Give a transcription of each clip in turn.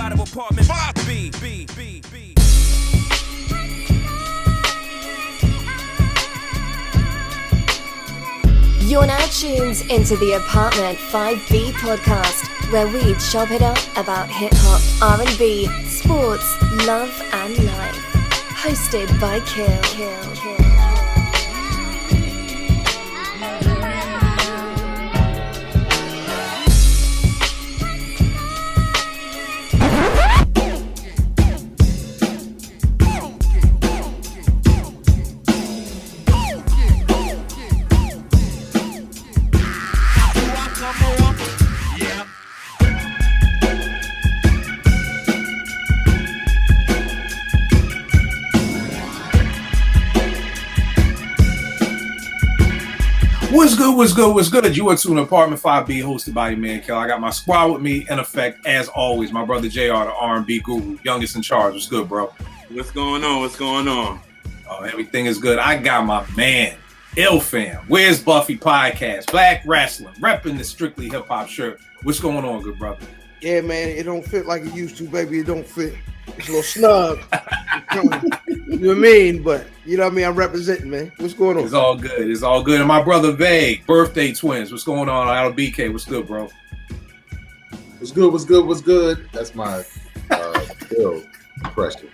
out of apartment 5B. You're now tuned into the Apartment 5B podcast, where we chop it up about hip-hop, R&B, sports, love and life. Hosted by Kill. What's good? You are to an Apartment 5B hosted by your man, Kel. I got my squad with me in effect, as always. My brother JR, the R&B guru, youngest in charge. What's good, bro? What's going on? Oh, everything is good. I got my man, Ill Fam. Where's Buffy Podcast? Black Wrestling, repping the Strictly Hip Hop shirt. What's going on, good brother? Yeah, man, it don't fit like it used to, baby. It don't fit. It's a little snug. You know what I mean? But you know what I mean? I'm representing, man. What's going on? It's all good. And my brother Vague, birthday twins. What's going on out of BK? What's good, bro? What's good? That's my Bill impression.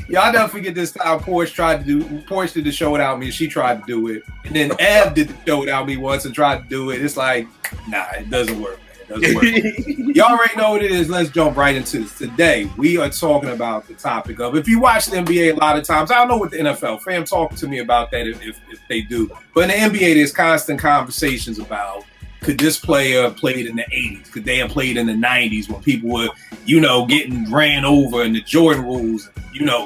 Yeah, I'll never forget this time Porsche did the show without me. She tried to do it. And then Ev did the show without me once and tried to do it. It's like, nah, it doesn't work. Y'all already know what it is. Let's jump right into this. Today, we are talking about the topic of, if you watch the NBA a lot of times, I don't know what the NFL, fam, talk to me about that if they do. But in the NBA, there's constant conversations about, could this player have played in the 80s? Could they have played in the 90s when people were, getting ran over in the Jordan rules?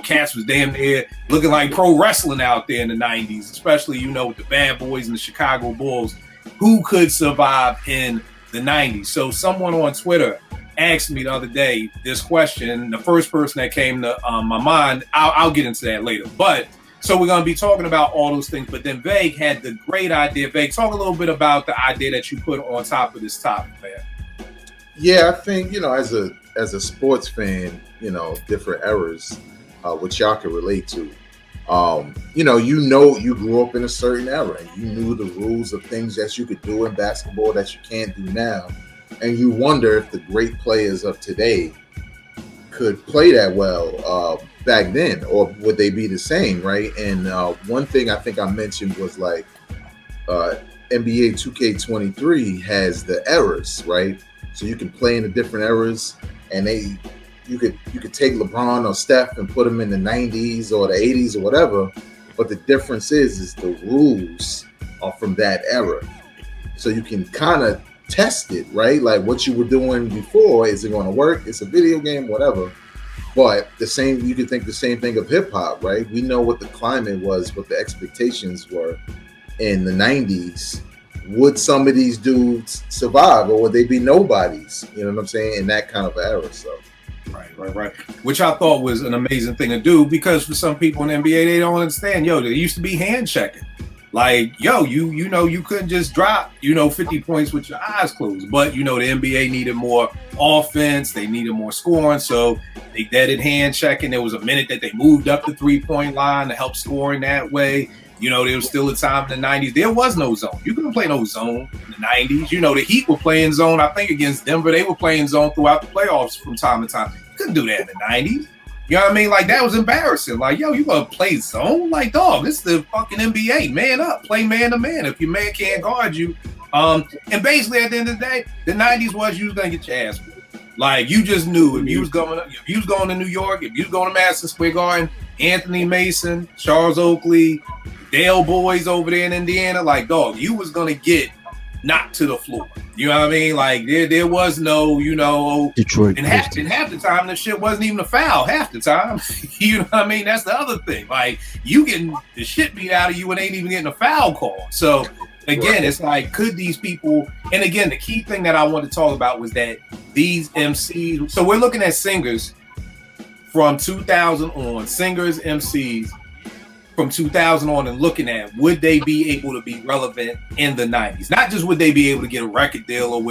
Cats was damn near looking like pro wrestling out there in the 90s, especially, with the Bad Boys and the Chicago Bulls. Who could survive in the 90s? So someone on Twitter asked me the other day this question. The first person that came to my mind, I'll get into that later. But so we're going to be talking about all those things. But then Vague had the great idea. Vague, talk a little bit about the idea that you put on top of this topic, man. Yeah, I think, as a sports fan, different eras, which y'all can relate to. You grew up in a certain era and you knew the rules of things that you could do in basketball that you can't do now. And you wonder if the great players of today could play that well back then, or would they be the same, right? And one thing I think I mentioned was like NBA 2K23 has the eras, right? So you can play in the different eras, and you could take LeBron or Steph and put them in the 90s or the 80s or whatever, but the difference is the rules are from that era. So you can kind of test it, right? Like what you were doing before, is it going to work? It's a video game, whatever. But you could think the same thing of hip hop, right? We know what the climate was, what the expectations were in the 90s. Would some of these dudes survive, or would they be nobodies? You know what I'm saying? In that kind of era, so. Right. Which I thought was an amazing thing to do, because for some people in the NBA, they don't understand. There used to be hand checking. Like, you couldn't just drop, 50 points with your eyes closed. But, the NBA needed more offense. They needed more scoring. So they did hand checking. There was a minute that they moved up the 3-point line to help scoring that way. There was still a time in the 90s. There was no zone. You couldn't play no zone in the 90s. The Heat were playing zone. I think against Denver, they were playing zone throughout the playoffs from time to time. You couldn't do that in the 90s. You know what I mean? Like, that was embarrassing. Like, you gonna play zone? Like, dog, this is the fucking NBA. Man up. Play man to man. If your man can't guard you. And basically, at the end of the day, the 90s was you was gonna get your ass beat. Like, you just knew if you was going to New York, if you was going to Madison Square Garden, Anthony Mason, Charles Oakley, Dale Boys over there in Indiana, like, dog, you was gonna get knocked to the floor. You know what I mean? Like, there was no, Detroit. And half the time, the shit wasn't even a foul. Half the time, you know what I mean? That's the other thing. Like, you getting the shit beat out of you and ain't even getting a foul call. So again, it's like, could these people? And again, the key thing that I wanted to talk about was that these MCs. So we're looking at singers from 2000 on, singers, MCs from 2000 on, and looking at, would they be able to be relevant in the 90s? Not just would they be able to get a record deal, or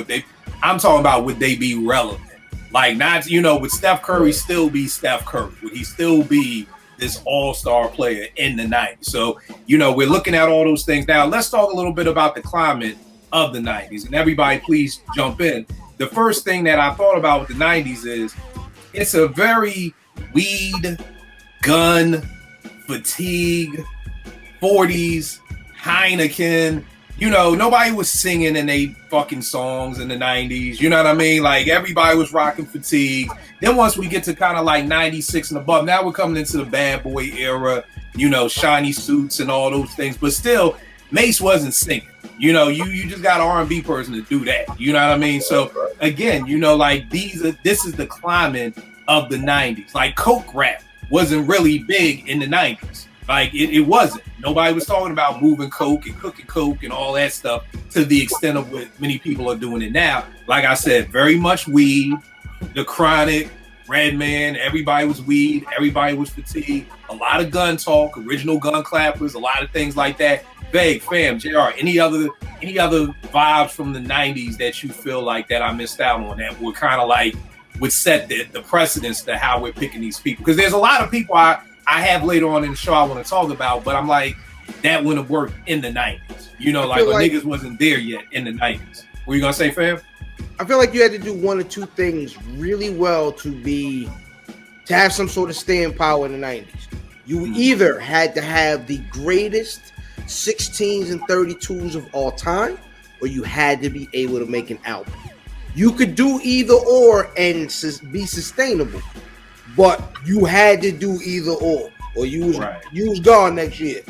I'm talking about, would they be relevant? Like, not, you know, would Steph Curry still be Steph Curry? Would he still be this all-star player in the 90s? So, you know, we're looking at all those things. Now, let's talk a little bit about the climate of the 90s. And everybody, please jump in. The first thing that I thought about with the 90s is it's a very weed, gun, fatigue, 40s, Heineken. You know, nobody was singing in they fucking songs in the 90s. You know what I mean? Like, everybody was rocking fatigue. Then once we get to kind of like 96 and above, now we're coming into the bad boy era, you know, shiny suits and all those things. But still, Mace wasn't singing. You know, you just got an R&B person to do that. You know what I mean? So, again, you know, like, this is the climate of the 90s. Like, Coke rap wasn't really big in the 90s. Like, it wasn't. Nobody was talking about moving coke and cooking coke and all that stuff to the extent of what many people are doing it now. Like I said, very much weed, the Chronic, Redman, everybody was weed, everybody was fatigue, a lot of gun talk, original gun clappers, a lot of things like that. Vague, fam, JR, any other vibes from the 90s that you feel like that I missed out on that were kind of like would set the precedence to how we're picking these people? Because there's a lot of people I have later on in the show I want to talk about, but I'm like, that wouldn't have worked in the 90s. You know, like, niggas wasn't there yet in the 90s. What you gonna say, fam? I feel like you had to do one or two things really well to have some sort of staying power in the 90s. You either had to have the greatest 16s and 32s of all time, or you had to be able to make an album. You could do either or and be sustainable. But you had to do either or you was gone next year.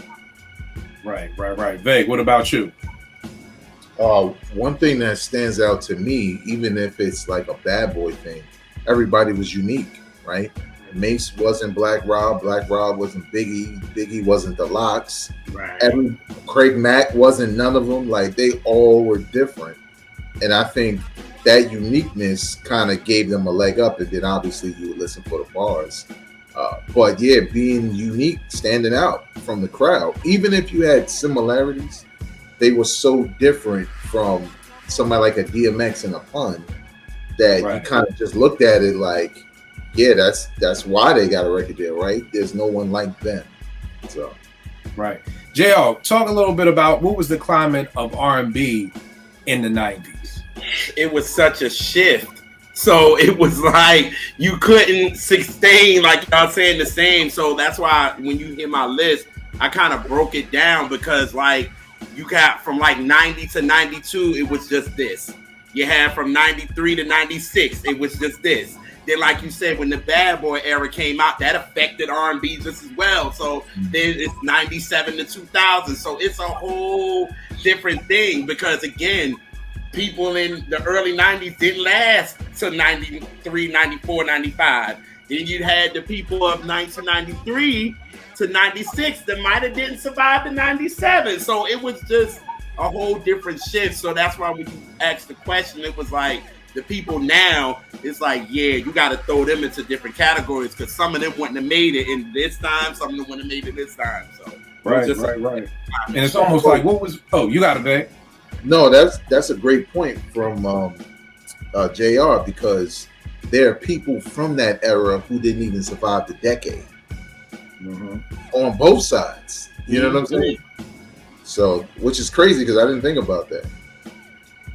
Right. Vague, what about you? One thing that stands out to me, even if it's like a bad boy thing, everybody was unique, right? Mace wasn't Black Rob wasn't Biggie wasn't the Lox. Right. Craig Mack wasn't none of them. Like, they all were different. And I think that uniqueness kind of gave them a leg up, and then obviously you would listen for the bars. But yeah, being unique, standing out from the crowd, even if you had similarities, they were so different from somebody like a DMX and a Pun that you kind of just looked at it like, yeah, that's why they got a record deal, right? There's no one like them. So, right. JR, talk a little bit about what was the climate of R&B in the 90s. It was such a shift. So it was like you couldn't sustain, like y'all saying the same. So that's why when you hear my list, I kind of broke it down because like you got from like 90 to 92, it was just this. You had from 93 to 96, it was just this. Then, like you said, when the Bad Boy era came out, that affected R&B just as well. So then it's 97 to 2000. So it's a whole different thing because, again, people in the early 90s didn't last till 93, 94, 95. Then you had the people of 1993 to 96 that might have didn't survive the 97. So it was just a whole different shift. So that's why when you asked the question, it was like the people now, it's like, yeah, you got to throw them into different categories because some of them wouldn't have made it in this time. Some of them wouldn't have made it this time. So right. And it's almost like, what was, you got it, babe. No, that's a great point from JR, because there are people from that era who didn't even survive the decade on both sides. You know what I'm saying? So, which is crazy because I didn't think about that.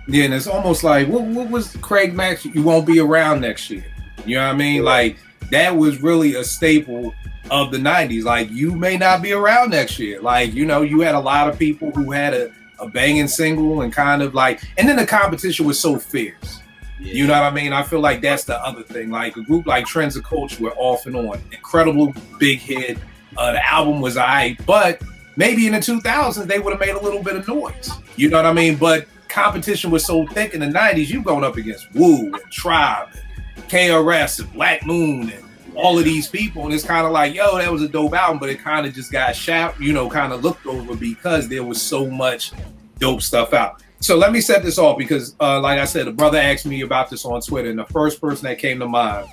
Yeah, and it's almost like, what was Craig Mack? You won't be around next year. You know what I mean? Like, that was really a staple of the 90s. Like, you may not be around next year. Like, you know, you had a lot of people who had a banging single and kind of like, and then the competition was so fierce. Yeah. You know what I mean? I feel like that's the other thing. Like, a group like Trends of Culture were off and on. Incredible big hit. The album was alright, but maybe in the 2000s, they would have made a little bit of noise. You know what I mean? But competition was so thick in the 90s, you going up against Wu and Tribe and KRS and Black Moon and all of these people, and it's kind of like, yo, that was a dope album, but it kind of just got kind of looked over because there was so much dope stuff out. So let me set this off because, like I said, a brother asked me about this on Twitter, and the first person that came to mind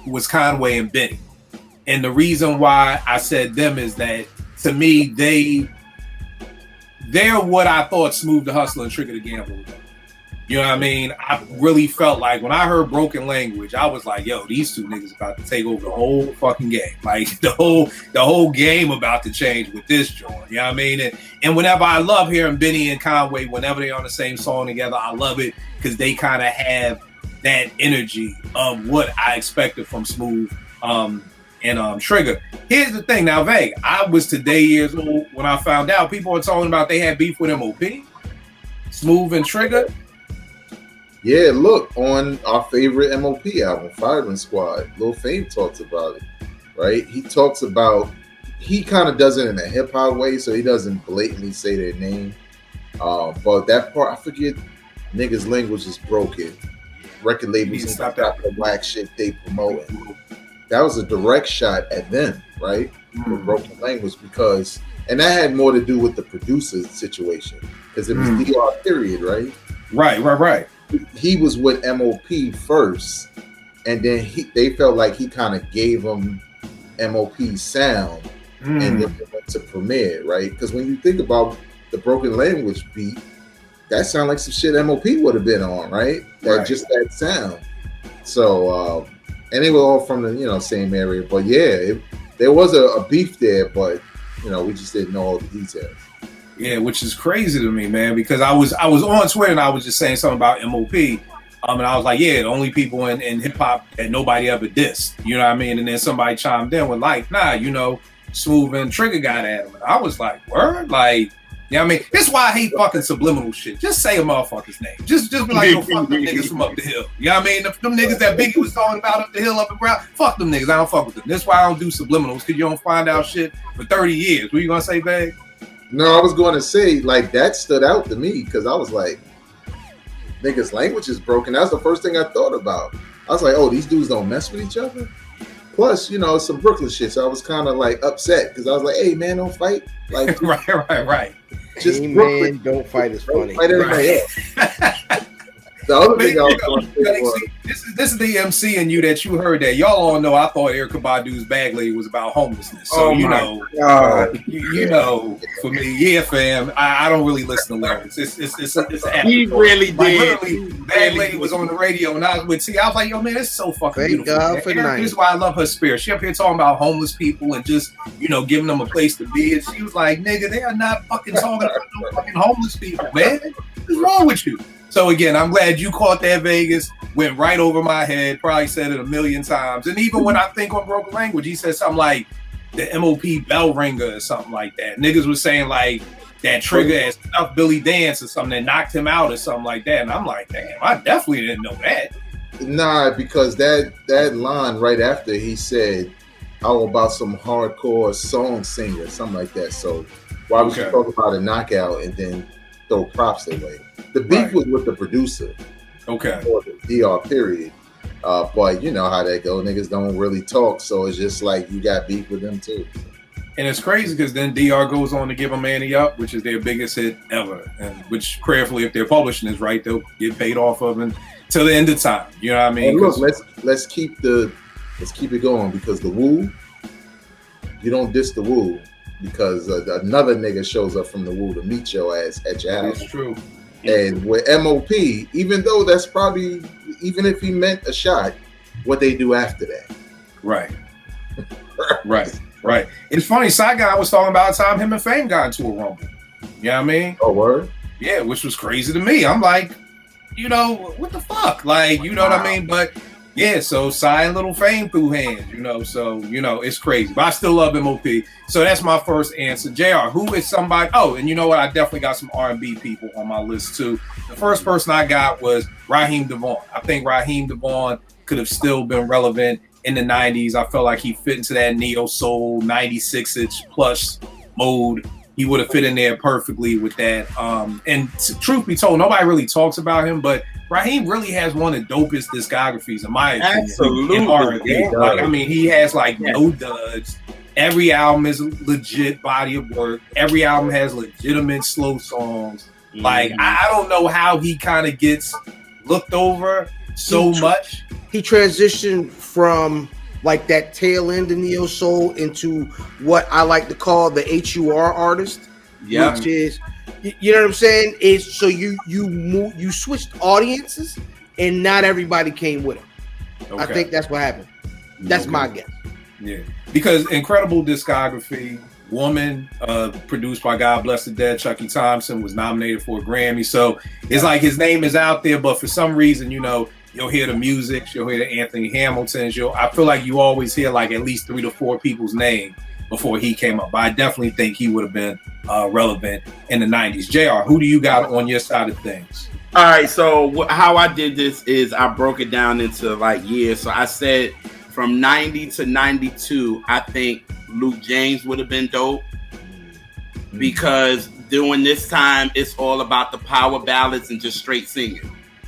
was Conway and Benny. And the reason why I said them is that, to me, they're what I thought Smooth the Hustler and Trigger the Gambler were. You know what I mean? I really felt like when I heard Broken Language, I was like, yo, these two niggas about to take over the whole fucking game. Like the whole game about to change with this joint. You know what I mean? And whenever I love hearing Benny and Conway, whenever they're on the same song together, I love it because they kind of have that energy of what I expected from Smooth and Trigger. Here's the thing. Now, Veg, I was today years old when I found out people were talking about they had beef with MOP, Smooth and Trigger. Yeah, look, on our favorite MOP album, Firing Squad, Lil Fame talks about it, right? He talks about, he kind of does it in a hip hop way, so he doesn't blatantly say their name. But that part, I forget, niggas' language is broken. Record labels and stop that the whack shit they promoting. That was a direct shot at them, right? With Broken Language, because, and that had more to do with the producer situation, because it was DR period, right? Right. He was with MOP first, and then they felt like he kind of gave them MOP's sound, and then they went to Premier, right? Because when you think about the Broken Language beat, that sound like some shit MOP would have been on, right? Just that sound. So, and they were all from the same area, but yeah, there was a beef there, but we just didn't know all the details. Yeah, which is crazy to me, man, because I was on Twitter and I was just saying something about MOP, and I was like, yeah, the only people in hip hop that nobody ever dissed, you know what I mean? And then somebody chimed in with like, nah, Smooth and Trigger got at him. And I was like, word, like, you know what I mean? That's why I hate fucking subliminal shit. Just say a motherfucker's name. Just be like, yo, fuck them niggas from up the hill. You know what I mean? Them niggas that Biggie was talking about up the hill, up and brown, fuck them niggas. I don't fuck with them. That's why I don't do subliminals, because you don't find out shit for 30 years. What you gonna say, Bag? No, I was going to say, like, that stood out to me because I was like, niggas' language is broken. That's the first thing I thought about. I was like, oh, these dudes don't mess with each other? Plus, some Brooklyn shit. So I was kind of like upset because I was like, hey, man, don't fight. Like, right. Just hey, Brooklyn. Man, don't fight is funny. Fight everybody else. The other thing I was going to say was, this is the MC in you that you heard that. Y'all all know I thought Erykah Badu's Bag Lady was about homelessness. So, you know, for me, yeah, fam, I don't really listen to lyrics. It's an He really did. Like, literally, Bag Lady was on the radio and I was with T. I was like, yo, man, it's so fucking beautiful. God for This is why I love her spirit. She up here talking about homeless people and just, giving them a place to be. And she was like, nigga, they are not fucking talking about no fucking homeless people, man. What's wrong with you? So again, I'm glad you caught that, Vegas. Went right over my head. Probably said it a million times. And even when I think on Broken Language, he said something like the MOP bell ringer or something like that. Niggas was saying like that Trigger had stuffed Billy Dance or something that knocked him out or something like that. And I'm like, damn, I definitely didn't know that. Nah, because that line right after he said, how about some hardcore song singer, something like that. So why would you talk about a knockout and then throw props away? The beef was with the producer. Okay. Or the DR period. But you know how that go. Niggas don't really talk. So it's just like you got beef with them too. And it's crazy because then DR goes on to give them Manny Up, which is their biggest hit ever. And which prayerfully, if their publishing is right, they'll get paid off of it till the end of time. You know what I mean? And look, let's keep it going because the Woo, you don't diss the Woo because another nigga shows up from the Woo to meet your ass at your house. It's true. And with MOP, even though that's probably, even if he meant a shot, what they do after that. Right. Right. It's funny, Side Guy was talking about the time him and Fame got into a rumble. You know what I mean? Oh, word? Yeah, which was crazy to me. I'm like, what the fuck? Like, you know what I mean? But yeah, so Side and Little Fame threw hands, so, it's crazy. But I still love MOP. So that's my first answer. JR, who is somebody? Oh, and you know what? I definitely got some R&B people on my list too. The first person I got was Raheem DeVaughn. I think Raheem DeVaughn could have still been relevant in the 90s. I felt like he fit into that neo soul 96-inch plus mode. He would have fit in there perfectly with that. And truth be told, nobody really talks about him, but Raheem really has one of the dopest discographies in my opinion. Absolutely. In R&B. Like, I mean, he has like no duds. Every album is a legit body of work. Every album has legitimate slow songs. Like, I don't know how he kind of gets looked over so much. He transitioned from like that tail end of neo soul into what I like to call the HUR artist. Yeah. which is, you know what I'm saying? Is so you switched audiences, and not everybody came with him. I Okay. think that's what happened. That's my guess. Yeah, because incredible discography. Woman, produced by God Bless the Dead, Chucky Thompson, was nominated for a Grammy. So it's like his name is out there, but for some reason, you know, you'll hear the music, you'll hear the Anthony Hamiltons. I feel like you always hear like at least 3 to 4 people's name before he came up. But I definitely think he would have been relevant in the 90s. JR, who do you got on your side of things? All right, so how I did this is I broke it down into like years. So I said from 90 to 92, I think Luke James would have been dope, because during this time, it's all about the power ballads and just straight singing.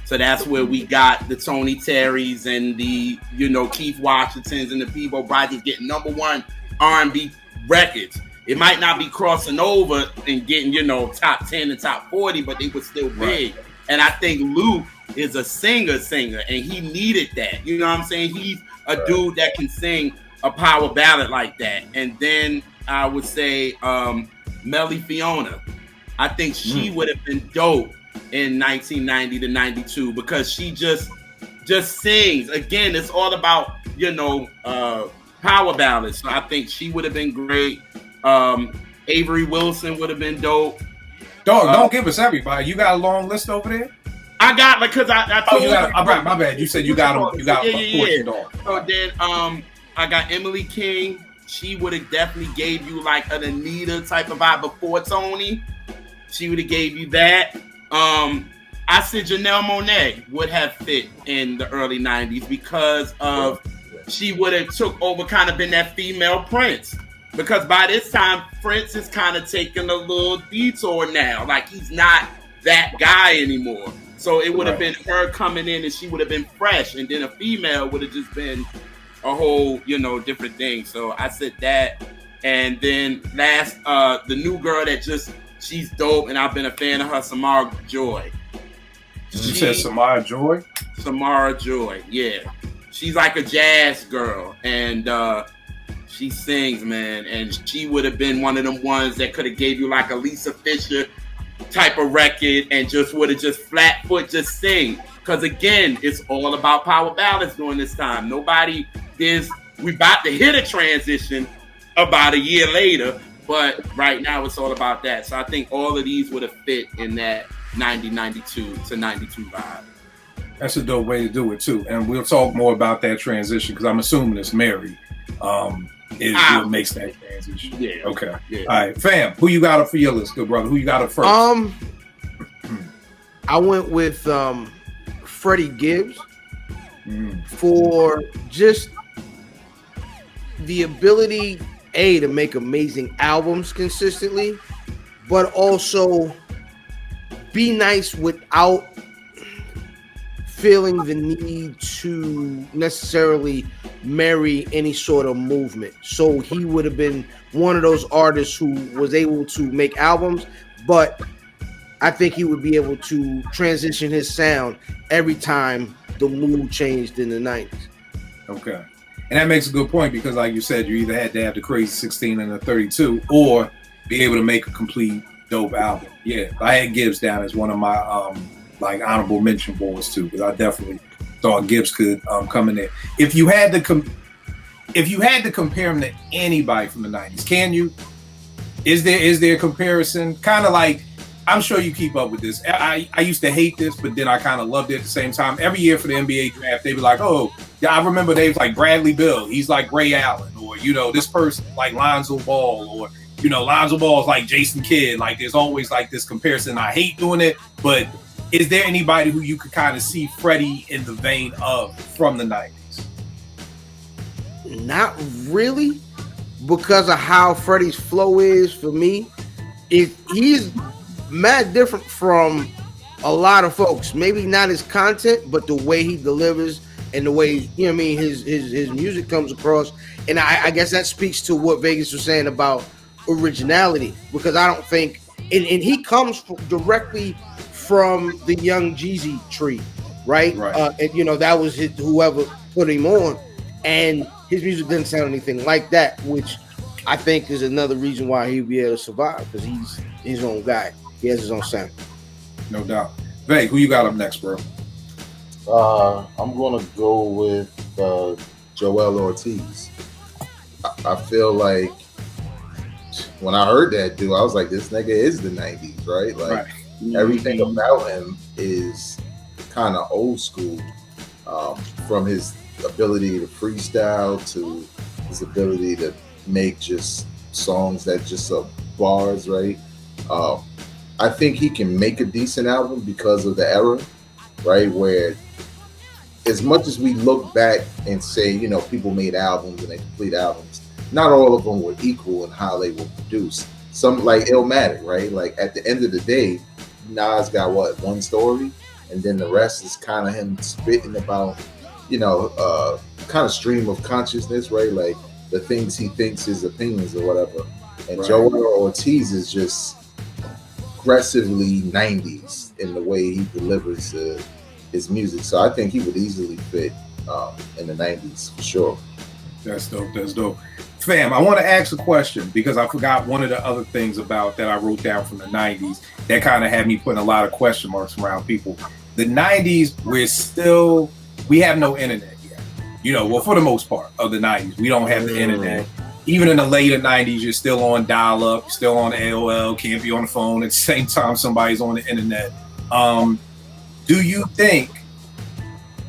So that's where we got the Tony Terrys and the, you know, Keith Washingtons and the Peabo Bryces getting #1 R&B records. It might not be crossing over and getting, you know, top 10 and top 40, but they were still big. Right. And I think Luke is a singer, and he needed that. You know what I'm saying? He's a dude that can sing a power ballad like that. And then I would say Melly Fiona. I think she would have been dope in 1990 to 92, because she just sings. Again, it's all about, you know, power ballads. So I think she would have been great. Avery Wilson would have been dope. Dog, don't give us everybody. You got a long list over there? I got, because I told you. My bad. You said you got them. You got a portion, dog. So then I got Emily King. She would have definitely gave you like an Anita type of vibe before Tony. She would have gave you that. I said Janelle Monáe would have fit in the early 90s because of she would have took over, kind of been that female Prince. Because by this time, Prince is kind of taking a little detour now. Like, he's not that guy anymore. So it would have been her coming in, and she would have been fresh. And then a female would have just been a whole, you know, different thing. So I said that. And then last, the new girl that she's dope, and I've been a fan of her, Samara Joy. You said Samara Joy? Samara Joy, yeah. She's like a jazz girl, and she sings, man. And she would have been one of them ones that could have gave you like a Lisa Fisher type of record, and just would have just flat foot just sing. Because again, it's all about power ballads during this time. We about to hit a transition about a year later, but right now it's all about that. So I think all of these would have fit in that 92 to 92 vibe. That's a dope way to do it too. And we'll talk more about that transition, because I'm assuming it's Mary. It makes that transition. Yeah. Okay. Yeah. All right, fam. Who you got up for your list, good brother? Who you got up first? I went with Freddie Gibbs for just the ability to make amazing albums consistently, but also be nice without feeling the need to necessarily marry any sort of movement. So he would have been one of those artists who was able to make albums, but I think he would be able to transition his sound every time the mood changed in the 90s. Okay. And that makes a good point, because like you said, you either had to have the Crazy 16 and the 32 or be able to make a complete dope album. Yeah, I had Gibbs down as one of my honorable mention boards too, because I definitely thought Gibbs could come in there. If you had to compare him to anybody from the 90s, can you? Is there a comparison? Kind of like, I'm sure you keep up with this. I used to hate this, but then I kind of loved it at the same time. Every year for the NBA draft, they'd be like, oh, yeah, I remember they was like Bradley Beal. He's like Ray Allen, or, you know, this person like Lonzo Ball, or, you know, Lonzo Ball is like Jason Kidd. Like, there's always like this comparison. I hate doing it, but is there anybody who you could kind of see Freddie in the vein of from the 90s? Not really, because of how Freddie's flow is for me. He's mad different from a lot of folks. Maybe not his content, but the way he delivers and the way, you know what I mean, his music comes across. And I guess that speaks to what Vegas was saying about originality, because I don't think, and he comes directly from the Young Jeezy tree, right? And you know, that was whoever put him on, and his music didn't sound anything like that, which I think is another reason why he'd be able to survive, because his own guy. He has his own sound. No doubt. Vay, who you got up next, bro? I'm gonna go with Joel Ortiz. I feel like when I heard that dude, I was like, this nigga is the 90s, right? Like everything about him is kind of old school, from his ability to freestyle to his ability to make just songs that just are bars, right? I think he can make a decent album because of the era, right? Where as much as we look back and say, you know, people made albums and they complete albums, not all of them were equal in how they were produced. Some, like Illmatic, right? Like at the end of the day, Nas got what, one story, and then the rest is kind of him spitting about, you know, kind of stream of consciousness, right? Like the things he thinks, his opinions or whatever. And right. Joel Ortiz is just aggressively 90s in the way he delivers his music. So I think he would easily fit in the 90s for sure. That's dope. That's dope. Fam, I want to ask a question because I forgot one of the other things about that I wrote down from the 90s that kind of had me putting a lot of question marks around people. The 90s, we have no internet yet. You know, well, for the most part of the 90s, we don't have the internet. Even in the later 90s, you're still on dial-up, still on AOL, can't be on the phone at the same time somebody's on the internet. Do you think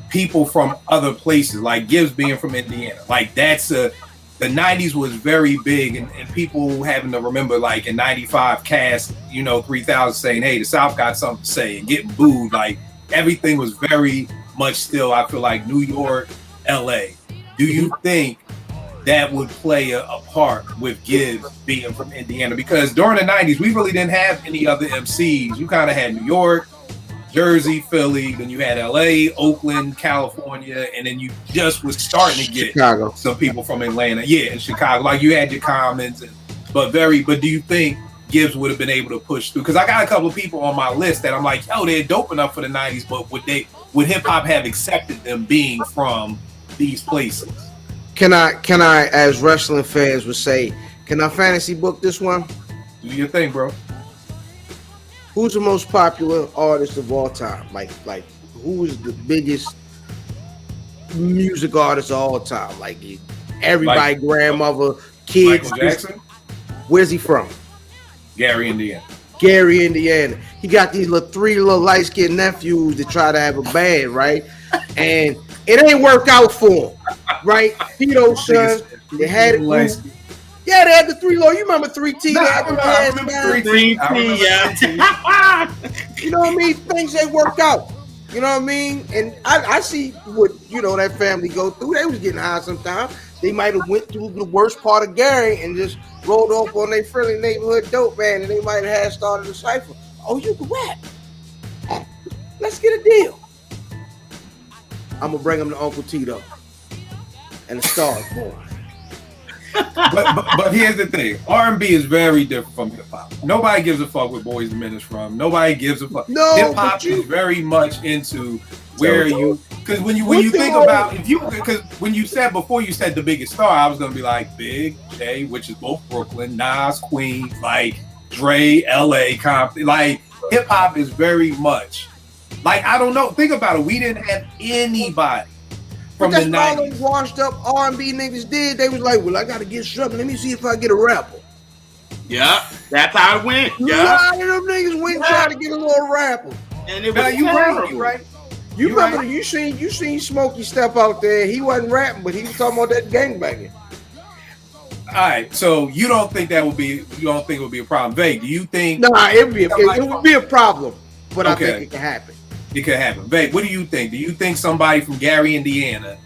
people from other places, like Gibbs being from Indiana, like the 90s was very big, and people having to remember, like in 95, Cast, 3000 saying, hey, the South got something to say, and getting booed. Like everything was very much still, I feel like, New York, LA. Do you think that would play a part with Gibbs being from Indiana? Because during the 90s, we really didn't have any other MCs. You kind of had New York, Jersey, Philly, then you had LA, Oakland, California, and then you just was starting to get Chicago. Some people from Atlanta. Yeah, in Chicago. Like you had your Commons, but do you think Gibbs would have been able to push through? Because I got a couple of people on my list that I'm like, yo, they're dope enough for the 90s, but would hip hop have accepted them being from these places? Can I, as wrestling fans would say, can I fantasy book this one? Do your thing, bro. Who's the most popular artist of all time? Like who is the biggest music artist of all time? Like everybody, grandmother, kids. Michael Jackson? Where's he from? Gary, Indiana. He got these three little light-skinned nephews that try to have a band, right? And it ain't work out for him, right? Tito's sons, they had it. Yeah, they had the 3 low. You remember 3T? I remember 3T. Yeah. You know what I mean? Things ain't work out. You know what I mean? And I see what, that family go through. They was getting high sometimes. They might have went through the worst part of Gary and just rolled off on their friendly neighborhood dope band, and they might have started a cipher. Oh, you can rap. Let's get a deal. I'm going to bring them to Uncle Tito and the Stars Boy. but here's the thing. R&B is very different from hip hop. Nobody gives a fuck where Boys II Men is from. Nobody gives a fuck. No, hip hop is very much into where you, because when you think about, because when you said before you said the biggest star, I was gonna be like Big, J, which is both Brooklyn, Nas, Queens, like Dre, LA, Compton. Like hip hop is very much like, I don't know. Think about it. We didn't have anybody from the 90s. That's all those washed up R&B niggas did. They was like, well, I gotta get something. Let me see if I get a rapper. Yeah, that's how it went. A Yeah, lot of them niggas went and tried to get a little rapper. and it was You terrible. right. You You remember right. you seen Smokey step out there. He wasn't rapping, but he was talking about that gangbanging. All right, so you don't think it would be a problem? Vay, do you think? Nah, it would be a problem, but I think it can happen. It could happen. Vay, what do you think? Do you think somebody from Gary, Indiana,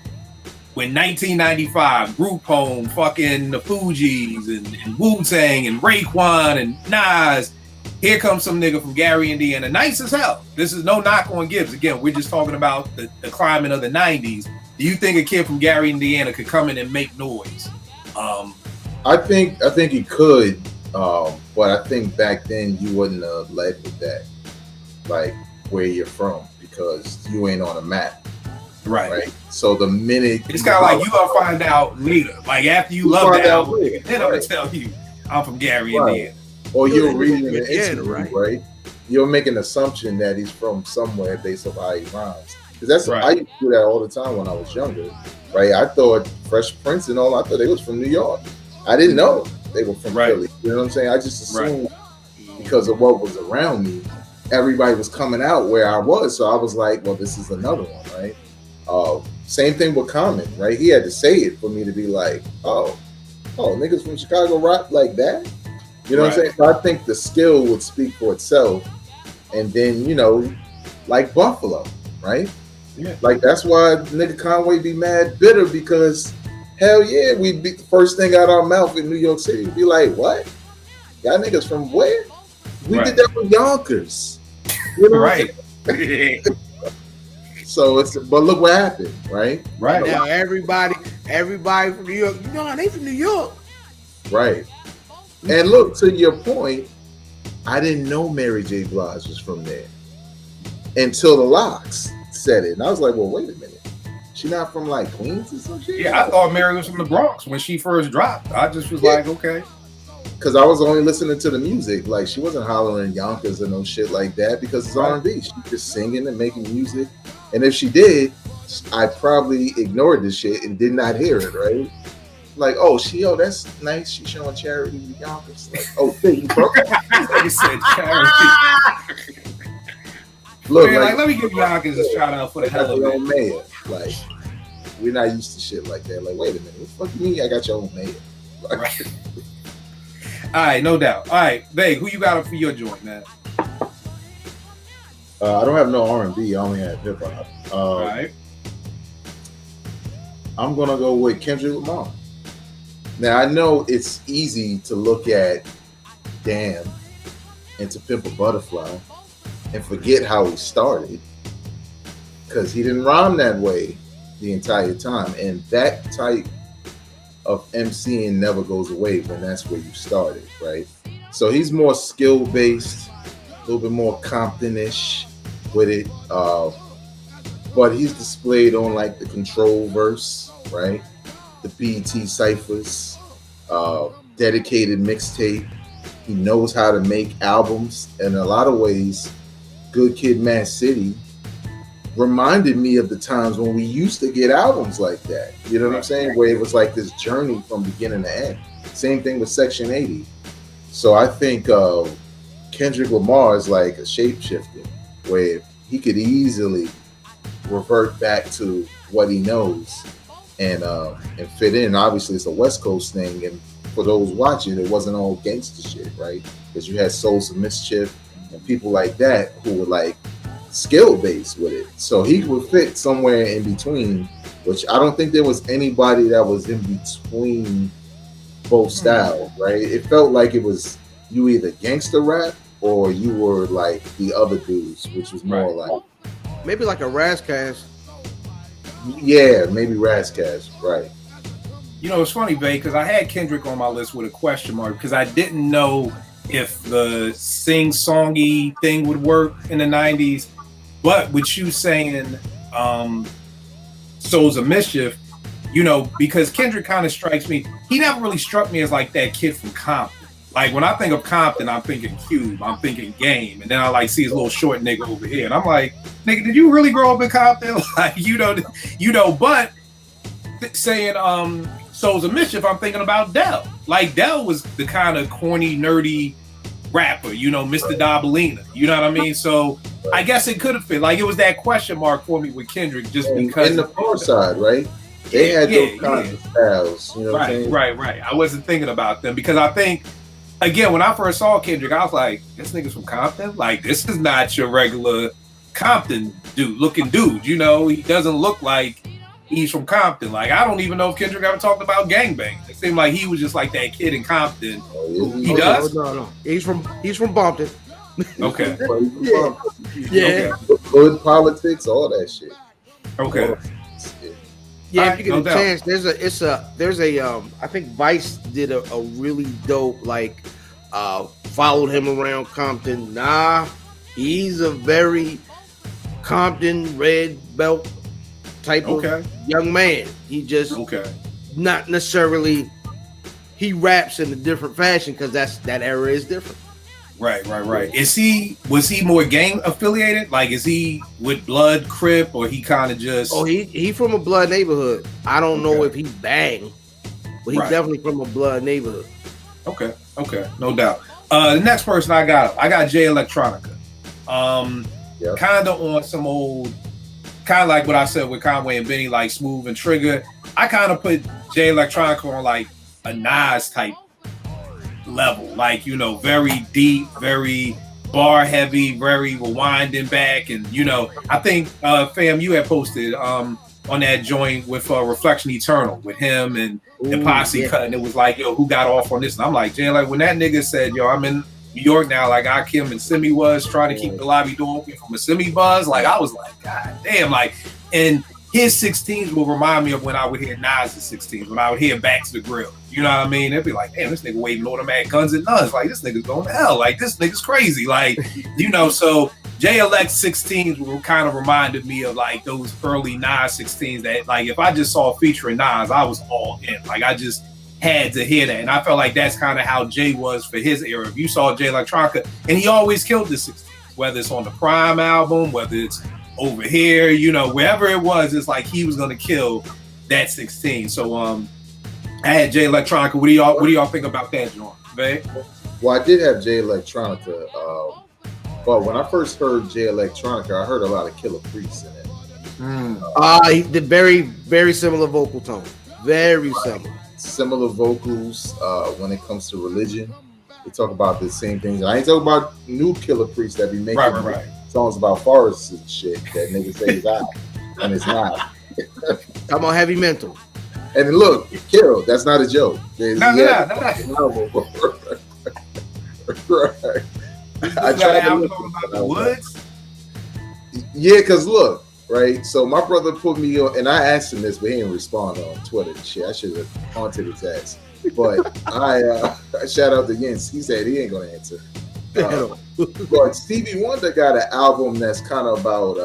when 1995, Group Home, fucking the Fugees and Wu-Tang and Raekwon and Nas, here comes some nigga from Gary, Indiana, nice as hell. This is no knock on Gibbs. Again, we're just talking about the climate of the 90s. Do you think a kid from Gary, Indiana could come in and make noise? I think he could, but I think back then you wouldn't have led with that, like where you're from, because you ain't on a map, right? So the minute It's kind of like you gonna find out later, like after you love the album, then I'm gonna tell you I'm from Gary, Indiana. or you'll read it in Indiana, an interview, right? You'll make an assumption that he's from somewhere based on how he rhymes. Because that's I used to do that all the time when I was younger, right? I thought Fresh Prince and all, I thought they was from New York. I didn't know they were from Philly. You know what I'm saying? I just assumed because of what was around me, everybody was coming out where I was. So I was like, well, this is another one, right? Same thing with Common, right? He had to say it for me to be like, oh, niggas from Chicago rap like that? You know what I'm saying? So I think the skill would speak for itself. And then, you know, like Buffalo, right? Yeah. Like that's why nigga Conway be mad bitter because hell yeah, we be the first thing out our mouth in New York City. Be like, what? Y'all niggas from where? We did that with Yonkers. You know right. So but look what happened, right? Right. Now everybody from New York, you know, they from New York. Right. And look, to your point, I didn't know Mary J. Blige was from there until the Locks said it. And I was like, well, wait a minute. She not from like Queens or some shit? Yeah, I thought Mary was from the Bronx when she first dropped. I just was like, okay. Because I was only listening to the music. Like, she wasn't hollering Yonkers or no shit like that because it's R&B. She just singing and making music. And if she did, I probably ignored this shit and did not hear it, right? Like, that's nice. She's showing charity to Yonkers. Like, you broke it. You said charity. Look, man, like, let me give Yonkers a shout out for the hell of it. Mayor. Like, we're not used to shit like that. Like, wait a minute, what the fuck you mean I got your own mayor? Like, right. All right, no doubt. All right, Vague, who you got for your joint, man? I don't have no R&B. I only have hip hop. All right. I'm gonna go with Kendrick Lamar. Now I know it's easy to look at Damn and To Pimp a Butterfly and forget how he started because he didn't rhyme that way the entire time, and that type of MCing never goes away when that's where you started, right? So he's more skill based, a little bit more Compton-ish with it, but he's displayed on like the Control verse, right? The BET ciphers, dedicated mixtape. He knows how to make albums. In a lot of ways, Good Kid, Mad City reminded me of the times when we used to get albums like that. You know what I'm saying? Where it was like this journey from beginning to end. Same thing with Section 80. So I think Kendrick Lamar is like a shapeshifter where he could easily revert back to what he knows and fit in. Obviously, it's a West Coast thing, and for those watching, it wasn't all gangster shit, right? Because you had Souls of Mischief and people like that who were like skill based with it. So he would fit somewhere in between, which I don't think there was anybody that was in between both styles, right? It felt like it was you either gangster rap or you were like the other dudes, which was more like maybe like a Razzcast. Yeah, maybe Razzcast, right? You know, it's funny, Bae, because I had Kendrick on my list with a question mark because I didn't know if the sing-songy thing would work in the 90s. But with you saying Souls of Mischief, you know, because Kendrick kind of strikes me, he never really struck me as like that kid from Compton. Like when I think of Compton, I'm thinking Cube, I'm thinking Game, and then I like see his little short nigga over here, and I'm like, nigga, did you really grow up in Compton? Like, you know, but saying Souls of Mischief, I'm thinking about Dell. Like Dell was the kind of corny, nerdy rapper, you know, Mr. Dabalina. You know what I mean? So I guess it could have fit. Like it was that question mark for me with Kendrick, just because in the far side, right? They had those kinds of styles. You know what I'm saying? Right. I wasn't thinking about them because I think, again, when I first saw Kendrick, I was like, this nigga's from Compton? Like, this is not your regular Compton looking dude. You know, he doesn't look like he's from Compton. Like, I don't even know if Kendrick ever talked about gangbang. It seemed like he was just like that kid in Compton. He does? No. He's from Compton. Okay. Yeah. Good politics, all that shit. Okay. Yeah, if you get a chance, there's a I think Vice did a really dope like followed him around Compton. Nah, he's a very Compton red belt type of young man. He just not necessarily he raps in a different fashion because that era is different. Right. Was he more gang affiliated? Like, is he with Blood, Crip, or he kind of just? Oh, he from a Blood neighborhood. I don't know if he bang, but he's definitely from a Blood neighborhood. Okay, no doubt. The next person I got Jay Electronica. Kind of on some old, kind of like what I said with Conway and Benny, like Smooth and Trigger. I kind of put Jay Electronica on like a Nas type level, like, you know, very deep, very bar heavy, very rewinding back. And, you know, I think fam, you had posted on that joint with Reflection Eternal with him and the posse cut, and it was like, yo, who got off on this? And I'm like, Jay, like when that nigga said, yo, I'm in New York now, like Akim and Simi was trying to keep the lobby door open from a Simi buzz, like I was like, god damn, like, and his 16s will remind me of when I would hear Nas's 16s, when I would hear Back to the Grill. You know what I mean? It'd be like, damn, this nigga waving automatic guns and nuns. Like, this nigga's going to hell. Like, this nigga's crazy. Like, you know, so JLX 16s were kind of reminded me of like those early Nas 16s that, like, if I just saw a featuring Nas, I was all in. Like, I just had to hear that. And I felt like that's kind of how Jay was for his era. If you saw Jay Electronica, and he always killed the 16s, whether it's on the Prime album, whether it's over here, you know, wherever it was, it's like he was gonna kill that 16. So I had Jay Electronica. What do y'all think about that, John? Babe? Well, I did have Jay Electronica, but when I first heard Jay Electronica, I heard a lot of Killer Priest in it. He did very, very similar vocal tone. Very similar vocals when it comes to religion. They talk about the same things. I ain't talking about new Killer Priest that be making songs about forests and shit that niggas say is out, and it's not. I'm on Heavy Mental. And then look, Kill, that's not a joke. No. Right. I tried to look about the woods. Yeah, because look, right? So my brother put me on, and I asked him this, but he didn't respond on Twitter and shit. I should have haunted his ass. But I shout out to Jens. He said he ain't gonna answer. But Stevie Wonder got an album that's kind of about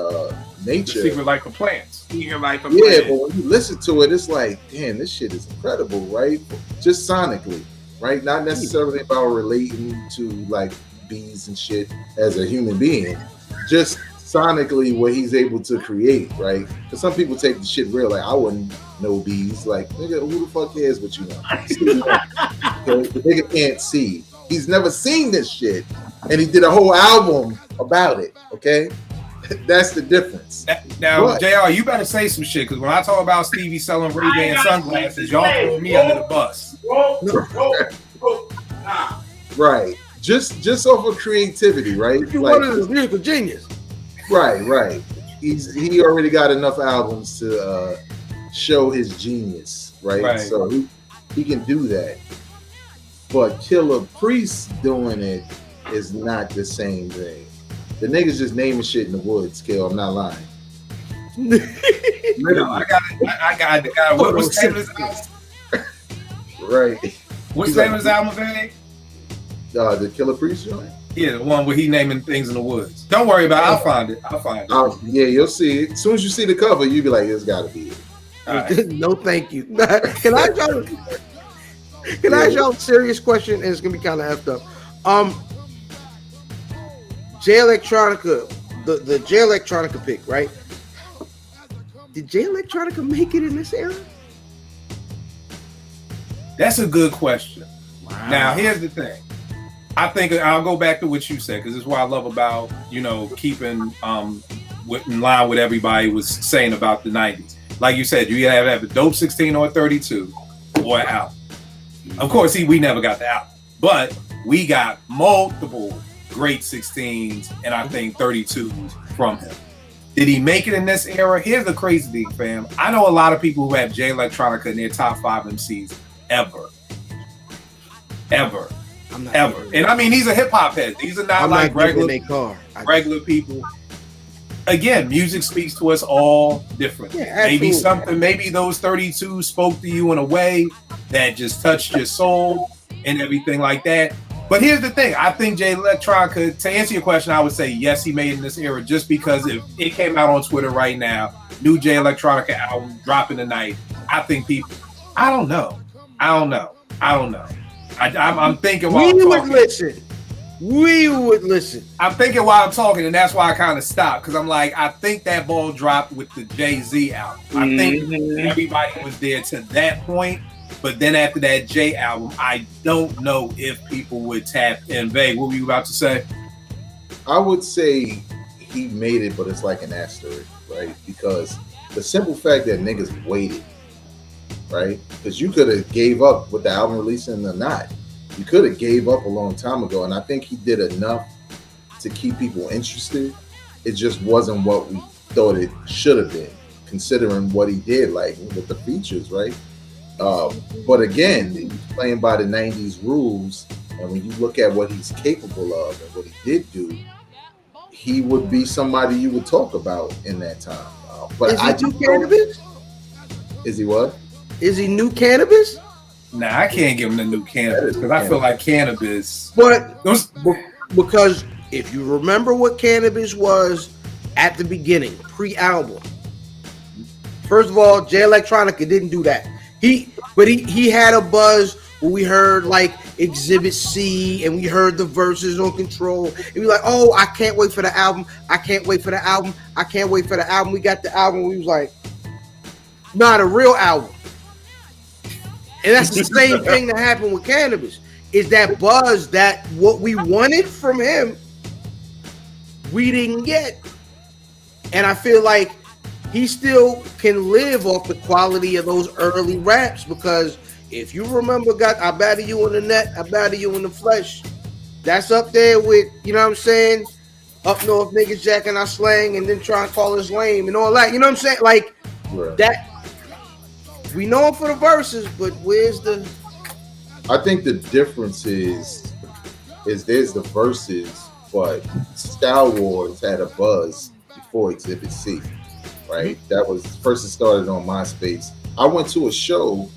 nature. The Secret Life of Plants. Yeah, but when you listen to it, it's like, damn, this shit is incredible, right? Just sonically, right? Not necessarily about relating to like bees and shit as a human being. Just sonically what he's able to create, right? Because some people take the shit real, like I wouldn't know bees. Like, nigga, who the fuck cares what you know? The nigga can't see. He's never seen this shit, and he did a whole album about it. Okay, that's the difference. Now, JR, you better say some shit, because when I talk about Stevie selling Ray-Ban sunglasses, y'all throw me under the bus. Right, just off of creativity, right? You wanted a musical genius. Right. He already got enough albums to show his genius, right? So he can do that. But Killer Priest doing it is not the same thing. The niggas just naming shit in the woods, Kill. I'm not lying. No, I got what's the name of his album? Right. What's the name of his album, man? The Killer Priest joint? Yeah, the one where he naming things in the woods. Don't worry about it. I'll find it. Yeah, you'll see it. As soon as you see the cover, you'll be like, it's gotta be it. Right. No, thank you. Can I ask y'all a serious question? And it's gonna be kind of effed up. Jay Electronica, the Jay Electronica pick, right? Did Jay Electronica make it in this era? That's a good question. Wow. Now, here's the thing. I think I'll go back to what you said, because this is what I love about, you know, keeping in line with everybody was saying about the 90s. Like you said, you either have a dope 16 or a 32 or an album. Of course, we never got the album, but we got multiple great 16s and I think 32s from him. Did he make it in this era? Here's the crazy thing, fam. I know a lot of people who have Jay Electronica in their top 5 MCs ever. And I mean, these are hip hop heads. These are not like regular people. Again, music speaks to us all different. Yeah, maybe those 32 spoke to you in a way that just touched your soul and everything like that. But here's the thing. I think Jay Electronica, to answer your question, I would say yes, he made it in this era, just because if it came out on Twitter right now, new Jay Electronica album dropping tonight, I think people, I don't know. I don't know. I'm thinking while We I'm would talking. listen. We would listen. I'm thinking while I'm talking, and that's why I kind of stopped, because I'm like, I think that ball dropped with the Jay-Z album. I think everybody was there to that point, but then after that Jay album, I don't know if people would tap in. Vague, what were you about to say? I would say he made it, but it's like an asterisk, right? Because the simple fact that niggas waited, right? Because you could have gave up with the album releasing or not. You could have gave up a long time ago, and I think he did enough to keep people interested. It just wasn't what we thought it should have been, considering what he did, like with the features, right? But again, he's playing by the 90s rules, and when you look at what he's capable of and what he did do, he would be somebody you would talk about in that time. But Is I he new cannabis? Is he what? Is he new cannabis? Nah, I can't give him the new cannabis because I feel like cannabis. But Those, because if you remember what cannabis was at the beginning, pre-album. First of all, Jay Electronica didn't do that. He had a buzz where we heard like Exhibit C and we heard the verses on Control. And we were like, oh, I can't wait for the album. I can't wait for the album. I can't wait for the album. We got the album. We was like, not a real album. And that's the same thing that happened with cannabis. Is that buzz, that what we wanted from him, we didn't get. And I feel like he still can live off the quality of those early raps, because if you remember, I batter you in the net, I batter you in the flesh. That's up there with, you know what I'm saying? Up north niggas jacking our slang and then trying to call us lame and all that. You know what I'm saying? Like that. We know him for the verses, but where's the? I think the difference is there's the verses, but Style Wars had a buzz before Exhibit C, right? That was first. It started on MySpace. I went to a show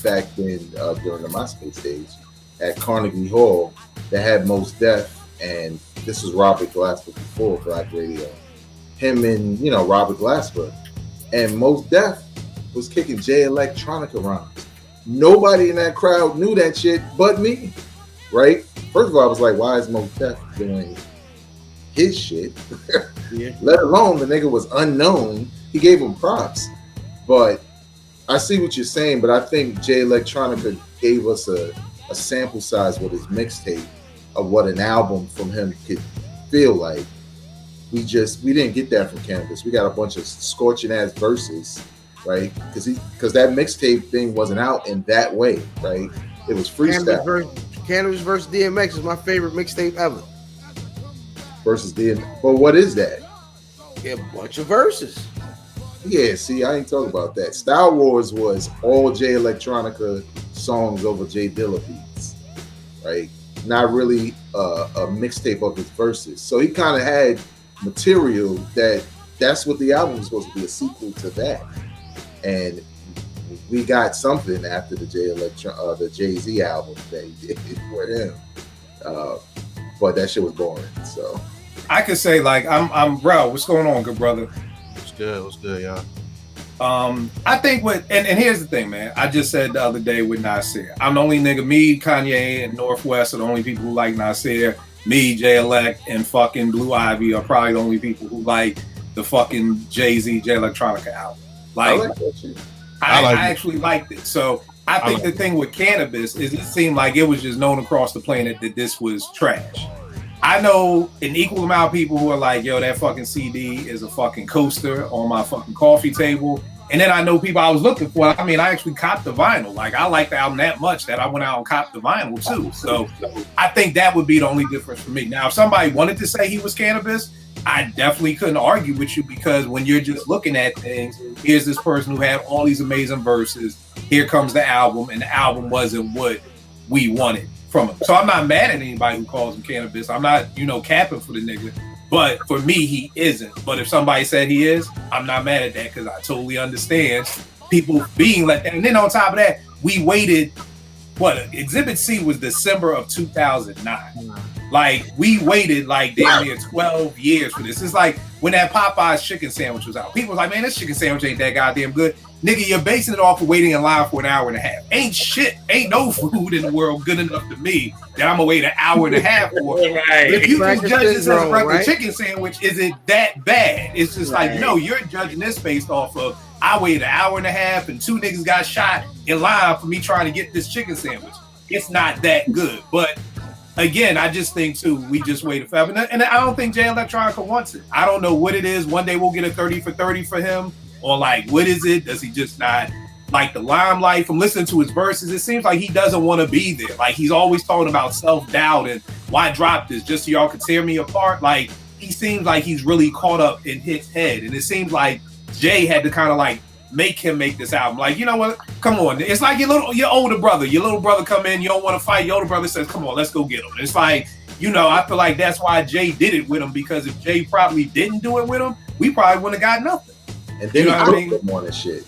back then during the MySpace days at Carnegie Hall that had Mos Def, and this was Robert Glasper before Black Radio. Him and Robert Glasper, and Mos Def was kicking Jay Electronica rhymes. Nobody in that crowd knew that shit but me, right? First of all, I was like, why is Mos Def doing his shit? Yeah. Let alone the nigga was unknown. He gave him props. But I see what you're saying, but I think Jay Electronica gave us a sample size with his mixtape of what an album from him could feel like. We didn't get that from Cannabis. We got a bunch of scorching ass verses, right? Because that mixtape thing wasn't out in that way, right? It was freestyle. Cannabis versus DMX is my favorite mixtape ever. Versus DMX, but what is that? A bunch of verses. Yeah, see, I ain't talking about that. Style Wars was all Jay Electronica songs over Jay Dilla beats, right? Not really a mixtape of his verses. So he kind of had material that's what the album was supposed to be, a sequel to that. And we got something after the the Jay-Z album that he did for him. But that shit was boring. So I could say, like, I'm bro, what's going on, good brother? What's good, y'all? I think and here's the thing, man. I just said the other day with Nasir, I'm the only nigga. Me, Kanye, and Northwest are the only people who like Nasir. Me, Jay Elect, and fucking Blue Ivy are probably the only people who like the fucking Jay-Z, Jay Electronica album. Like, I actually liked it. So I think the thing with Cannabis is it seemed like it was just known across the planet that this was trash. I know an equal amount of people who are like, yo, that fucking CD is a fucking coaster on my fucking coffee table. And then I know people I was looking for. I mean, I actually copped the vinyl. Like, I like the album that much that I went out and copped the vinyl too. So I think that would be the only difference for me. Now, if somebody wanted to say he was Cannabis, I definitely couldn't argue with you, because when you're just looking at things, here's this person who had all these amazing verses. Here comes the album, and the album wasn't what we wanted from him. So I'm not mad at anybody who calls him Cannabis. I'm not, capping for the nigga. But for me, he isn't. But if somebody said he is, I'm not mad at that, because I totally understand people being let down. And then on top of that, we waited. Exhibit C was December of 2009. Like, we waited like damn near 12 years for this. It's like when that Popeye's chicken sandwich was out. People was like, man, this chicken sandwich ain't that goddamn good. nigga, you're basing it off of waiting in line for an hour and a half. Ain't no food in the world good enough to me that I'm gonna wait an hour and a half for. Right. If you can judge this as a regular right? chicken sandwich, is it that bad? It's just like, no, you're judging this based off of I waited an hour and a half and 2 niggas got shot in line for me trying to get this chicken sandwich. It's not that good. But again, I just think too, we just waited forever. And I don't think Jay Electronica wants it. I don't know what it is. One day we'll get a 30 for 30 for him. Or like, what is it? Does he just not like the limelight? From listening to his verses, it seems like he doesn't want to be there. Like he's always talking about self-doubt and why drop this just so y'all could tear me apart. Like he seems like he's really caught up in his head. And it seems like Jay had to kind of like make him make this album. Like, you know what? Come on. It's like your older brother. Your little brother come in, you don't want to fight. Your older brother says, come on, let's go get him. It's like, you know, I feel like that's why Jay did it with him, because if Jay probably didn't do it with him, we probably wouldn't have got nothing. And then You know he what I cooked mean? them on his shit.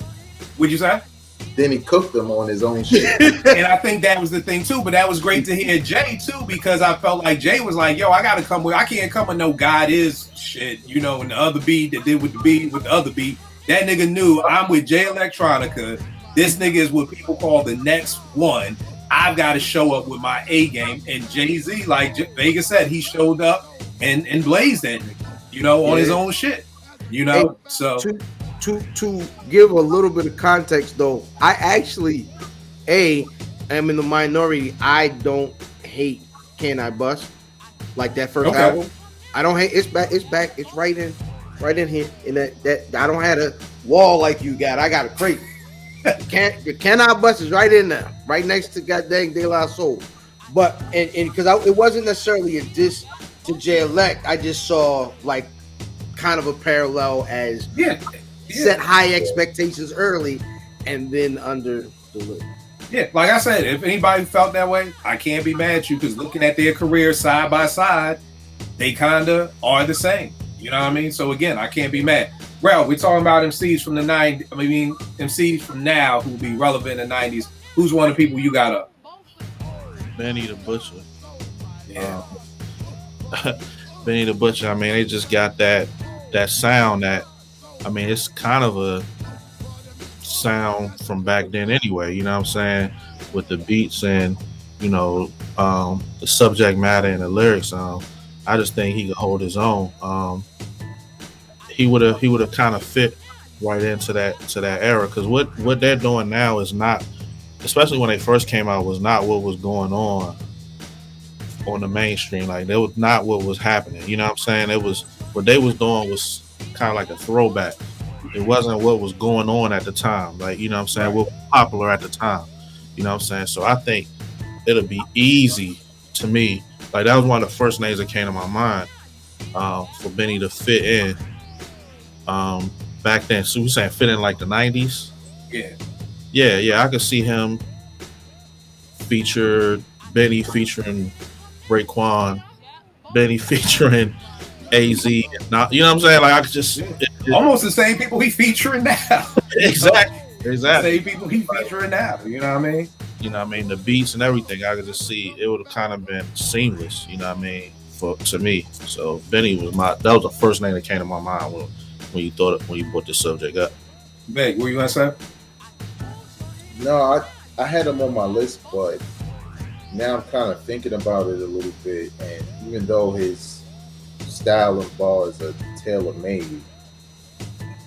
Would you say? Then he cooked them on his own shit. And I think that was the thing too. But that was great to hear Jay too, because I felt like Jay was like, yo, I can't come with no God is shit, you know, and the other beat that did with the beat with the other beat. That nigga knew I'm with Jay Electronica. This nigga is what people call the next one. I've got to show up with my A game. And Jay-Z, like Vega said, he showed up and blazed that nigga, you know, on his own shit. You know, Hey, so to give a little bit of context though, I actually am in the minority. I don't hate Can I Bust like that first album. I don't hate it's back, it's right in here. In that I don't have a wall like you got. I got a crate. Can I Bust is right in there, right next to goddamn De La Soul. But and because it wasn't necessarily a diss to Jay Elect, I just saw like kind of a parallel as set high expectations early and then under deliver. yeah, like I said, if anybody felt that way, I can't be mad at you, because looking at their careers side by side, they kinda are the same. You know what I mean? So again, I can't be mad. Well, we're talking about MCs from the 90s. I mean, MCs from now who will be relevant in the 90s. Who's one of the people you got up? Benny the Butcher. Yeah. Benny the Butcher. I mean, they just got that sound that, I mean, it's kind of a sound from back then anyway, you know what I'm saying? With the beats and, you know, the subject matter and the lyrics. I just think he could hold his own. He would have kind of fit right into that era, because what they're doing now is not, especially when they first came out, was not what was going on the mainstream. Like, that was not what was happening. You know what I'm saying? It was what they was doing was kind of like a throwback. It wasn't what was going on at the time. Like, you know what I'm saying? What was popular at the time. You know what I'm saying? So I think it'll be easy to me. Like, that was one of the first names that came to my mind for Benny to fit in. Back then, so we saying fit in like the 90s. Yeah, I could see him Benny featuring Raekwon, Benny featuring AZ. Not, you know what I'm saying? Like, I could just almost the same people he featuring now. Exactly. The same people he featuring now. You know what I mean? You know what I mean? The beats and everything, I could just see it would have kind of been seamless. You know what I mean? To me. So Benny was that was the first name that came to my mind when you brought this subject up. Meg, what you gonna say? No, I had him on my list, but now I'm kind of thinking about it a little bit, and even though his style and bars are tailor-made,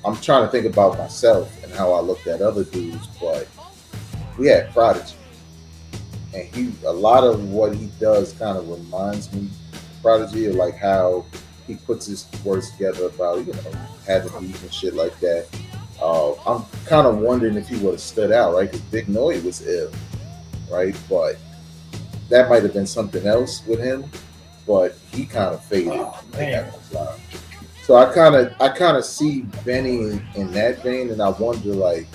I'm trying to think about myself and how I looked at other dudes. But we had Prodigy, and a lot of what he does kind of reminds me of Prodigy, of like how he puts his words together about, you know, having beef and shit like that. I'm kind of wondering if he would have stood out, right? Because Big Noy was ill, right? But that might have been something else with him. But he kind of faded. So I kind of see Benny in that vein, and I wonder, like,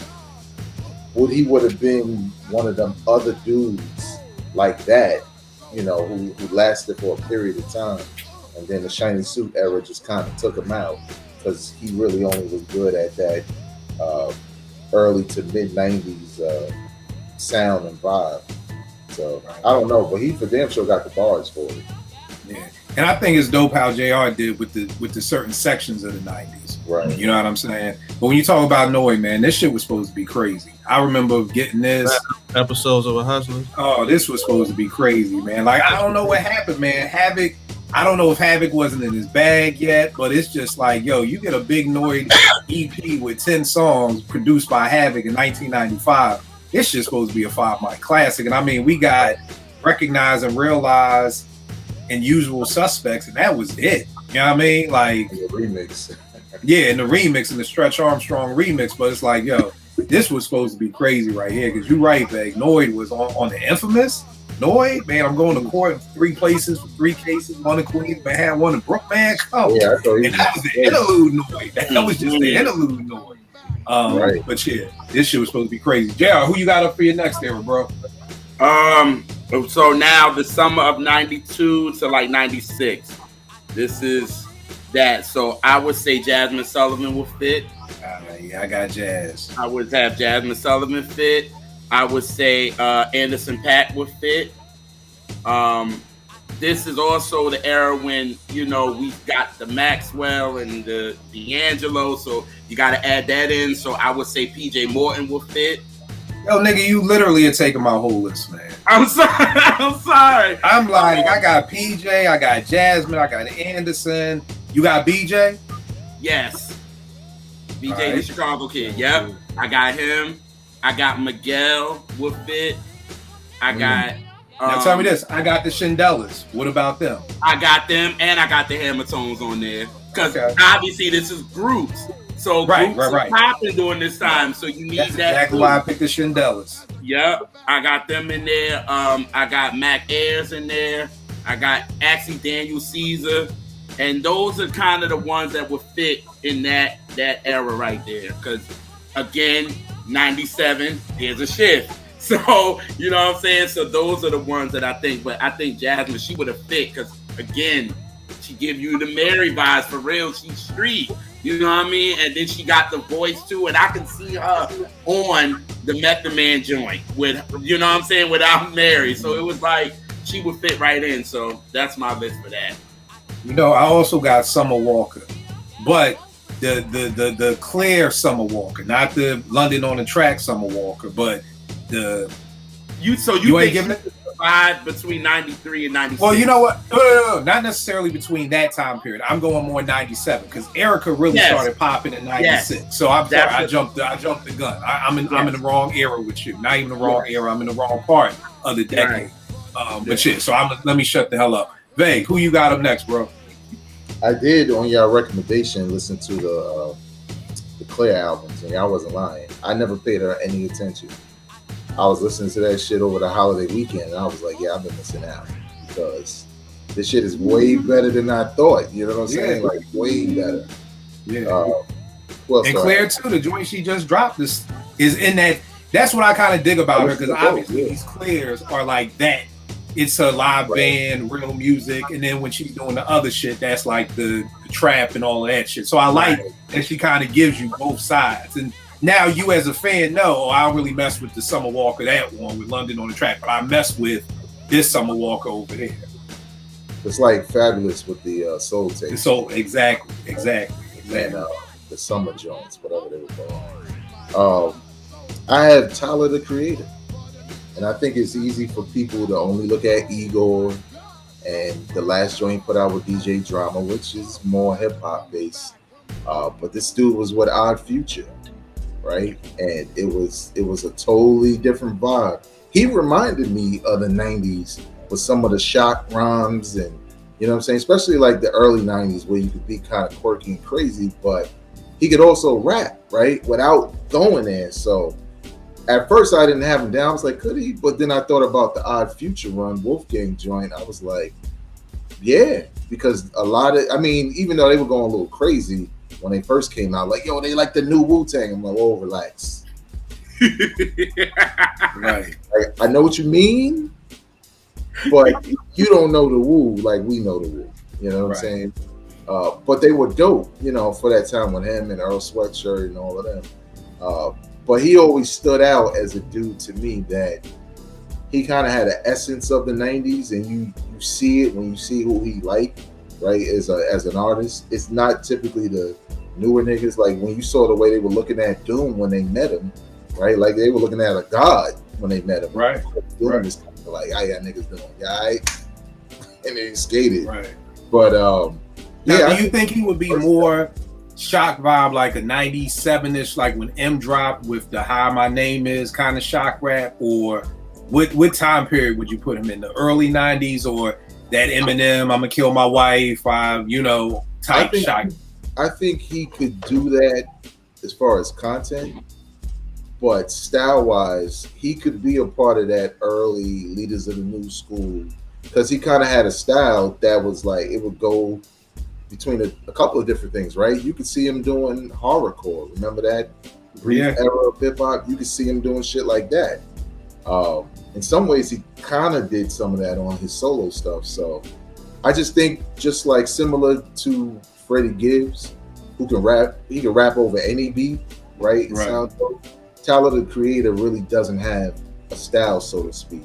would have been one of them other dudes like that, you know, who lasted for a period of time, and then the shiny suit era just kind of took him out, because he really only was good at that early to mid 90s sound and vibe. So I don't know, but he for damn sure got the bars for it. Yeah, and I think it's dope how JR did with the certain sections of the 90s. Right. You know what I'm saying? But when you talk about Noy, man, this shit was supposed to be crazy. I remember getting this. Episodes of a Hustler. Oh, this was supposed to be crazy, man. Like, I don't know what happened, man. Havoc, I don't know if Havoc wasn't in his bag yet, but it's just like, yo, you get a big Noy EP with 10 songs produced by Havoc in 1995. It's just supposed to be a 5 mic classic. And I mean, we got Recognize and Realize and Usual Suspects, and that was it. You know what I mean? Like, The remix. yeah, in the remix, in the Stretch Armstrong remix, but it's like, yo, this was supposed to be crazy right here, because you're right, Bag. Noyd was on the infamous Noyd, man. I'm going to court in 3 places for 3 cases, 1 in Queens, man, 1 in Brook, man. Come on. Yeah, I thought he And that was the interlude Noyd. That was just the interlude Noyd. Right. But yeah, this shit was supposed to be crazy. JR, who you got up for your next era, bro? So now the summer of 92 to like 96. This is that. So I would say Jasmine Sullivan will fit. Yeah, I got Jazz. I would have Jasmine Sullivan fit. I would say Anderson .Paak would fit. This is also the era when, you know, we got the Maxwell and the D'Angelo, so you got to add that in. So I would say PJ Morton will fit. Yo, nigga, you literally are taking my whole list, man. I'm sorry. I'm sorry. I'm like, I got PJ, I got Jasmine, I got Anderson. You got BJ? Yes. BJ, Right. the Chicago kid. Yep. I got him. I got Miguel will fit. I got... Now tell me this. I got the Shindellas. What about them? I got them, and I got the Hammertones on there. Because Okay. obviously this is groups. So groups are popping during this time. So you need That's that. exactly why I picked the Shindellas. Yep. I got them in there. I got Mac Ayers in there. I got actually Daniel Caesar. And those are kind of the ones that would fit in that era right there. Because, again, 97, there's a shift. So, you know what I'm saying? So those are the ones that I think. But I think Jasmine, she would have fit because, again, she give you the Mary vibes for real. She's street. You know what I mean? And then she got the voice too. And I can see her on the Method Man joint with, you know what I'm saying, without Mary. So it was like she would fit right in. So that's my list for that. You know, I also got Summer Walker. But the clear Summer Walker, not the London on the Track Summer Walker, but the you ain't think giving it vibe between 93 and 96? Well, you know what? No, not necessarily between that time period. I'm going more 97 because Erica really started popping in 96. Yes. So I'm sorry, I jumped the gun. I'm in the wrong era with you. Not even the wrong era. I'm in the wrong part of the decade. But yeah, so let me shut the hell up. Vague, who you got up next, bro? I did, on your recommendation, listen to the Claire albums, and y'all wasn't lying. I never paid her any attention. I was listening to that shit over the holiday weekend, and I was like, yeah, I've been missing out because this shit is way better than I thought. You know what I'm saying? Like, way better. Yeah. And Claire, too, the joint she just dropped is in that. That's what I kind of dig about her, because obviously these Claires are like that. It's a live band, real music, and then when she's doing the other shit, that's like the trap and all of that shit. So I like that she kind of gives you both sides. And now you as a fan know, I don't really mess with the Summer Walker, that one with London on the Track, but I mess with this Summer Walker over there. It's like Fabulous with the Soul Tape. So exactly. And the Summer Joints, whatever they were called. I have Tyler the Creator. And I think it's easy for people to only look at Igor and the last joint put out with DJ Drama, which is more hip hop based. But this dude was with Odd Future, right? And it was a totally different vibe. He reminded me of the 90s with some of the shock rhymes and, you know what I'm saying? Especially like the early 90s where you could be kind of quirky and crazy, but he could also rap, right? Without going there. So at first, I didn't have him down. I was like, could he? But then I thought about the Odd Future run, Wolfgang joint. I was like, yeah, because a lot of, I mean, even though they were going a little crazy when they first came out, like, yo, they like the new Wu-Tang. I'm like, oh, relax. Right. Like, I know what you mean, but you don't know the Wu like we know the Wu. You know what I'm saying? But they were dope, you know, for that time with him and Earl Sweatshirt and all of them. But he always stood out as a dude to me that he kind of had an essence of the 90s, and you see it when you see who he liked, right? As an artist, it's not typically the newer niggas, like when you saw the way they were looking at Doom when they met him, right? Like they were looking at a god when they met him. Right. Doom is kind of like, how y'all niggas doing? Yeah, and they skated. Right. But now, do you think he would be more shock vibe like a 97-ish, like when M dropped with the How My Name Is kind of shock rap, or what time period would you put him in? The early 90s or that Eminem, I'm gonna kill my wife, type shock? I think he could do that as far as content, but style-wise, he could be a part of that early Leaders of the New School, because he kind of had a style that was like, it would go between a couple of different things, right? You could see him doing horrorcore. Remember that brief era of hip-hop? You could see him doing shit like that. In some ways, he kind of did some of that on his solo stuff. So I just think, just like similar to Freddie Gibbs, who can rap, he can rap over any beat, right? It sounds dope. Tyler, the Creator, really doesn't have a style, so to speak.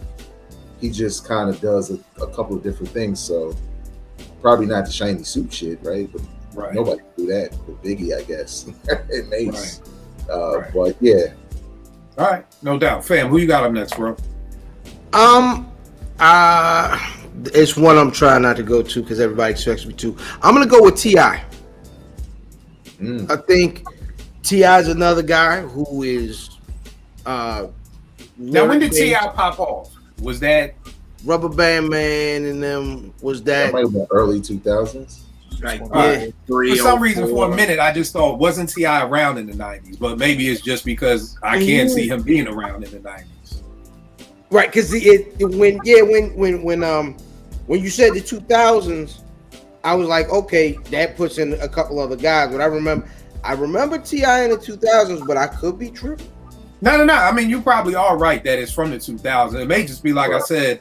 He just kind of does a couple of different things. So probably not the shiny suit shit, right? But nobody can do that with Biggie, I guess. It makes. But yeah. All right, no doubt. Fam, who you got up next, bro? It's one I'm trying not to go to because everybody expects me to. I'm gonna go with T.I. I think T.I. is another guy who is. Now, when did T.I. pop off? Was that Rubber Band Man and them? Was that might have been early 2000s? Like for some reason, for a minute, I just thought wasn't T.I. around in the 90s, but maybe it's just because I can't see him being around in the 90s. Right, because when you said the 2000s, I was like, okay, that puts in a couple other guys. But I remember T.I. in the 2000s, but I could be tripping. No. I mean, you probably are right that it's from the 2000s. It may just be, like I said,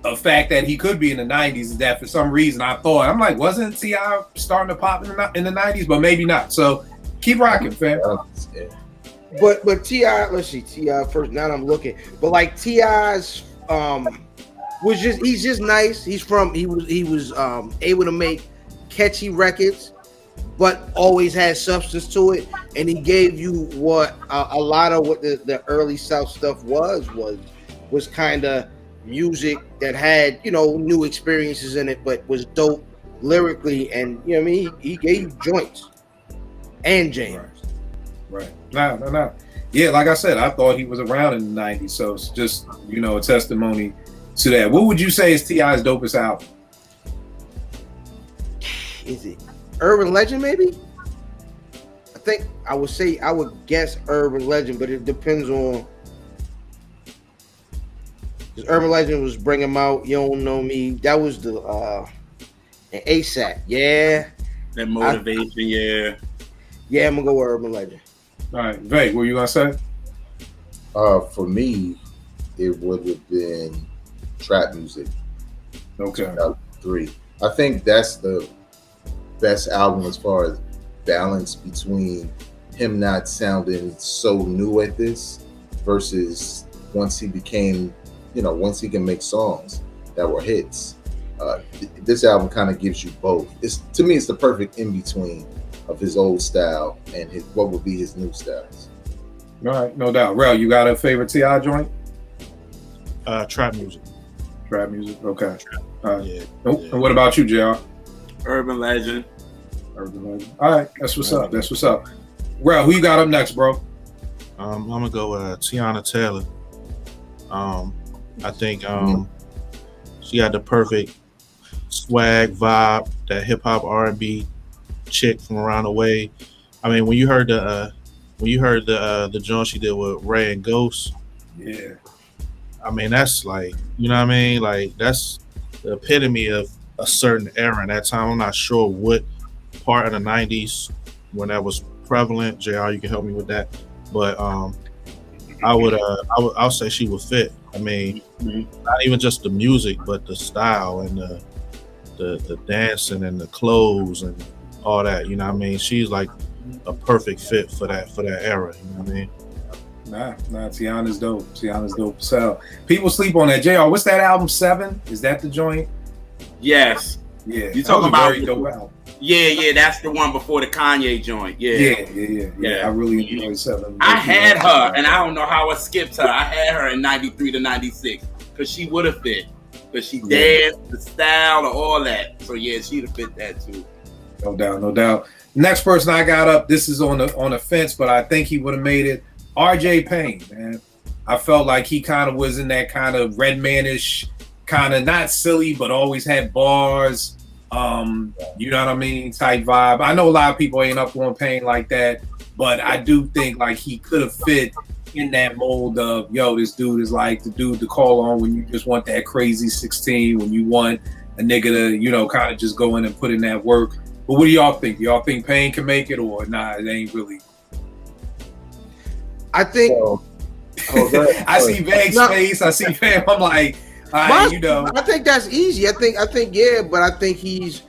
a fact that he could be in the 90s is that for some reason I thought, I'm like, wasn't T.I. starting to pop in the 90s? But maybe not. So keep rocking, fam. But T.I., let's see, T.I. first. Now I'm looking. But like T.I.'s he's just nice. He was able to make catchy records, but always had substance to it, and he gave you what a lot of what the early South stuff was kind of music that had, new experiences in it, but was dope lyrically, and he gave you joints and jams. Right. No. Yeah, like I said, I thought he was around in the 90s, so it's just, a testimony to that. What would you say is T.I.'s dopest album? Is it Urban Legend, maybe? I think I would guess Urban Legend, but it depends on, because Urban Legend was Bring 'Em Out, You Don't Know Me. That was the ASAP. Yeah. That motivation, Yeah, I'm gonna go with Urban Legend. All right, Vay, what were you gonna say? For me, it would have been Trap Music. Okay. 2003. I think that's the best album as far as balance between him not sounding so new at this versus once he became, once he can make songs that were hits. This album kind of gives you both. To me, it's the perfect in between of his old style and what would be his new styles. All right, no doubt. Rel, you got a favorite T.I. joint? Trap music. Trap music, okay. Yeah. And what about you, JR? Urban Legend. Urban Legend. All right, that's what's up. Rel, who you got up next, bro? I'm gonna go with Tiana Taylor. I think she got the perfect swag vibe, that hip hop R&B chick from around the way. I mean, when you heard the joint she did with Ray and Ghost, yeah. I mean, that's like, like that's the epitome of a certain era in that time. I'm not sure what part of the 90s when that was prevalent. JR, you can help me with that, but I'll say she would fit. I mean, not even just the music, but the style and the dancing and the clothes and all that. She's like a perfect fit for that era. You know what I mean? Nah, Tiana's dope. Tiana's dope. So people sleep on that. JR, what's that album? 7? Is that the joint? Yes. Yeah. You talking about very dope album. Yeah, that's the one before the Kanye joint. Yeah. I really enjoyed 7. I had her, and I don't know how I skipped her. I had her in 93 to 96 because she would have fit. Because she danced, the style, all that. So yeah, she'd have fit that too. No doubt. Next person I got up, this is on the fence, but I think he would have made it. RJ Payne, man. I felt like he kind of was in that kind of Redmanish, kind of not silly, but always had bars. You know what I mean? Type vibe. I know a lot of people ain't up on Payne like that, but I do think like he could have fit in that mold of, yo, this dude is like the dude to call on when you just want that crazy 16, when you want a nigga to, you know, kind of just go in and put in that work. But what do y'all think? Do y'all think Payne can make it, or nah, it ain't really? I think. I see Vag's face. I see Pam. I'm like, you know. I think that's easy. I think, yeah, but I think he's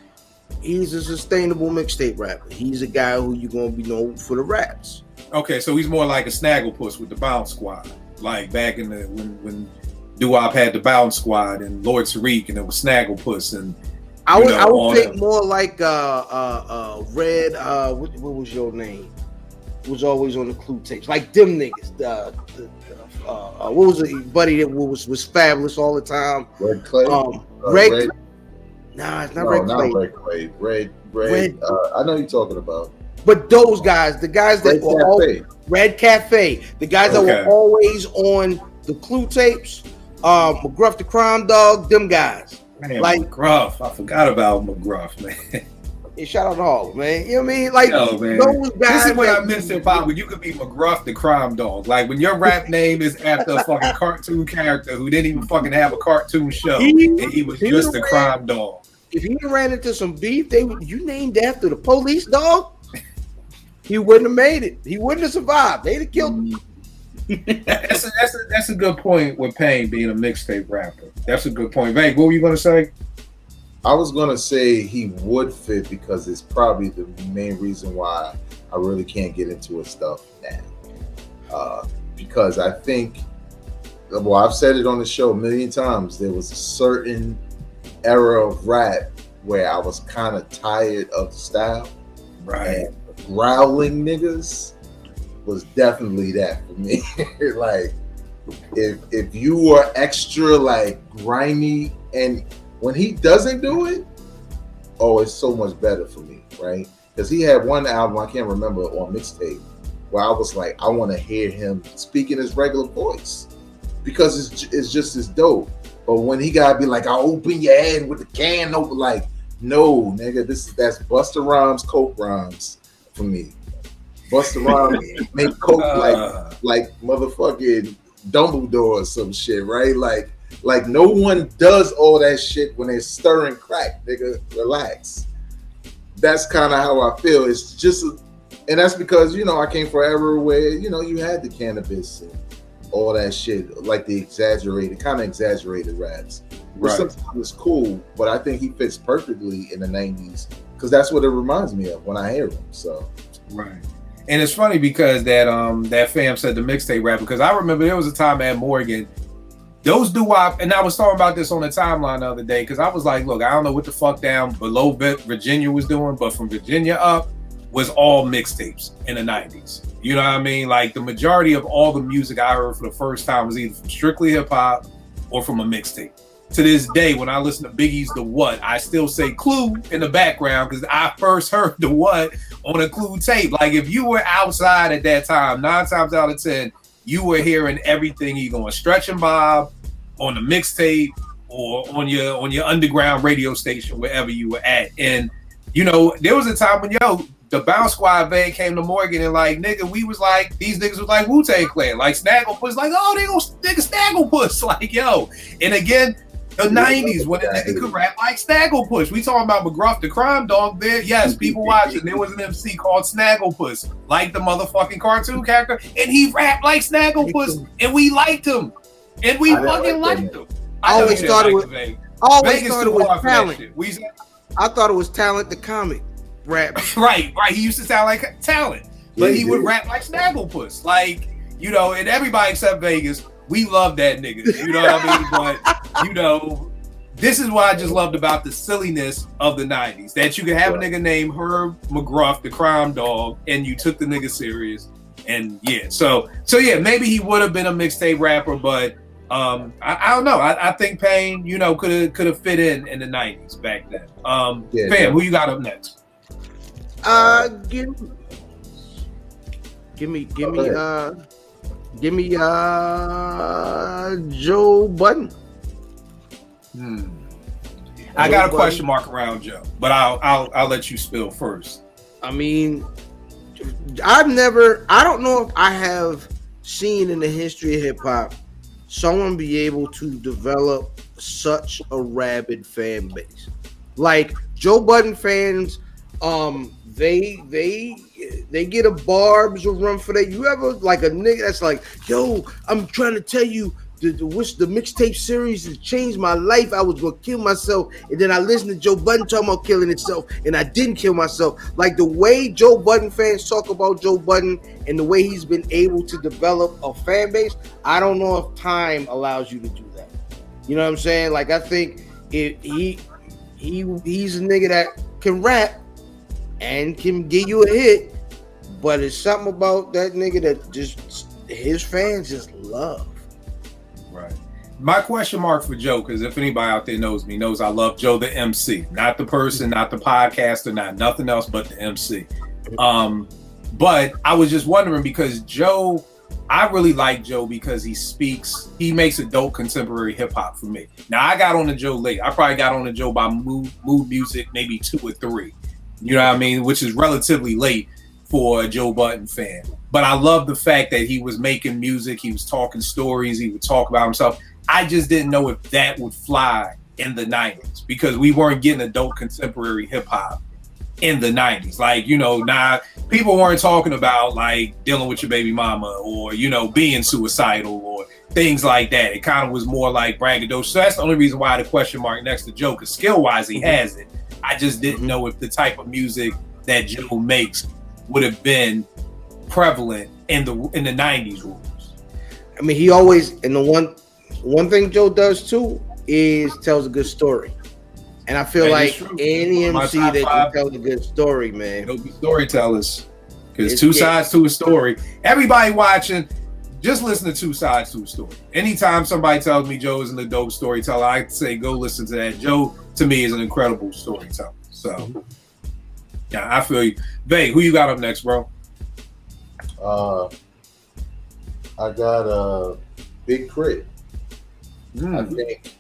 a sustainable mixtape rapper. He's a guy who you're gonna be known for the raps. Okay, so he's more like a Snagglepuss with the Bounce Squad, like back in the when Doo-Wop had the Bounce Squad and Lord Tariq, and it was Snagglepuss, and I would think more like Red. What was your name? Was always on the Clue tapes, like them niggas. What was it, buddy? That was fabulous all the time. Red Clay. Red. Nah, it's not Red Clay. Not Red Clay. Red. I know you're talking about. But those guys, the guys that were always Red Cafe, the guys that were always on the Clue tapes, McGruff the Crime Dog, them guys. Man, like McGruff, I forgot about McGruff, man. Yeah, shout out to Harlem, man. You know what I mean? Like man. those guys. This is what I missed hip hop. When you could be McGruff the Crime Dog, like when your rap name is after a fucking cartoon character who didn't even fucking have a cartoon show, and he was just a crime dog. If he ran into some beef, you named after the police dog. He wouldn't have made it. He wouldn't have survived. They'd have killed him. That's a good point with Payne being a mixtape rapper. That's a good point. Vang, what were you gonna say? I was gonna say he would fit because it's probably the main reason why I really can't get into his stuff now. Because I think, well, I've said it on the show a million times. There was a certain era of rap where I was kind of tired of the style. Right. And growling niggas was definitely that for me. Like if you were extra like grimy, and when he doesn't do it, it's so much better for me, right? Because he had one album, I can't remember, on mixtape, where I was like, I want to hear him speak in his regular voice because it's just as dope. But when he gotta be like, I'll open your head with the can open, like, no, nigga, that's Busta Rhymes, Coke Rhymes for me. Busta Rhymes make Coke like motherfucking Dumbledore or some shit, right? Like no one does all that shit when they're stirring crack, nigga. Relax. That's kind of how I feel. It's just, and that's because, you know, I came from an era where, you know, you had the cannabis and all that shit, like the kind of exaggerated raps. Which sometimes is cool, but I think he fits perfectly in the 90s because that's what it reminds me of when I hear him. So, right. And it's funny because that fam said the mixtape rap, because I remember there was a time at Morgan, those doo-wop, and I was talking about this on the timeline the other day because I was like, look, I don't know what the fuck down below Virginia was doing, but from Virginia up was all mixtapes in the 90s. You know what I mean? Like the majority of all the music I heard for the first time was either from strictly hip hop or from a mixtape. To this day, when I listen to Biggie's The What, I still say Clue in the background because I first heard The What on a Clue tape. Like if you were outside at that time, 9 times out of 10, you were hearing everything either on Stretch and Bob, on the mixtape, or on your underground radio station, wherever you were at. And you know, there was a time when the Bounce Squad van came to Morgan and like, nigga, we was like, these niggas was like Wu-Tang Clan, like Snagglepuss, like, oh, they gonna nigga Snagglepuss, like, yo. And again, the 90s when a nigga could rap like Snagglepuss. We talking about McGruff the Crime Dog there. Yes, people watching. There was an MC called Snagglepuss, like the motherfucking cartoon character, and he rapped like Snagglepuss, and we liked him. And we fucking liked him. I always thought it was talent. I thought it was Talent the comic rap. Right. He used to sound like Talent, but he would rap like Snagglepuss. Like, you know, and everybody except Vegas, we love that nigga. You know what I mean? But, you know, this is what I just loved about the silliness of the 90s. That you could have a nigga named Herb McGruff, the crime dog, and you took the nigga serious. And yeah, so yeah, maybe he would have been a mixtape rapper, but I don't know. I think Pain, you know, could have fit in the 90s back then. Fam, who you got up next? Give me Joe Budden. I got a question mark around Joe, but I'll let you spill first. I mean, I don't know if I have seen in the history of hip hop someone be able to develop such a rabid fan base. Like Joe Budden fans, they get a barbs or run for that. You ever like a nigga that's like, yo, I'm trying to tell you the mixtape series has changed my life. I was gonna kill myself, and then I listened to Joe Budden talking about killing himself, and I didn't kill myself. Like the way Joe Budden fans talk about Joe Budden and the way he's been able to develop a fan base, I don't know if time allows you to do that. You know what I'm saying? Like I think he's a nigga that can rap and can give you a hit, but it's something about that nigga that just his fans just love. Right. My question mark for Joe, because if anybody out there knows me, knows I love Joe the MC, not the person, not the podcaster, not nothing else but the MC. But I was just wondering because Joe, I really like Joe because he makes adult contemporary hip hop for me. Now I got on to Joe late. I probably got on to Joe by mood music, maybe 2 or 3. You know what I mean? Which is relatively late for a Joe Budden fan. But I love the fact that he was making music, he was talking stories, he would talk about himself. I just didn't know if that would fly in the 90s because we weren't getting adult contemporary hip hop in the 90s. Like, you know, people weren't talking about like dealing with your baby mama or, you know, being suicidal or things like that. It kind of was more like braggadocious. So that's the only reason why the question mark next to Joe, because skill-wise he has it. I just didn't know if the type of music that Joe makes would have been prevalent in the 90s rules. I mean, he always, and the one thing Joe does too is tells a good story. And I feel like any MC that can tell a good story, man. He'll be storytellers. Because 2 sides to a story. Everybody watching, just listen to 2 sides to a story. Anytime somebody tells me Joe is an adult storyteller, I say go listen to that. Joe, to me, is an incredible storyteller. So, yeah, I feel you. Vay, who you got up next, bro? I got Big Crit. I think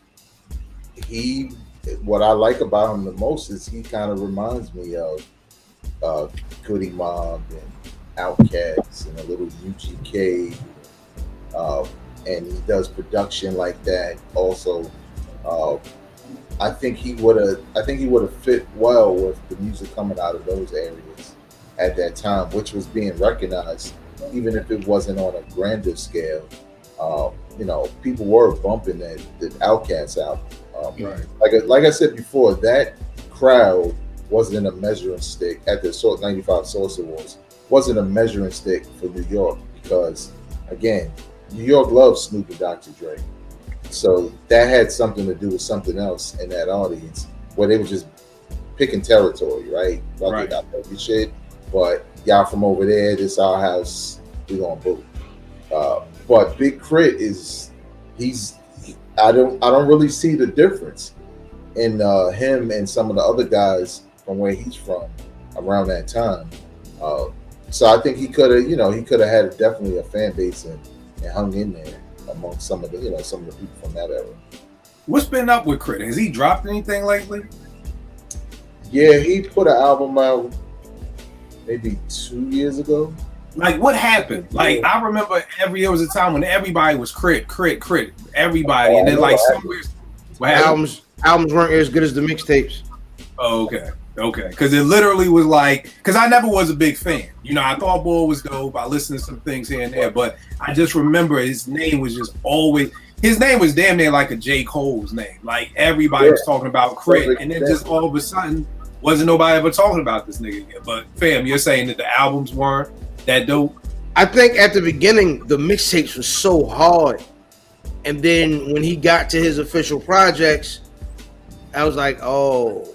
what I like about him the most is he kind of reminds me of Goody Mob and Outkast and a little UGK, and he does production like that. Also, I think he would have fit well with the music coming out of those areas at that time, which was being recognized, even if it wasn't on a grander scale. You know, people were bumping the Outkast album. Right. Like I said before, that crowd wasn't a measuring stick at the 95 Source Awards. Wasn't a measuring stick for New York because, again, New York loves Snoop and Dr. Dre. So that had something to do with something else in that audience where they were just picking territory, right? Like they got every shit, but y'all from over there, this our house, we gonna boo. But Big Crit I don't really see the difference in him and some of the other guys from where he's from around that time. So I think he could have had definitely a fan base and hung in there among some of the people from that era. What's been up with Crit? Has he dropped anything lately? Yeah, he put an album out maybe 2 years ago. Like, what happened? Like, I remember there was a time when everybody was Crit, everybody, and then like somewhere, albums weren't as good as the mixtapes. Oh, okay, because it literally was like, because I never was a big fan. You know, I thought Boy was dope. I listened to some things here and there, but I just remember his name was just always. His name was damn near like a J. Cole's name. Like everybody was talking about Crit, and then just all of a sudden, wasn't nobody ever talking about this nigga again. But fam, you're saying that the albums weren't that dope? I think at the beginning the mixtapes was so hard, and then when he got to his official projects, I was like, oh,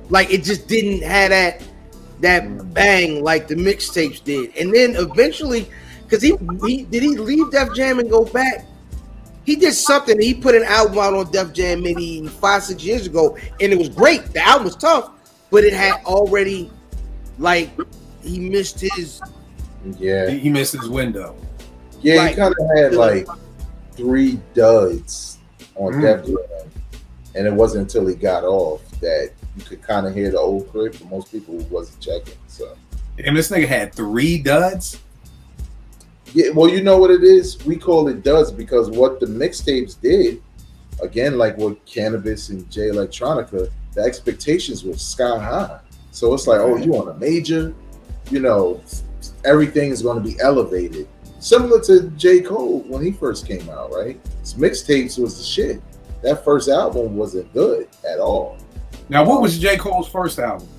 like it just didn't have that bang like the mixtapes did. And then eventually, because he leave Def Jam and go back? He did something. He put an album out on Def Jam maybe 5-6 years ago, and it was great. The album was tough, but it had already like he missed his. Yeah, he missed his window. Yeah, like, he kind of had like 3 duds on Def Jam, and it wasn't until he got off that you could kind of hear the old clip, but most people wasn't checking. So, and this nigga had 3 duds. Yeah, well, you know what it is? We call it duds because what the mixtapes did, again, like with Cannabis and J Electronica, the expectations were sky high. So it's like, oh, you on a major, you know, everything's going to be elevated. Similar to J. Cole when he first came out, right? His mixtapes was the shit. That first album wasn't good at all. Now, what was J. Cole's first album?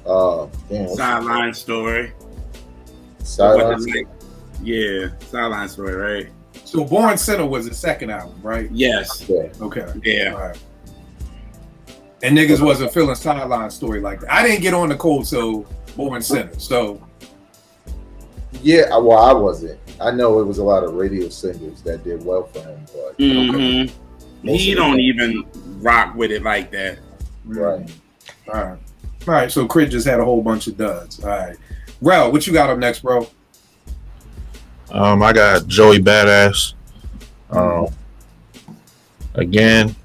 Sideline Story. Sideline. Yeah, Sideline Story, right? So Born Sinner was his second album, right? Yes. Yeah. Okay. Yeah. All right. And niggas wasn't feeling Sideline Story like that. I didn't get on the Cole till Born Sinner. So yeah, well, I wasn't. I know it was a lot of radio singers that did well for him, but he don't even rock with it like that. Right. All right. So Crit just had a whole bunch of duds. All right. Rel, what you got up next, bro? I got Joey Badass. Again,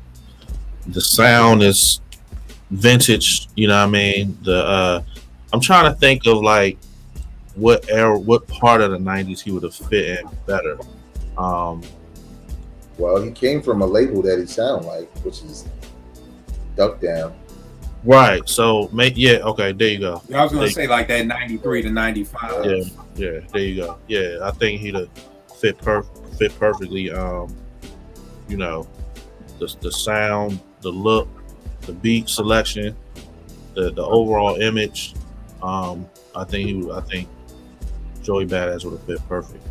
the sound is vintage. You know what I mean? I'm trying to think of like what era, what part of the 90s he would have fit in better. Well, he came from a label that he sound like, which is Duck Down. Right. So, yeah. Okay. There you go. I was gonna say like that 93 to 95. Yeah. There you go. Yeah. I think he'd have fit perfectly. You know, the sound, the look, the beat selection, the overall image. I think Joey Badass would have fit perfect.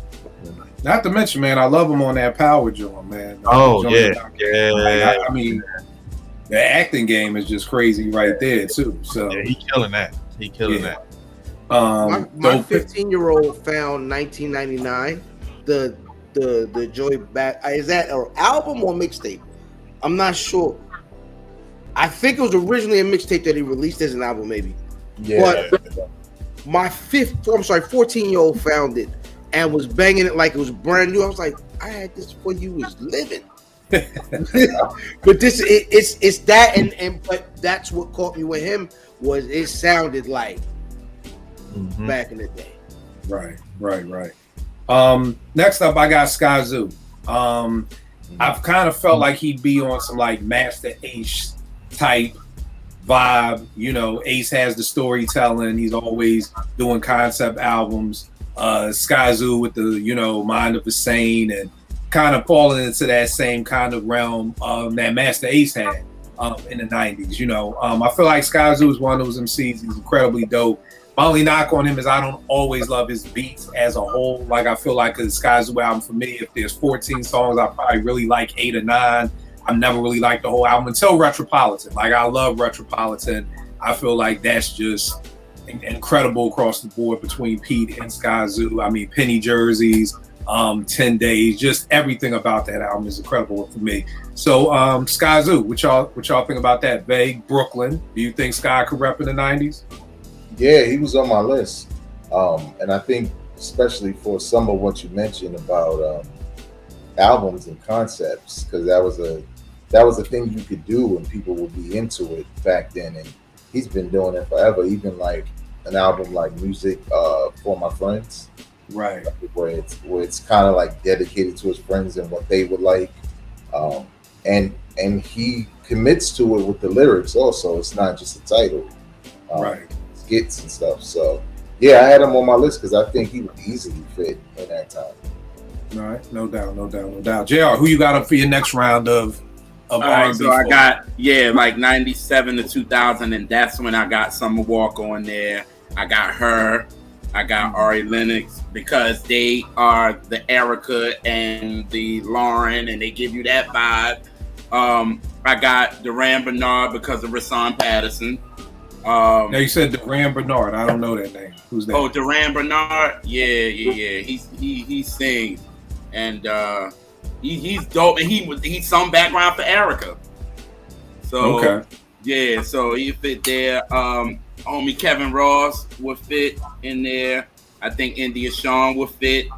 Not to mention, man, I love him on that Power joint, man. Oh yeah. I mean, the acting game is just crazy right there too. So yeah, he killing that. That. My 15-year-old found 1999. The Joey Back. Is that an album or mixtape? I'm not sure. I think it was originally a mixtape that he released as an album, maybe. Yeah. But my 14-year-old found it and was banging it like it was brand new. I was like, I had this before you was living. But this it's that and but that's what caught me with him was it sounded like back in the day. Right. Next up I got Skyzoo. I've kind of felt like he'd be on some like Master Ace type vibe. You know, Ace has the storytelling, he's always doing concept albums. Skyzoo with the, you know, Mind of a Sane and kind of falling into that same kind of realm that Master Ace had in the 90s. You know, I feel like Skyzoo is one of those MCs. He's incredibly dope. My only knock on him is I don't always love his beats as a whole. Like I feel like the Skyzoo album for me, if there's 14 songs, I probably really like 8 or 9. I've never really liked the whole album until Retropolitan. Like I love Retropolitan. I feel like that's just incredible across the board between Pete and Skyzoo. I mean, Penny Jerseys, 10 Days, just everything about that album is incredible for me. So Skyzoo, what y'all think about that? Vague Brooklyn. Do you think Sky could rep in the 90s? Yeah, he was on my list. And I think especially for some of what you mentioned about albums and concepts, because that was a thing you could do and people would be into it back then, and he's been doing it forever. Even like an album like Music for My Friends, right, where it's kind of like dedicated to his friends and what they would like, and he commits to it with the lyrics also. It's not just a title, right, skits and stuff. So yeah, I had him on my list because I think he would easily fit in that time. All right, no doubt. JR, who you got up for your next round of all right, so I got like 97 to 2000, and that's when I got Summer Walker on there. I got her. I got Ari Lennox because they are the Erica and the Lauren, and they give you that vibe. I got Duran Bernard because of Rasan Patterson. Now you said Duran Bernard. I don't know that name. Who's that? Oh, Duran Bernard. Yeah. He sings, and he's dope. And he's some background for Erica. So okay. Yeah, so he fit there. Homie Kevin Ross would fit in there. I think India Shawn would fit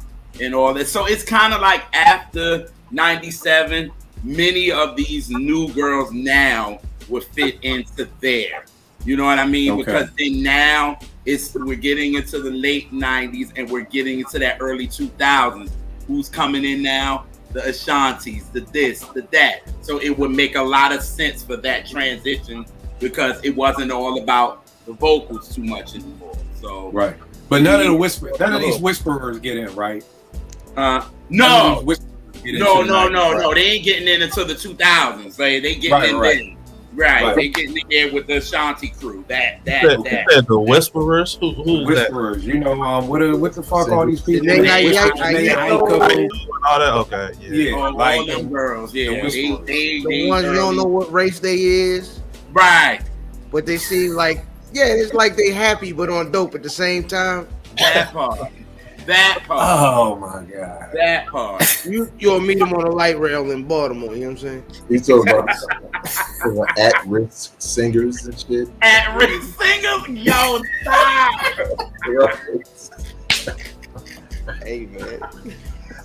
and all that. So it's kind of like after 97, many of these new girls now would fit into there. You know what I mean? Okay. Because then now we're getting into the late 90s and we're getting into that early 2000s. Who's coming in now? The Ashantis, the this, the that. So it would make a lot of sense for that transition because it wasn't all about the vocals too much anymore. So right. But none of these whisperers get in, right? No. No. They ain't getting in until the 2000s. Like, they getting in then. Right. They getting in there with the Ashanti crew. That. The whisperers? Who's whisperers? that? You know, what the fuck are these people? Okay, yeah. All them girls. Yeah. The ones you don't know what race they is. Right. But they seem like, it's like they happy but on dope at the same time. That part. Oh my god. That part. You'll meet them on a light rail in Baltimore. You know what I'm saying? You talking about at-risk singers and shit? At-risk singers? Yo, stop. Hey man.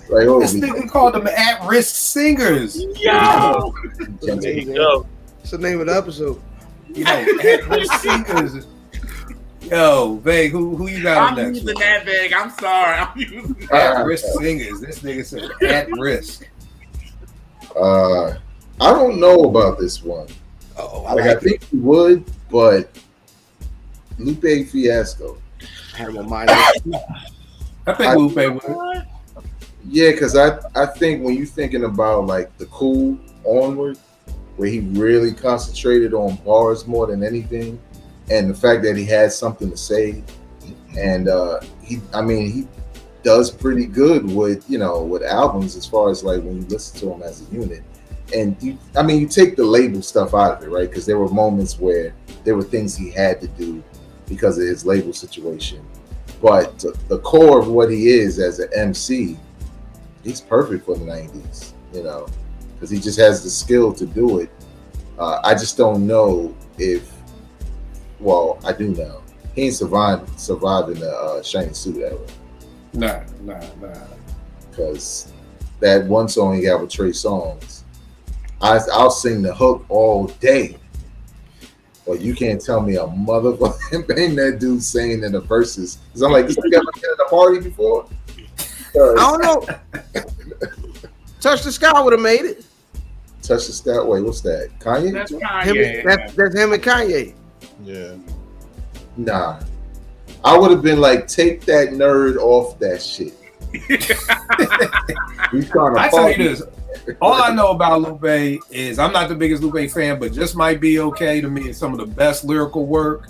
Like, this nigga called them at-risk singers. Yo. It's the name of the episode. You know, at-risk singers. Yo, Veg, who you got on I'm next? using that, Veg. I'm sorry. I'm using that. At-risk singers. This nigga said at-risk. I don't know about this one. I think you would, but Lupe Fiasco. I have my mind. I think Lupe would. Yeah, because I think when you're thinking about like the Cool Onward, where he really concentrated on bars more than anything, and the fact that he had something to say, and he does pretty good with albums as far as like when you listen to him as a unit. And you take the label stuff out of it, right? Because there were moments where there were things he had to do because of his label situation. But the core of what he is as an MC, he's perfect for the 90s, because he just has the skill to do it. I just don't know if, well, I do know. He ain't surviving the Shiny Suit era. Nah. Because that one song he got with Trey Songz, I'll sing the hook all day. But you can't tell me a motherfucking thing that dude's saying in the verses. Because I'm like, this nigga ever been at a party before? I don't know. Touch the Sky would have made it. Touch the Sky. Wait, what's that? Kanye? That's Kanye. That's him and Kanye. Yeah. Nah. I would have been like, take that nerd off that shit. He's trying to I tell you this. All I know about Lupe is I'm not the biggest Lupe fan, but Just Might Be Okay to me is some of the best lyrical work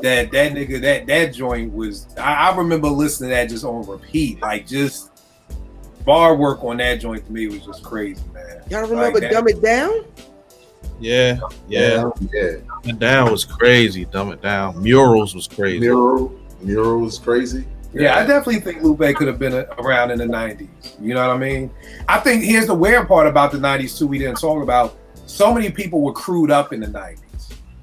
that nigga, that joint was. I remember listening to that just on repeat. Like, just bar work on that joint to me was just crazy, man. Y'all remember like Dumb It Down? Yeah. Dumb It Down was crazy. Dumb It Down. Murals was crazy. Mural was crazy. Yeah, I definitely think Lupe could have been around in the 90s. You know what I mean? I think here's the weird part about the 90s too we didn't talk about. So many people were crewed up in the 90s.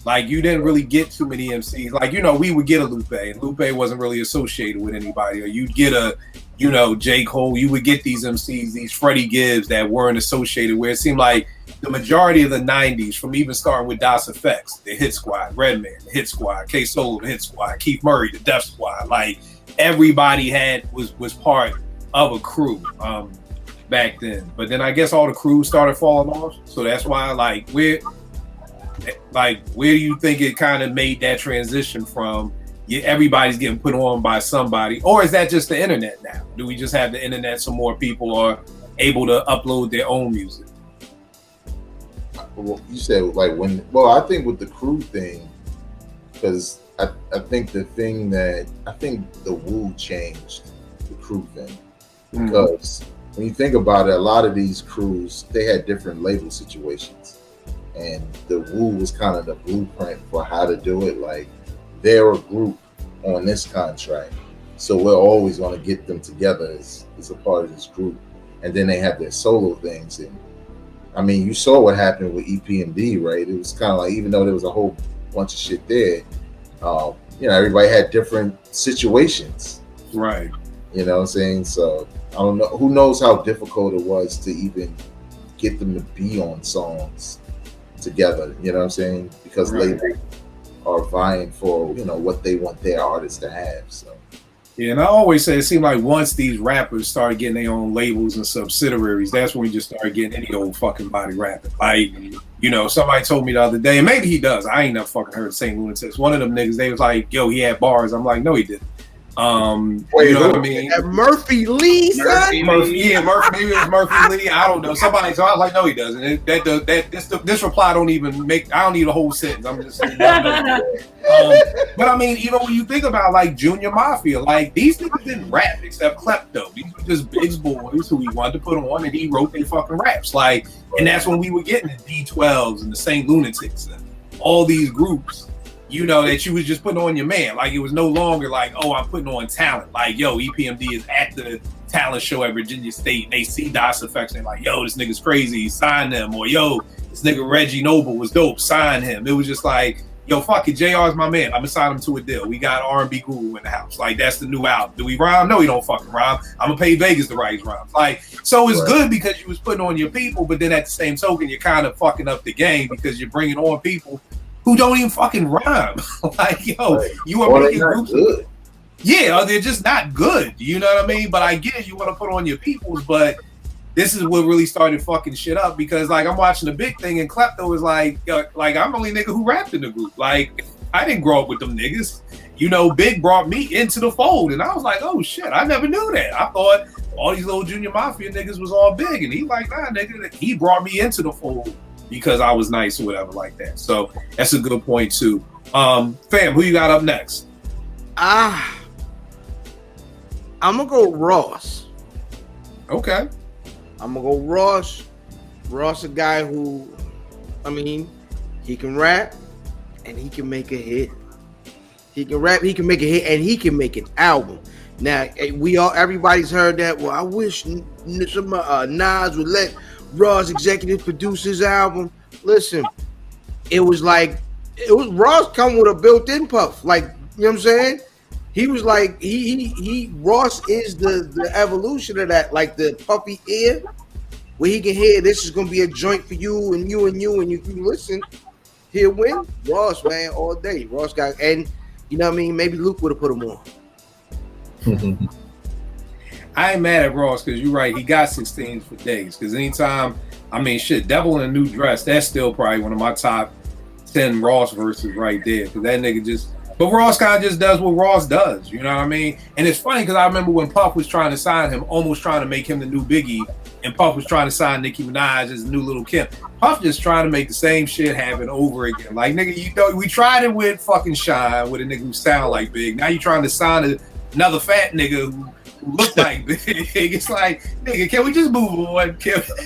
Like, you didn't really get too many MCs. Like, we would get a Lupe, and Lupe wasn't really associated with anybody. Or you'd get a, J. Cole. You would get these MCs, these Freddie Gibbs that weren't associated, where it seemed like the majority of the 90s, from even starting with Das Effects, the Hit Squad, Redman, the Hit Squad, K-Solo, the Hit Squad, Keith Murray, the Def Squad, like, everybody was part of a crew back then. But then I guess all the crews started falling off. So that's why, where do you think it kind of made that transition from everybody's getting put on by somebody? Or is that just the internet now? Do we just have the internet so more people are able to upload their own music? Well, you said I think with the crew thing, because I think the thing that the Wu changed the crew thing, because when you think about it, a lot of these crews, they had different label situations. And the Wu was kind of the blueprint for how to do it. Like, they're a group on this contract, so we're always going to get them together as a part of this group. And then they have their solo things. And I mean, you saw what happened with EPMD, right? It was kind of like, even though there was a whole bunch of shit there, you know, everybody had different situations. Right. You know what I'm saying? So I don't know. Who knows how difficult it was to even get them to be on songs together. You know what I'm saying? Because labels are vying for, you know, what they want their artists to have. So yeah, and I always say it seemed like once these rappers started getting their own labels and subsidiaries, that's when we just started getting any old fucking body rapping. Like, you know, somebody told me the other day, and maybe he does. I ain't never fucking heard St. Lunatics. One of them niggas, they was like, yo, he had bars. I'm like, no, he didn't. You know what I mean? Murphy Lee, son. Murphy, maybe it was Murphy Lee. I don't know. Somebody, so I was like, no, he doesn't. This reply don't even make. I don't need a whole sentence. I'm just saying. But I mean, even when you think about like Junior Mafia, like these niggas didn't rap except Klepto. These were just Big's boys who he wanted to put on, and he wrote their fucking raps. Like, and that's when we were getting the D12s and the St. Lunatics and all these groups. You know, that you was just putting on your man. Like, it was no longer like, oh, I'm putting on talent. Like, yo, EPMD is at the talent show at Virginia State. And they see DOS Effects and like, yo, this nigga's crazy. Sign them. Or, yo, this nigga Reggie Noble was dope. Sign him. It was just like, yo, fuck it. JR's my man. I'm going to sign him to a deal. We got R&B Guru in the house. Like, that's the new album. Do we rhyme? No, we don't fucking rhyme. I'm going to pay Vegas to write his rhymes. Like, so it's good because you was putting on your people, but then at the same token, you're kind of fucking up the game because you're bringing on people who don't even fucking rhyme. Like, yo, you are making groups good. Yeah, they're just not good. You know what I mean? But I get it, you want to put on your peoples, but this is what really started fucking shit up because like I'm watching the Big Thing and Klepto is like I'm the only nigga who rapped in the group. Like, I didn't grow up with them niggas. You know, Big brought me into the fold and I was like, oh shit, I never knew that. I thought all these little Junior Mafia niggas was all big, and he like, nah, nigga, he brought me into the fold because I was nice or whatever like that. So that's a good point too. Fam, who you got up next? I'm gonna go Ross. Okay. I'm gonna go Ross. Ross, a guy who, I mean, he can rap and he can make a hit. He can rap, he can make a hit, and he can make an album. Now everybody's heard that. Well, I wish some Nas would let Ross executive produce his album. Listen, it was Ross come with a built-in puff. Like, you know what I'm saying? He was like, he Ross is the evolution of that, like the puffy ear, where he can hear this is gonna be a joint for you and you and you, and you listen, he'll win. Ross, man, all day. Ross got, and you know what I mean? Maybe Luke would have put him on. I ain't mad at Ross because you're right. He got 16 for days. Because anytime, I mean, shit, Devil in a New Dress, that's still probably one of my top 10 Ross verses right there. Because that nigga just, but Ross kind of just does what Ross does. You know what I mean? And it's funny because I remember when Puff was trying to sign him, almost trying to make him the new Biggie, and Puff was trying to sign Nicki Minaj as the new Little Kim. Puff just trying to make the same shit happen over again. Like, nigga, you know, we tried it with fucking Shine, with a nigga who sound like Big. Now you trying to sign another fat nigga who look like Big. It's like, nigga, can we just move on?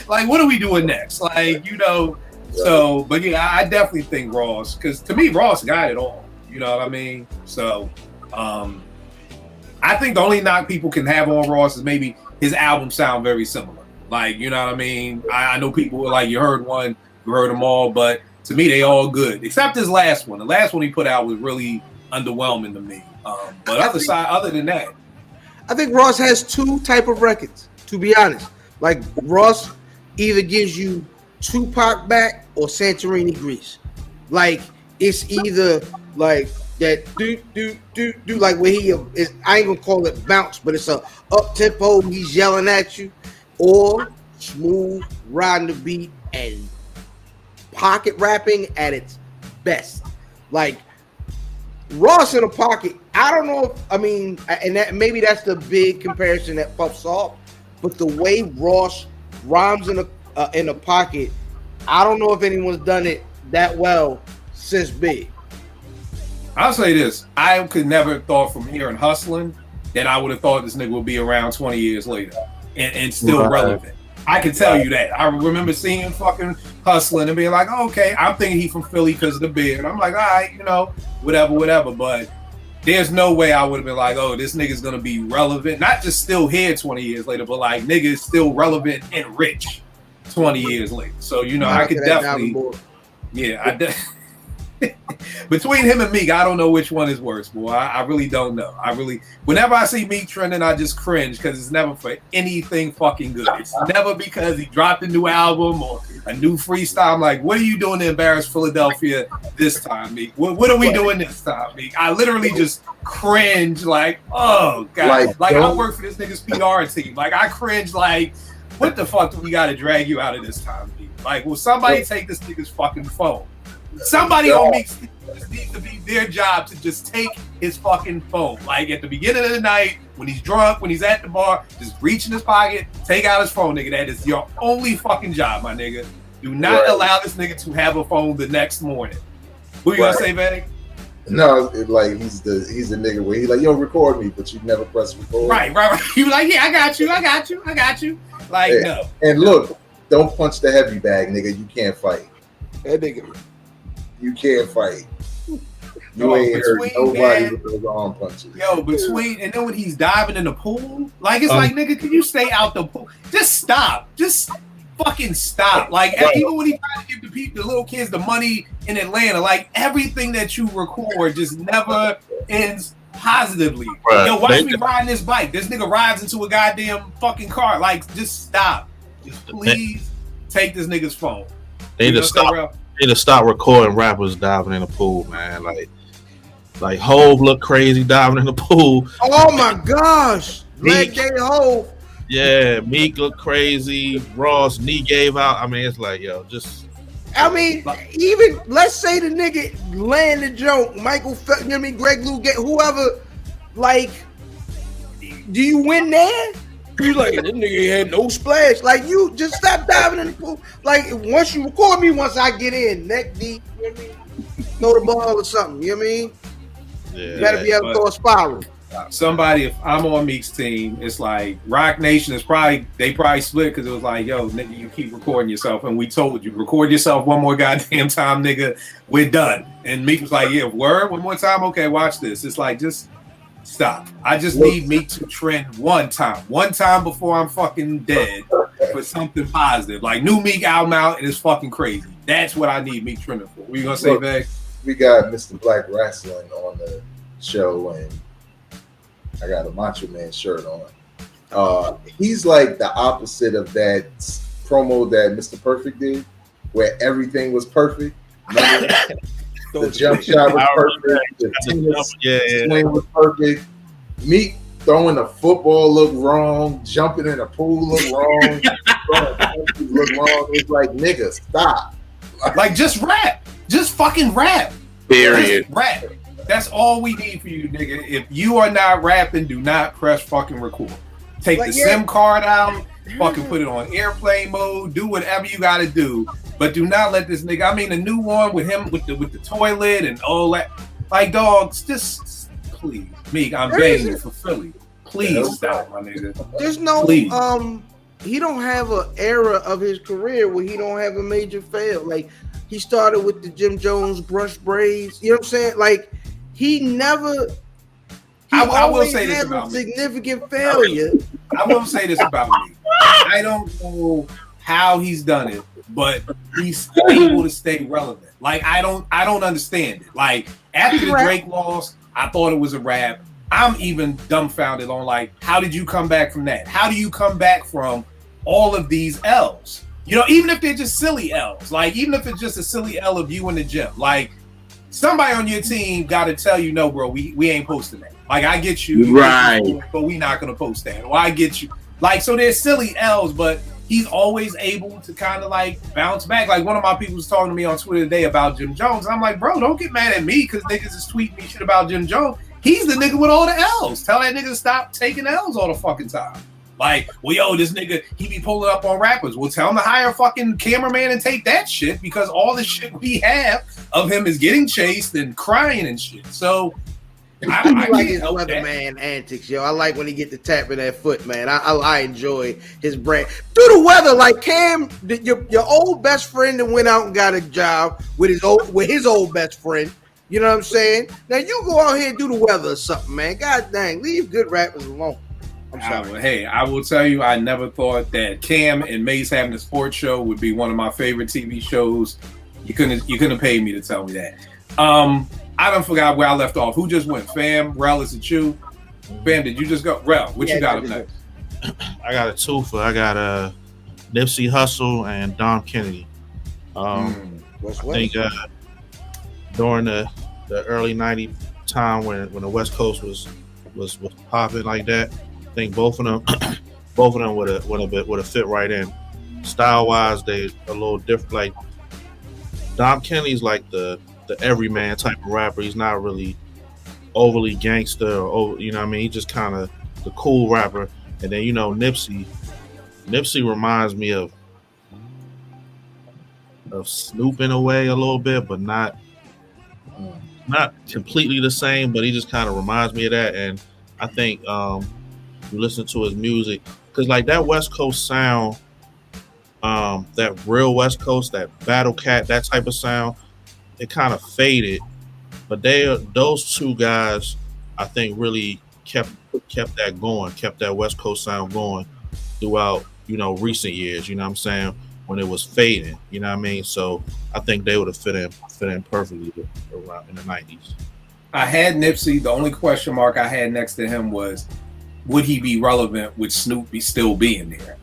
Like, what are we doing next? Like, you know, so, but yeah, I definitely think Ross, because to me, Ross got it all. You know what I mean? So, I think the only knock people can have on Ross is maybe his albums sound very similar. Like, you know what I mean? I know people were like, you heard one, you heard them all, but to me, they all good, except his last one. The last one he put out was really underwhelming to me. But other than that, I think Ross has two type of records, to be honest. Like, Ross either gives you Tupac back or Santorini Grease. Like, it's either like that do like where he is, I ain't gonna call it bounce, but it's a up tempo, he's yelling at you, or smooth riding the beat and pocket rapping at its best. Like, Ross in a pocket, I don't know if, I mean, and that maybe that's the big comparison that Puff's off, but the way Ross rhymes in a pocket, I don't know if anyone's done it that well since Big. I'll say this, I could never have thought from hearing Hustling that I would have thought this nigga would be around 20 years later. and still relevant. I can tell you that. I remember seeing him fucking hustling and being like, oh, okay, I'm thinking he from Philly because of the beard. I'm like, all right, whatever. But there's no way I would have been like, oh, this nigga's gonna be relevant. Not just still here 20 years later, but like nigga is still relevant and rich 20 years later. So I could definitely, between him and Meek, I don't know which one is worse, boy. I really don't know. Whenever I see Meek trending, I just cringe because it's never for anything fucking good. It's never because he dropped a new album or a new freestyle. I'm like, what are you doing to embarrass Philadelphia this time, Meek? What are we doing this time, Meek? I literally just cringe like, oh God. Like I work for this nigga's PR team. Like I cringe like, what the fuck do we got to drag you out of this time, Meek? Like, will somebody take this nigga's fucking phone? Somebody on Meek's team needs to be their job to just take his fucking phone. Like at the beginning of the night, when he's drunk, when he's at the bar, just reach in his pocket, take out his phone, nigga. That is your only fucking job, my nigga. Do not allow this nigga to have a phone the next morning. What you gonna say, Vanny? No, like he's the nigga where he's like, yo, record me, but you never press record. Right. You like, yeah, I got you. Like, hey, no. And look, don't punch the heavy bag, nigga. You can't fight. That nigga. You can't fight. You ain't hurt nobody with those arm punches. Yo, and then when he's diving in the pool, like it's like, nigga, can you stay out the pool? Just stop. Just fucking stop. Like even when he tried to give the little kids the money in Atlanta, like everything that you record just never ends positively. Right. Yo, watch me riding this bike. This nigga rides into a goddamn fucking car. Like, just stop. Just please take this nigga's phone. They just stop. They just stop recording rappers diving in the pool, man. Like Hove look crazy diving in the pool. Oh my gosh, Leg Day Hove. Yeah, Meek look crazy. Ross knee gave out. I mean, it's like, yo, just. I mean, even let's say the nigga land the joke, Michael, Greg Lou, get whoever. Like, do you win there? You like, this nigga had no splash. Like, you just stop diving in the pool. Like, once you record me, once I get in, neck deep, you know what I mean? Throw the ball or something, you know what I mean? Yeah, you gotta be able to throw a spiral. Somebody, if I'm on Meek's team, it's like Rock Nation is probably split because it was like, yo, nigga, you keep recording yourself, and we told you, record yourself one more goddamn time, nigga, we're done. And Meek was like, yeah, word, one more time, okay, watch this. It's like, just stop. I just need Meek to trend one time before I'm fucking dead for something positive. Like new Meek album out, and it's fucking crazy. That's what I need Meek trending for. What you gonna say, Veg? We got Mr. Black Wrestling on the show, and I got a Macho Man shirt on. He's like the opposite of that promo that Mr. Perfect did, where everything was perfect. The jump shot was perfect. The swing was perfect. Meek throwing the football looked wrong. Jumping in the pool looked wrong. Looked wrong. It's like, nigga, stop. Like, just rap. Just fucking rap. Period. Just rap. That's all we need for you, nigga. If you are not rapping, do not press fucking record. Take the SIM card out. Fucking put it on airplane mode. Do whatever you got to do. But do not let this nigga. I mean, the new one with him with the toilet and all that. Like, dogs, just please, Meek. I'm begging you for Philly. Please stop, my nigga. There's no he don't have an era of his career where he don't have a major fail. Like, he started with the Jim Jones brush braids. You know what I'm saying? Like, he never. I will say this about a significant failure. I will say this about me. I don't know how he's done it, but he's able to stay relevant. Like, I don't understand it. Like, after the Drake loss, I thought it was a rap. I'm even dumbfounded on, like, how did you come back from that? How do you come back from all of these L's? You know, even if they're just silly L's, like, even if it's just a silly L of you in the gym, like, somebody on your team got to tell you, no, bro, we ain't posting that. Like, I get you, right? But we not gonna post that. Or I get you. Like, so there's silly L's, but he's always able to kind of like bounce back. Like, one of my people was talking to me on Twitter today about Jim Jones. I'm like, bro, don't get mad at me because niggas is tweeting me shit about Jim Jones. He's the nigga with all the L's. Tell that nigga to stop taking L's all the fucking time. Like, well, yo, this nigga, he be pulling up on rappers. Well, tell him to hire a fucking cameraman and take that shit because all the shit we have of him is getting chased and crying and shit. So I like his help that. weatherman antics, yo. I like when he get to tapping that foot, man. I enjoy his brand. Do the weather like Cam, your old best friend that went out and got a job with his old best friend. You know what I'm saying? Now you go out here and do the weather or something, man. God dang, leave good rappers alone. I'm sorry. Hey, I will tell you, I never thought that Cam and Mace having a sports show would be one of my favorite TV shows. You couldn't have paid me to tell me that. I don't forgot where I left off. Who just went? Fam, Rel, is it you? Fam, did you just go? Rel, what you got up next? I got a twofer. I got Nipsey Hussle and Dom Kennedy. I think during the early '90s time when the West Coast was popping like that, I think both of them would have fit right in. Style wise, they a little different. Like Dom Kennedy's like the everyman type of rapper. He's not really overly gangster or you know what I mean. He's just kind of the cool rapper. And then Nipsey reminds me of Snoop in a way a little bit, but not completely the same. But he just kind of reminds me of that. And I think you listen to his music because like that West Coast sound, that real West Coast, that Battle Cat, that type of sound. It kind of faded, but those two guys, I think, really kept that going, kept that West Coast sound going throughout, recent years. You know what I'm saying? When it was fading, you know what I mean? So I think they would have fit in perfectly around in the 90s. I had Nipsey. The only question mark I had next to him was, would he be relevant with Snoop still being there?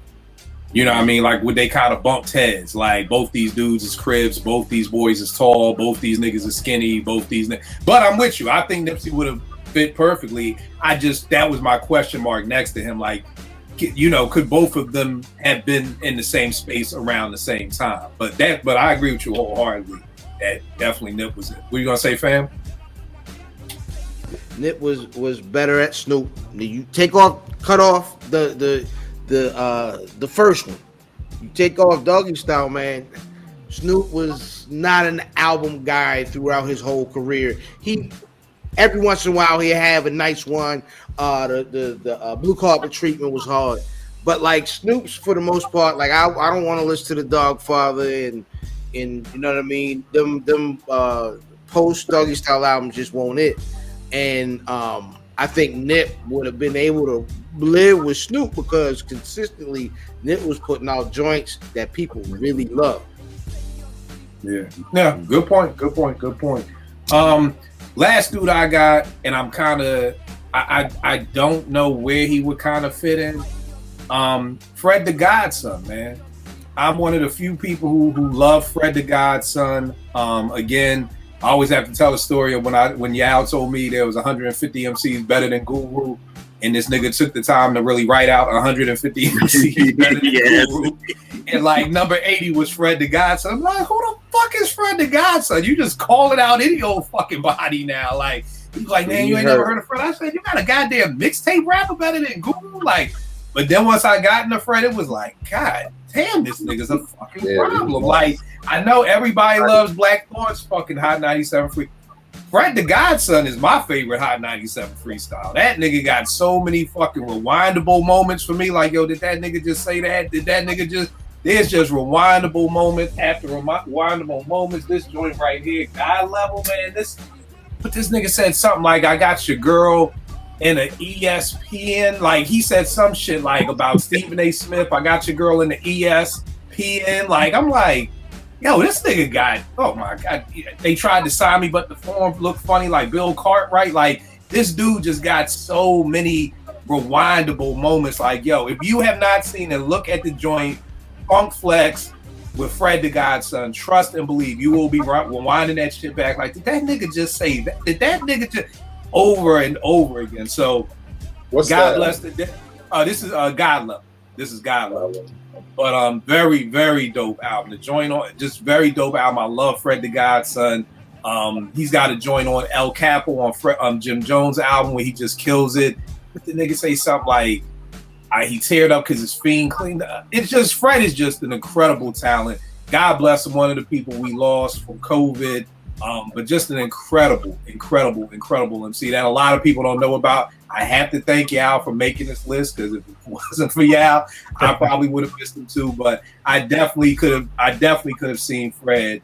You know what I mean? Like, would they kind of bumped heads? Like, both these dudes is cribs, both these boys is tall, both these niggas is skinny, But I'm with you. I think Nipsey would have fit perfectly. That was my question mark next to him. Like, could both of them have been in the same space around the same time? But I agree with you wholeheartedly. That definitely Nip was it. What are you gonna say, fam? Nip was better at Snoop. You cut off the first one. You take off Doggy Style, man. Snoop was not an album guy throughout his whole career. He every once in a while he'd have a nice one. The Blue Carpet Treatment was hard, but like Snoop's for the most part, like I don't want to listen to the Dogfather and you know what I mean. Them post Doggy Style albums just won't it. And I think Nip would have been able to live with Snoop because consistently Nip was putting out joints that people really love. Yeah. Good point. Last dude I got, and I'm kind of, I don't know where he would kind of fit in. Fred the Godson, man. I'm one of the few people who love Fred the Godson. Again, I always have to tell a story of when Yao told me there was 150 MCs better than Guru, and this nigga took the time to really write out 150 MCs better than Guru. And like number 80 was Fred the Godson. I'm like, who the fuck is Fred the Godson? You just call it out any old fucking body now. Like, he's like, man, you ain't never heard of Fred? I said, you got a goddamn mixtape rapper better than Guru? Like, but then once I got into Fred, it was like, God damn, this nigga's a fucking problem. Like, I know everybody loves Black Thoughts fucking Hot 97 Free. Fred the Godson is my favorite Hot 97 freestyle. That nigga got so many fucking rewindable moments for me. Like, yo, did that nigga just say that? Did that nigga just... There's just rewindable moment after rewindable moments. This joint right here, God level, man. This nigga said something like, I got your girl in an ESPN. Like, he said some shit like about Stephen A. Smith. I got your girl in the ESPN. Like, I'm like, yo, this nigga got, oh my God. They tried to sign me, but the form looked funny like Bill Cartwright. Like, this dude just got so many rewindable moments. Like, yo, if you have not seen it, look at the joint Funk Flex with Fred the Godson. Trust and believe. You will be rewinding that shit back. Like, did that nigga just say that? Did that nigga just over and over again? So, What's God that? bless the day. This is God Love. This is God Love. But very, very dope album. The joint on just very dope album. I love Fred the Godson. He's got a joint on El Capo on Jim Jones' album where he just kills it. But the nigga say something like, he teared up because his fiend cleaned up. It's just, Fred is just an incredible talent. God bless him, one of the people we lost from COVID. But just an incredible MC that a lot of people don't know about. I have to thank Yao for making this list, because if it wasn't for Yao, I probably would have missed him too. But I definitely could have seen Fred,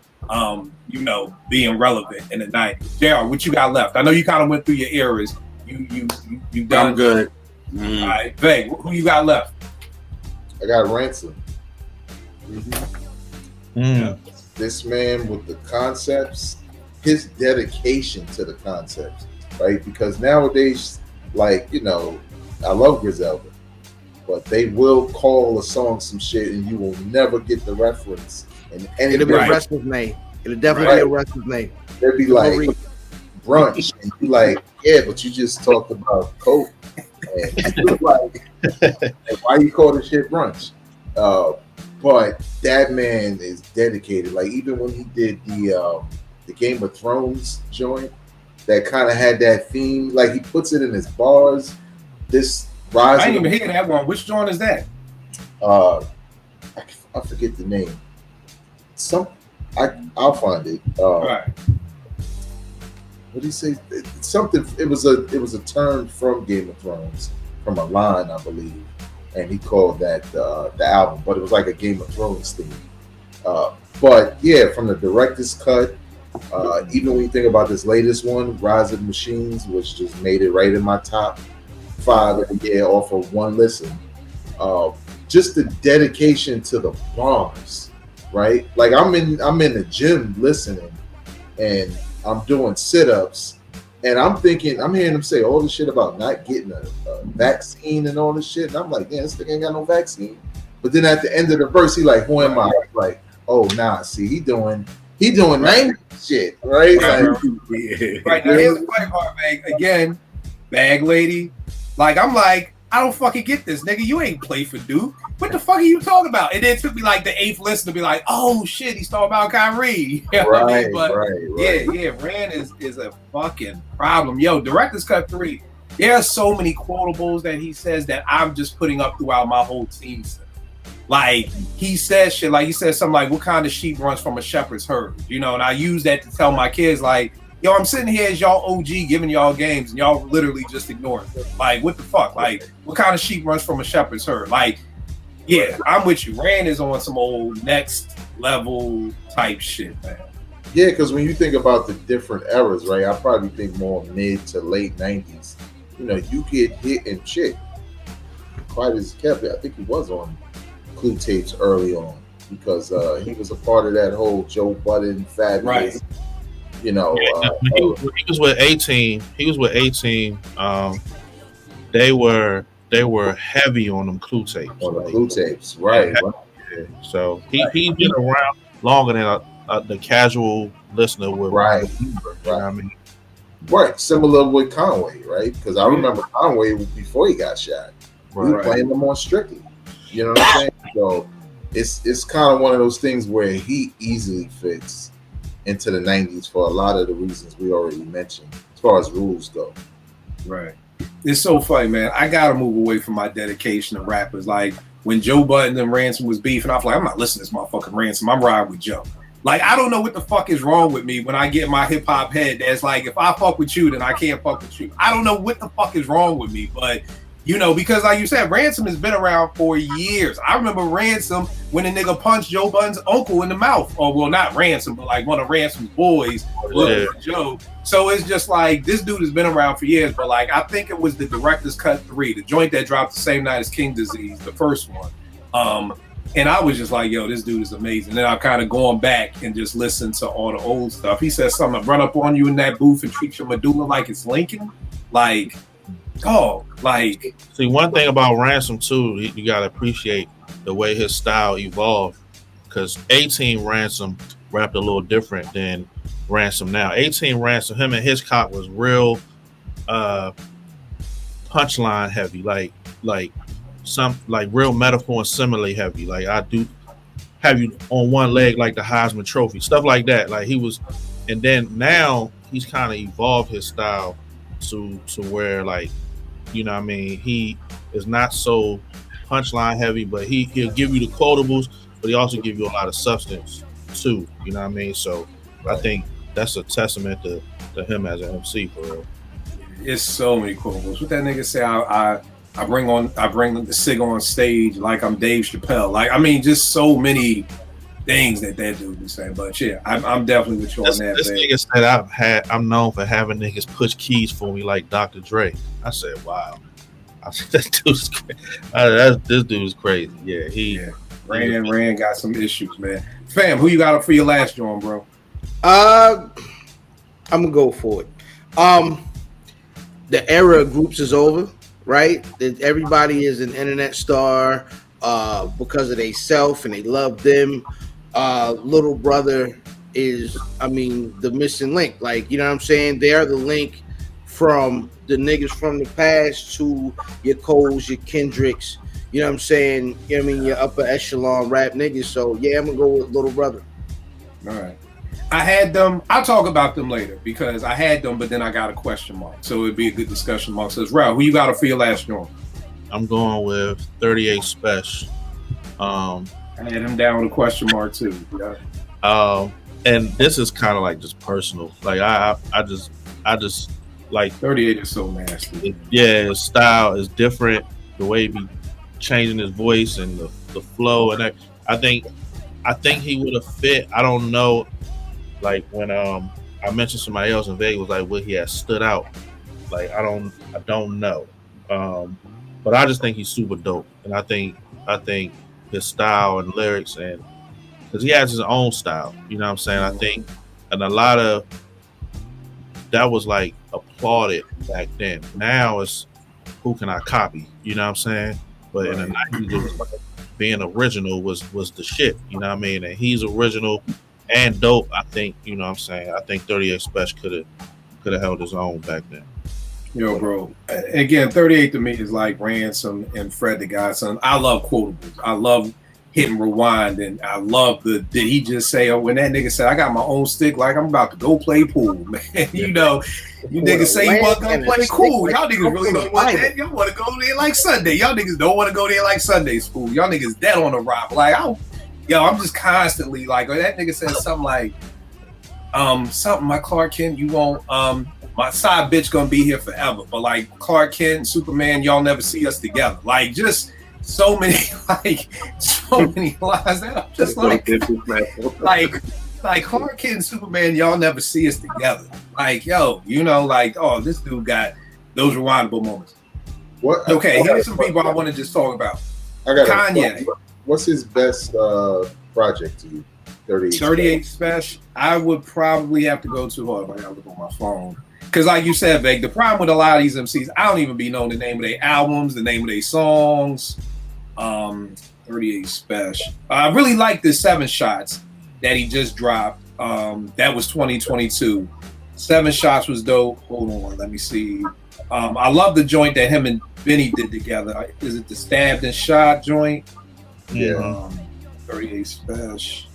being relevant in the 90s. JR, what you got left? I know you kind of went through your eras. You done. I'm good. All right, Veg, who you got left? I got Ransom. Mm. This man with the concepts, his dedication to the concepts, right? Because nowadays, like, I love Griselda, but they will call a song some shit and you will never get the reference. And it'll be a wrestler's name. It'll definitely be a wrestler's name. They'll be like brunch, and you like, yeah, but you just talked about Coke. And you're like, why you call this shit brunch? But that man is dedicated. Like, even when he did the Game of Thrones joint, that kind of had that theme. Like, he puts it in his bars. This rise. I didn't even hear that one. Which joint is that? I forget the name. I'll find it. All right. What did he say? Something. It was a term from Game of Thrones, from a line, I believe, and he called that the album. But it was like a Game of Thrones theme. But yeah, from the director's cut. Even when you think about this latest one, Rise of the Machines, which just made it right in my top 5 of the year off of one listen. Just the dedication to the bars, right? Like, I'm in the gym listening, and I'm doing sit-ups, and I'm hearing him say all this shit about not getting a vaccine and all this shit, and I'm like, damn, this thing ain't got no vaccine. But then at the end of the verse, he like, who am I? Like, oh, nah, see, he doing 90 shit, right? Right, Like, right. Now here's the funny part, man. Again, Bag Lady. Like, I'm like, I don't fucking get this, nigga. You ain't play for Duke. What the fuck are you talking about? And then it took me like the 8th listen to be like, oh shit, he's talking about Kyrie. You know what I mean? But right. yeah, Ran is a fucking problem. Yo, Director's Cut 3. There are so many quotables that he says that I'm just putting up throughout my whole team set. Like, he says shit, like he says something like, what kind of sheep runs from a shepherd's herd? And I use that to tell my kids, like, yo, I'm sitting here as y'all OG giving y'all games and y'all literally just ignoring them. Like, what the fuck? Like, what kind of sheep runs from a shepherd's herd? Like, yeah, I'm with you. Rand is on some old next level type shit, man. Yeah, because when you think about the different eras, right, I probably think more mid to late 90s. You get Hit and Chick quite as kept. I think he was on Clue tapes early on, because he was a part of that whole Joe Budden fabulous. Right. He was with 18. They were heavy on them Clue tapes. On the Clue tapes, right? Yeah. So he's been around longer than the casual listener would. Right. I mean, right. Similar with Conway, right? Because I remember Conway before he got shot. We were playing them on Strictly. You know what I'm saying? So it's kind of one of those things where he easily fits into the 90s for a lot of the reasons we already mentioned as far as rules go. Right. It's so funny, man. I gotta move away from my dedication to rappers. Like, when Joe Budden and Ransom was beefing, I was like, I'm not listening to this motherfucking Ransom. I'm riding with Joe. Like, I don't know what the fuck is wrong with me when I get my hip hop head that's like, if I fuck with you, then I can't fuck with you. I don't know what the fuck is wrong with me, but because like you said, Ransom has been around for years. I remember Ransom when a nigga punched Joe Budden's uncle in the mouth. Or, well, not Ransom, but like one of Ransom's boys, Joe. So it's just like, this dude has been around for years. But like, I think it was the Director's Cut 3, the joint that dropped the same night as King Disease, the first one. And I was just like, yo, this dude is amazing. Then I've kind of gone back and just listened to all the old stuff. He says something, run up on you in that booth and treat your medulla like it's Lincoln. Like, see, one thing about Ransom too, you gotta appreciate the way his style evolved, because 18 Ransom rapped a little different than Ransom now. 18 Ransom, him and Hitchcock was real punchline heavy, like real metaphor and simile heavy. Like, I do have you on one leg like the Heisman Trophy, stuff like that. Like, he was, and then now he's kind of evolved his style to where, like, you know what I mean, he is not so punchline heavy, but he'll give you the quotables, but he also give you a lot of substance too. You know what I mean? So I think that's a testament to him as an MC for real. It's so many quotables. What that nigga say? I bring the Sig on stage like I'm Dave Chappelle. Like, I mean, just so many things that dude be saying. But yeah, I'm definitely with you on that. This nigga said I'm known for having niggas push keys for me like Dr. Dre. I said, wow. I said, that dude's crazy. This dude's crazy. Yeah, Rand got some issues, man. Fam, who you got up for your last joint, bro? I'm gonna go for it. The era of groups is over, right? Everybody is an internet star because of they self and they love them. Little Brother is, the missing link. Like, you know what I'm saying? They are the link from the niggas from the past to your Coles, your Kendricks. You know what I'm saying? You know what I mean? Your upper echelon rap niggas. So yeah, I'm gonna go with Little Brother. All right. I had them. I'll talk about them later because I had them, but then I got a question mark. So it'd be a good discussion mark. Says, Ralph, who you got for your last joint? I'm going with 38 Special. I had him down with a question mark too. Yeah. And this is kind of like just personal. Like I just like 38 is so nasty. His style is different. The way he be changing his voice and the flow, and I think he would have fit. I don't know. Like when I mentioned somebody else in Vegas, like what he has stood out. Like I don't know. But I just think he's super dope, and I think his style and lyrics, and because he has his own style, you know what I'm saying. I think, and a lot of that was like applauded back then. Now it's who can I copy, you know what I'm saying. But in the 90s, it was like being original was the shit, you know what I mean. And he's original and dope. I think, you know what I'm saying. I think 38 Special could have held his own back then. Yo, bro. Again, 38 to me is like Ransom and Fred the Godson. I love quotables. I love hitting rewind, and I love did he just say, when that nigga said, I got my own stick, like I'm about to go play pool, man. You know, you niggas say you want to go play cool. Y'all niggas really don't want that. Y'all want to go there like Sunday. Y'all niggas don't want to go there like Sunday school. Y'all niggas dead on the rock. Like, I'm just constantly like, that nigga said something like, something, my Clark Kent, you won't, my side bitch gonna be here forever. But like Clark Kent, Superman, y'all never see us together. Like, just so many lines that I'm just like Clark Kent and Superman, y'all never see us together. Like, yo, you know, like, oh, this dude got those rewindable moments. What? Okay, here's some people I want to just talk about. Kanye. What's his best project to you? 38 Special. I would probably have to go to, hold on, I gotta look on my phone. Because like you said, Veg, the problem with a lot of these MCs, I don't even be knowing the name of their albums, the name of their songs. 38 Special. I really like the 7 Shots that he just dropped. That was 2022. 7 Shots was dope. Hold on, let me see. I love the joint that him and Benny did together. Is it the Stabbed and Shot joint? Yeah. 38 Special.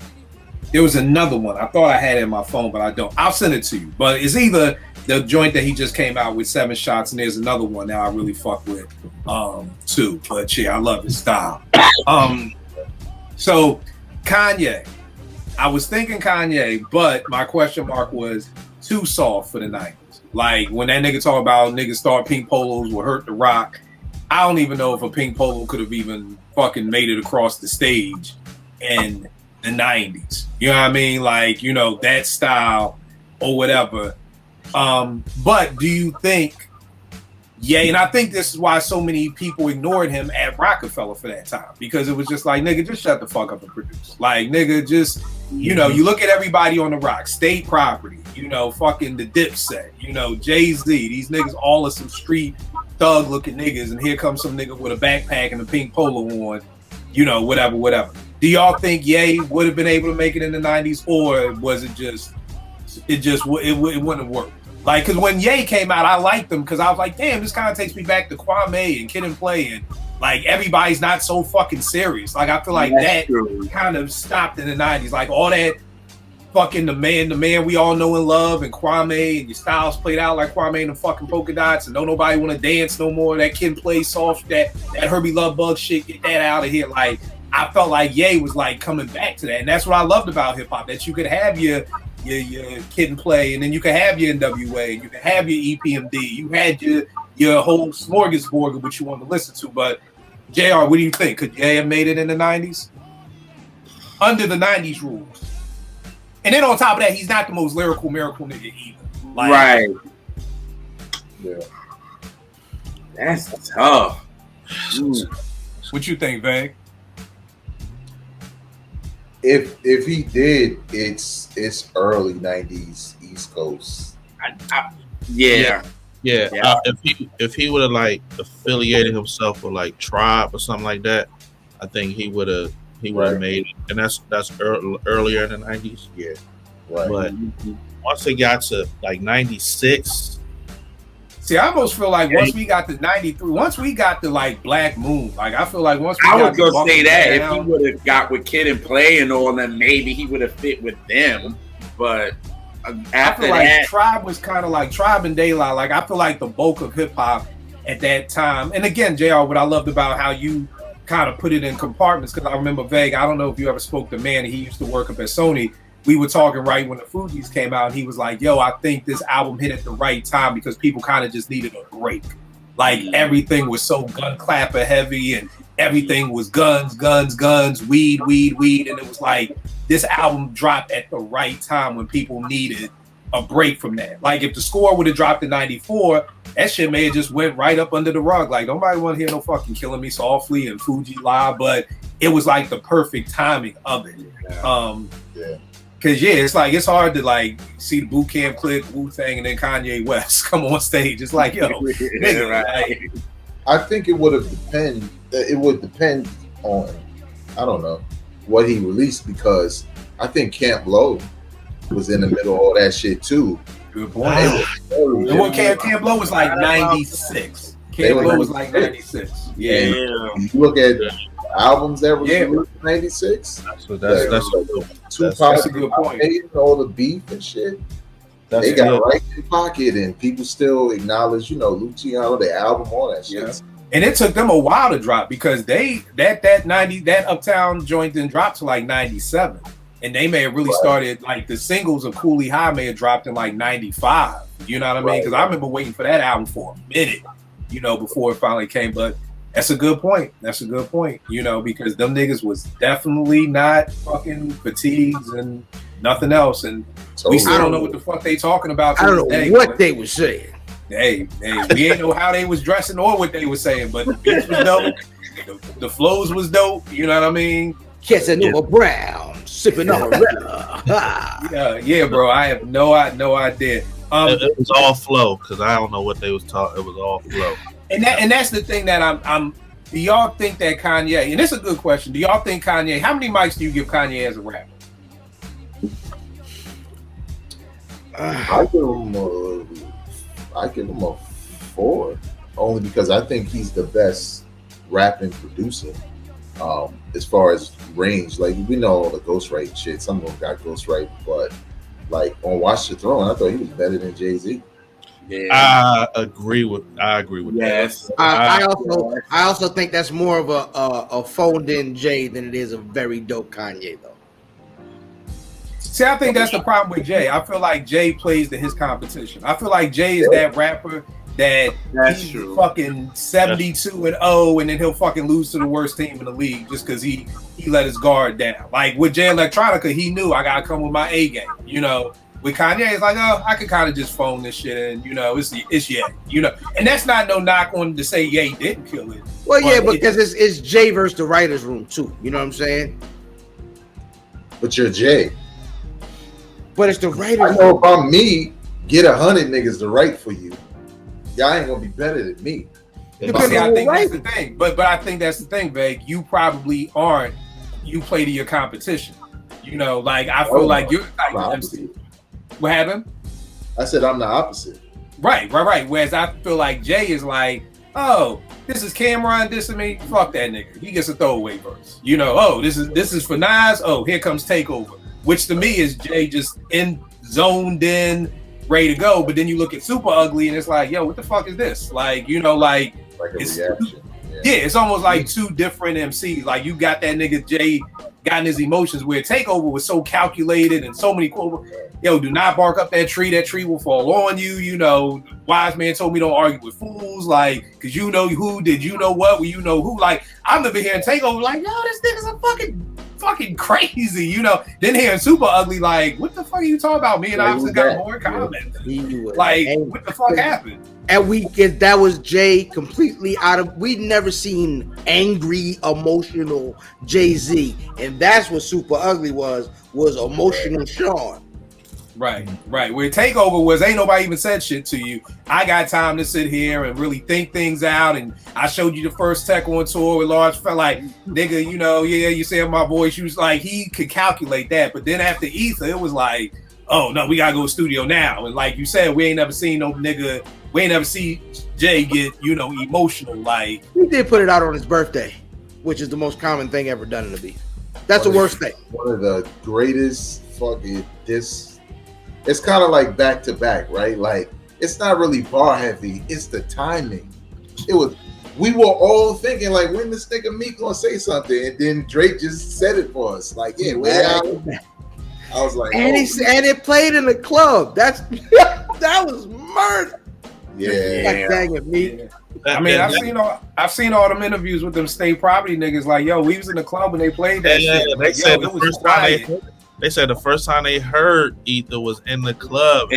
There was another one. I thought I had it in my phone, but I don't. I'll send it to you. But it's either the joint that he just came out with 7 Shots, and there's another one now I really fuck with too. But yeah, I love his style. So Kanye. I was thinking Kanye, but my question mark was too soft for the 90s. Like when that nigga talk about niggas start pink polos will hurt the rock. I don't even know if a pink polo could have even fucking made it across the stage in the 90s. You know what I mean? Like, you know, that style or whatever. But do you think, and I think this is why so many people ignored him at Rockefeller for that time, because it was just like, nigga, just shut the fuck up and produce. Like, nigga, just, you know, you look at everybody on the rock, State Property, you know, fucking the Dipset, you know, Jay-Z, these niggas all are some street thug looking niggas, and here comes some nigga with a backpack and a pink polo on, you know, whatever. Do y'all think Ye would have been able to make it in the 90s, or was it wouldn't have worked? Like, because when Ye came out, I liked him because I was like, damn, this kind of takes me back to Kwame and Kid and Play, and like everybody's not so fucking serious. Like, I feel like that kind of stopped in the 90s. Like all that fucking the man we all know and love, and Kwame, and your styles played out like Kwame and the fucking polka dots, and don't nobody want to dance no more. That Kid and Play soft, that Herbie Love Bug shit, get that out of here. Like, I felt like Ye was like coming back to that, and that's what I loved about hip hop, that you could have your your Kid and Play, and then you can have your NWA, and you can have your EPMD. You had your whole smorgasbord of what you want to listen to. But JR, what do you think? Could Jay have made it in the 90s? Under the 90s rules. And then on top of that, he's not the most lyrical miracle nigga either. Like, right. Yeah. That's tough. What you think, Vang? If he did, it's early 90s East Coast. Yeah. If he would have like affiliated himself with like Tribe or something like that, I think he would have made it. And that's earlier in the 90s. Yeah. Right. But once it got to like 96. See, I almost feel like once we got to 93, once we got to like Black Moon, like I feel like once we I got was gonna say that down, if he would have got with Kid and Play and all, then maybe he would have fit with them. But I after feel like that, Tribe was kind of like Tribe and Daylight. Like I feel like the bulk of hip hop at that time. And again, JR, what I loved about how you kind of put it in compartments, because I remember Vague. I don't know if you ever spoke to Manny. He used to work up at Sony. We were talking right when the Fugees came out, and he was like, yo, I think this album hit at the right time because people kind of just needed a break. Like everything was so gun clapper heavy and everything was guns, weed. And it was like this album dropped at the right time when people needed a break from that. Like if the score would have dropped in 94, that shit may have just went right up under the rug. Like nobody want to hear no fucking Killing Me Softly and Fuji Live, but it was like the perfect timing of it. Cause it's like it's hard to like see the boot camp clip, Wu-Tang, and then Kanye West come on stage. It's like, yo, nigga, like, I think it would depend on, I don't know, what he released, because I think Camp Low was in the middle of all that shit too. Good point. And what Camp Low was like 96. Camp Low was like 96. Yeah. You look at albums that were released in 96. That's a good point. All the beef and shit. They got right in the pocket, and people still acknowledge, Luciano, the album, all that shit. Yeah. And it took them a while to drop because that Uptown joint didn't drop to like 97. And they may have really started, like the singles of Cooley High may have dropped in like 95. You know what I mean? Because I remember waiting for that album for a minute, before it finally came. But that's a good point. Because them niggas was definitely not fucking fatigues and nothing else. And we still don't know what the fuck they talking about. I don't know what they were saying. Hey, we ain't know how they was dressing or what they were saying, but the beats was dope. The flows was dope. You know what I mean? Casanova Brown sipping on a Rella. Yeah, bro. I have no idea. It was all flow because I don't know what they was talking. It was all flow. And that's the thing that I'm. Do y'all think that Kanye? And it's a good question. Do y'all think Kanye? How many mics do you give Kanye as a rapper? I give him a 4, only because I think he's the best rapping producer. As far as range, like we know all the ghostwriting shit. Some of them got ghostwriting, but like on Watch the Throne, I thought he was better than Jay-Z. Yeah. I agree with yes. that. I also think that's more of a phoned in Jay than it is a very dope Kanye though. See, I think that's the problem with Jay. I feel like Jay plays to his competition. I feel like Jay is that rapper that's true. Fucking 72-0, and then he'll fucking lose to the worst team in the league just because he let his guard down. Like with Jay Electronica, he knew I gotta come with my A game. With Kanye, it's like, oh, I could kind of just phone this shit in. It's Ye. And that's not no knock on to say Ye didn't kill it. Well, yeah, because it's Jay versus the writers' room too. You know what I'm saying? But you're Jay. But it's the writers. I know if I'm me, get 100 niggas to write for you. Y'all ain't gonna be better than me. I think that's the thing. But I think that's the thing, Veg. You probably aren't. You play to your competition. Like I feel like you're like MC. What happened? I said I'm the opposite. Right. Whereas I feel like Jay is like, oh, this is Cameron dissing me. Fuck that nigga. He gets a throwaway verse. Oh, this is for Nas. Oh, here comes Takeover. Which to me is Jay just zoned in, ready to go. But then you look at Super Ugly and it's like, yo, what the fuck is this? Like, like a reaction. Yeah, it's almost like two different MCs. Like you got that nigga Jay gotten his emotions. Where Takeover was so calculated and so many quotes. Yo, do not bark up that tree. That tree will fall on you. You know, wise man told me don't argue with fools. Like, cause you know who did you know what? Well, you know who. Like, I'm living here and Takeover. Like, yo, this nigga's a fucking crazy. You know. Then hearing Super Ugly. Like, what the fuck are you talking about? Me and Opposite got more comments. Like, what the fuck happened? And that was Jay completely out of. We'd never seen angry, emotional Jay-Z, and that's what Super Ugly was emotional Sean. Right. Where Takeover was, ain't nobody even said shit to you. I got time to sit here and really think things out. And I showed you the first Tech on tour with Large. Felt like, nigga, you know, yeah, you say my voice. She was like, he could calculate that. But then after Ether, it was like, oh no, we gotta go to studio now. And like you said, we ain't never seen no nigga. We ain't never see Jay get, you know, emotional. Like, he did put it out on his birthday, which is the most common thing ever done in the beef. That's the worst thing. One of the greatest fucking it's kind of like back to back, right? Like, it's not really bar heavy, it's the timing. We were all thinking, like, when this nigga Meek gonna say something, and then Drake just said it for us. Like, yeah, I was like, and it played in the club. That was murder. Yeah. Dang it, Meek. Yeah. I mean, I've seen all them interviews with them state property niggas. Like, yo, we was in the club when they played that shit. They like, said they said the first time they heard Ether was in the club.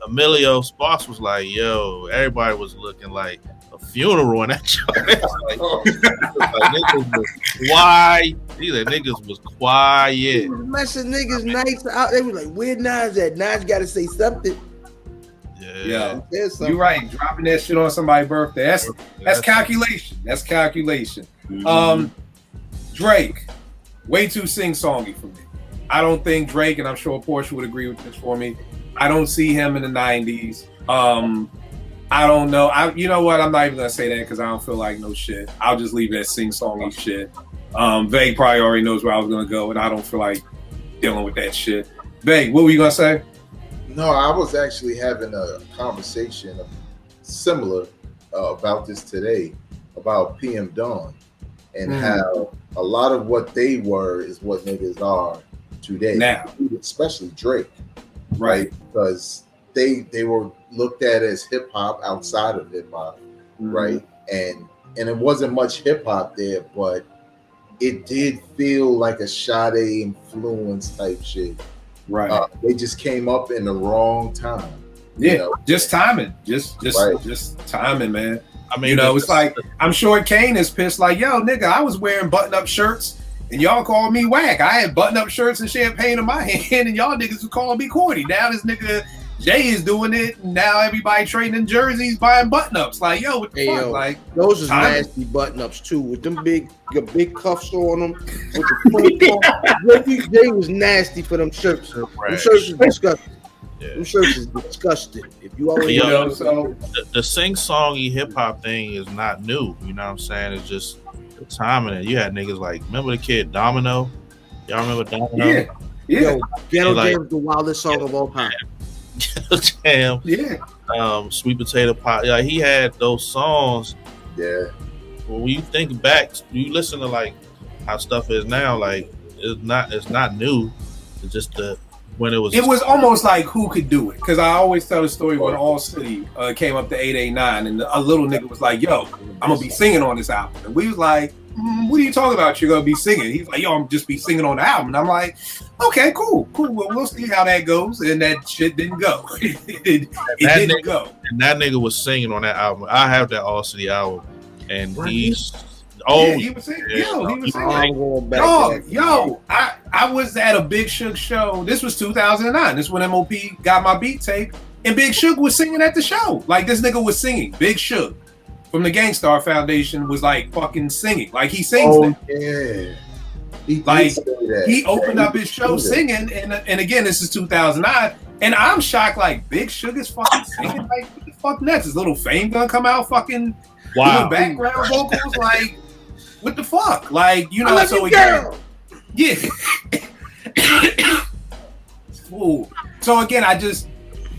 Emilio Sparks was like, yo, everybody was looking like a funeral in that joint. Niggas was quiet. These niggas was quiet. Messing niggas nights out. They were like, where Nas at? Nas got to say something. Yeah, you're right. Dropping that shit on somebody's birthday. That's calculation. That's calculation. Mm-hmm. Drake, way too sing-songy for me. I don't think Drake, and I'm sure Portia would agree with this for me. I don't see him in the 90s. I don't know. You know what? I'm not even gonna say that because I don't feel like no shit. I'll just leave that sing-songy shit. Vague probably already knows where I was gonna go, and I don't feel like dealing with that shit. Vague, what were you gonna say? No, I was actually having a conversation similar about this today about PM Dawn and how a lot of what they were is what niggas are today. Now, especially Drake, right? Because they were looked at as hip hop outside of hip hop, right? And it wasn't much hip hop there, but it did feel like a Sade influence type shit. Right. They just came up in the wrong time. Yeah, you know? Just timing. Just timing, man. I mean, you know, it's like, I'm sure Kane is pissed, like, yo, nigga, I was wearing button-up shirts and y'all called me whack. I had button-up shirts and champagne in my hand and y'all niggas was calling me corny. Now this nigga Jay is doing it, and now everybody trading in jerseys, buying button-ups. Like, yo, what the fuck? Yo, like, those is nasty button-ups too, with them big cuffs on them. With the Jay was nasty for them shirts. Them shirts is disgusting. Yeah. Them shirts is disgusting. If you already know, so the sing-songy hip-hop thing is not new. You know what I'm saying? It's just the timing. You had niggas like, remember the kid Domino? Y'all remember Domino? Yeah. Yo, Ghetto Jam is the wildest song of all time. Jam, Sweet Potato Pie. Yeah, he had those songs. Yeah. When you think back, you listen to like how stuff is now. Like it's not new. It's just when it was. It was almost like who could do it? Because I always tell the story when All City came up to 889, and a little nigga was like, "Yo, I'm gonna be singing on this album," and we was like, "What are you talking about? You're gonna be singing?" He's like, "Yo, I'm just be singing on the album." And I'm like, "Okay, cool. Well, we'll see how that goes." And that shit didn't go. it didn't go. And that nigga was singing on that album. I have that All City album, and he was singing. He was singing. Yo, I was at a Big Shook show. This was 2009. This is when MOP got my beat tape, and Big Shook was singing at the show. Like, this nigga was singing. Big Shook from the Gangstar Foundation was like fucking singing. Like, he sings that. Yeah. He opened up his show singing, and again, this is 2009, and I'm shocked. Like, Big Shook is fucking singing. Like, what the fuck next? Is Little Fame gonna come out fucking doing background vocals? Like, what the fuck? Like, you know, so again, yeah. Ooh. So again, I just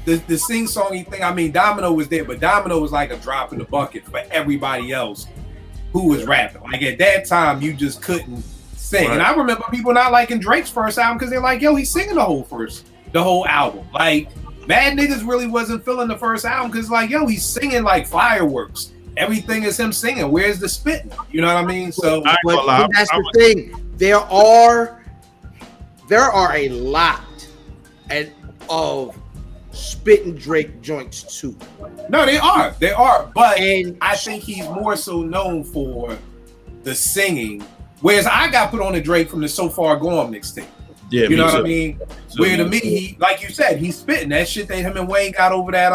the sing-songy thing. I mean, Domino was there, but Domino was like a drop in the bucket for everybody else who was rapping. Like, at that time, you just couldn't sing. Right. And I remember people not liking Drake's first album because they're like, yo, he's singing the whole album. Like, mad niggas really wasn't feeling the first album because like, yo, he's singing like fireworks. Everything is him singing. Where's the spitting? You know what I mean? So but that's the thing. There are a lot of spitting Drake joints too. no, they are. But And- I think he's more so known for the singing. Whereas I got put on the Drake from the So Far Gone mixtape. Yeah, You know what I too. mean? Where to me, he, like you said, he's spitting that shit that him and Wayne got over that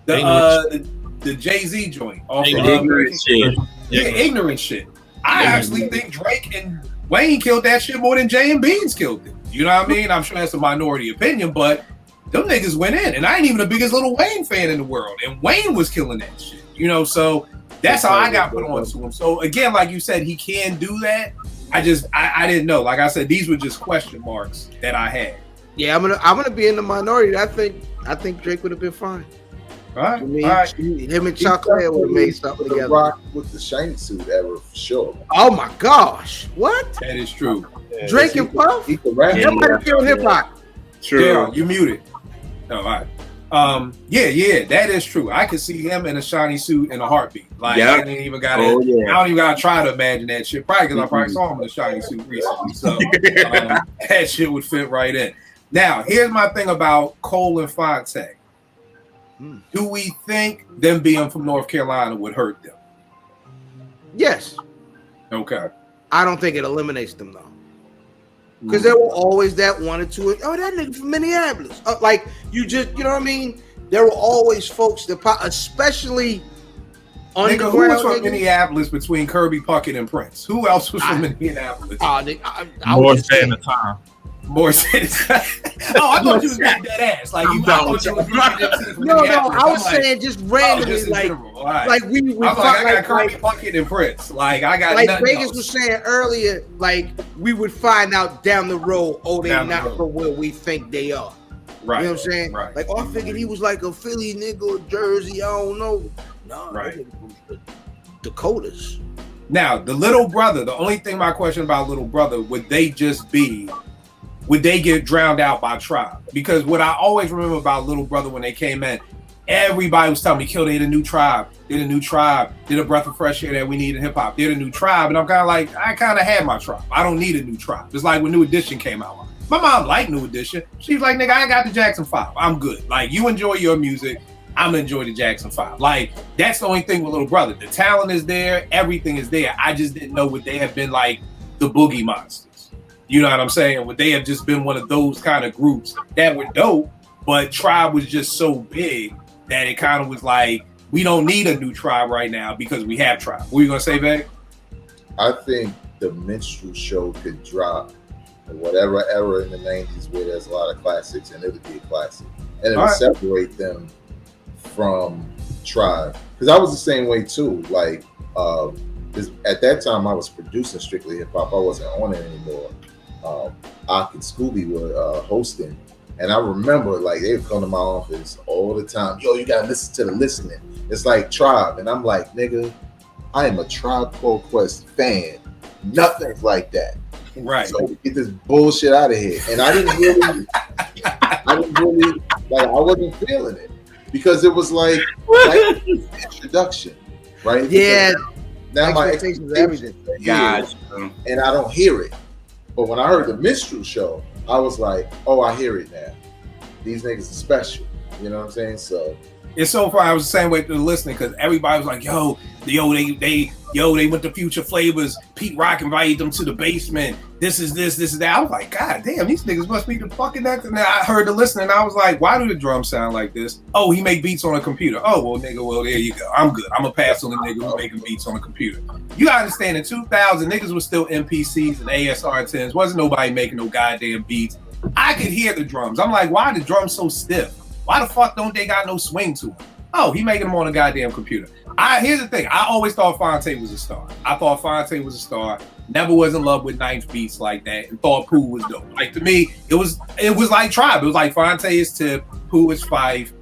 the Jay-Z joint. Off of, Ignorant shit. Yeah, ignorant shit. I actually think Drake and Wayne killed that shit more than Jay and Beans killed it. You know what I mean? I'm sure that's a minority opinion, but them niggas went in. And I ain't even the biggest Little Wayne fan in the world. And Wayne was killing that shit. You know, so that's how I got put on to him. So again, like you said, he can do that. I didn't know. Like I said, these were just question marks that I had. Yeah, I'm gonna be in the minority. I think Drake would have been fine. All right. I mean, All right. him and Chocolate would have made something The together. Rock with the shiny suit ever for sure. Oh my gosh, what? That is true. Drake and Puff? He could rap. That might have killed hip hop. True. Yeah, you muted. No, all right. Yeah, that is true. I could see him in a shiny suit in a heartbeat. Like, Yeah. I didn't even gotta. Oh, yeah. I don't even gotta try to imagine that shit. Probably because I probably saw him in a shiny suit recently. So that shit would fit right in. Now, here's my thing about Cole and Fonte. Do we think them being from North Carolina would hurt them? Yes. Okay. I don't think it eliminates them though. Because there were always that one or two. Oh, that nigga from Minneapolis. Like you know what I mean? There were always folks that, especially Nigga, who was underground from niggas. Minneapolis between Kirby Puckett and Prince? Who else was from Minneapolis? I More was just saying saying, the time. More sense. Oh, I thought you was getting that ass. Like you, I thought you was getting from no, Minneapolis. I was I'm like, saying just randomly, just in like, general. All right. like we I was like, I got like, Kirby Puckett and Prince. Like I got like nothing Vegas else. was saying earlier, like we would find out down the road, oh, they're Down the not road. from where we think they are. Right. You know what I'm saying? Right. Like, I figured he was like a Philly nigga or Jersey. I don't know. No, Right. that nigga from the Dakotas. Now, the little brother, the only thing my question about little brother, would they get drowned out by Tribe? Because what I always remember about little brother when they came in, everybody was telling me, kill, they the new Tribe. They're the new Tribe. They're the breath of fresh air that we need in hip hop. They're the new Tribe. And I'm kind of like, I kind of had my Tribe. I don't need a new Tribe. It's like when New Edition came out. My mom liked New Edition. She's like, nigga, I got the Jackson 5. I'm good. Like, you enjoy your music. I'm gonna enjoy the Jackson 5. Like, that's the only thing with little brother. The talent is there. Everything is there. I just didn't know would they have been like the Boogie Monsters. You know what I'm saying? Would they have just been one of those kind of groups that were dope, but Tribe was just so big that it kind of was like, we don't need a new Tribe right now because we have Tribe. What are you gonna say, Veg? I think the minstrel show could drop in whatever era in the 90s where there's a lot of classics, and it would be a classic. And it would separate them from Tribe. Because I was the same way too. Like, at that time, I was producing Strictly Hip Hop. I wasn't on it anymore. Ak and Scooby were hosting. And I remember, like, they would come to my office all the time. Yo, you gotta listen to the listening. It's like Tribe. And I'm like, nigga, I am a Tribe Called Quest fan. Nothing's like that. Right. So get this bullshit out of here. And I didn't really, like, I wasn't feeling it because it was like introduction, right? Yeah. Now my Expectations are everything. Gotcha. and I don't hear it. But when I heard the minstrel show, I was like, oh, I hear it now. These niggas are special. You know what I'm saying? So it's so far I was the same way to the listening because everybody was like, they went to Future Flavors. Pete Rock invited them to the basement. This is that. I was like, God damn, these niggas must be the fucking next. And then I heard the listening and I was like, why do the drums sound like this? Oh, he make beats on a computer. Oh, well, nigga, well, there you go. I'm good. I'm gonna pass on the nigga who's making beats on a computer. You gotta understand, in 2000, niggas was still MPCs and ASR 10s. Wasn't nobody making no goddamn beats. I could hear the drums. I'm like, why are the drums so stiff? Why the fuck don't they got no swing to them? Oh, he making them on a goddamn computer. Here's the thing. I always thought Fonte was a star. I thought Fonte was a star. Never was in love with ninth beats like that, and thought Pooh was dope. Like, to me, it was like Tribe. It was like Fonte is Tip, Pooh is Fife,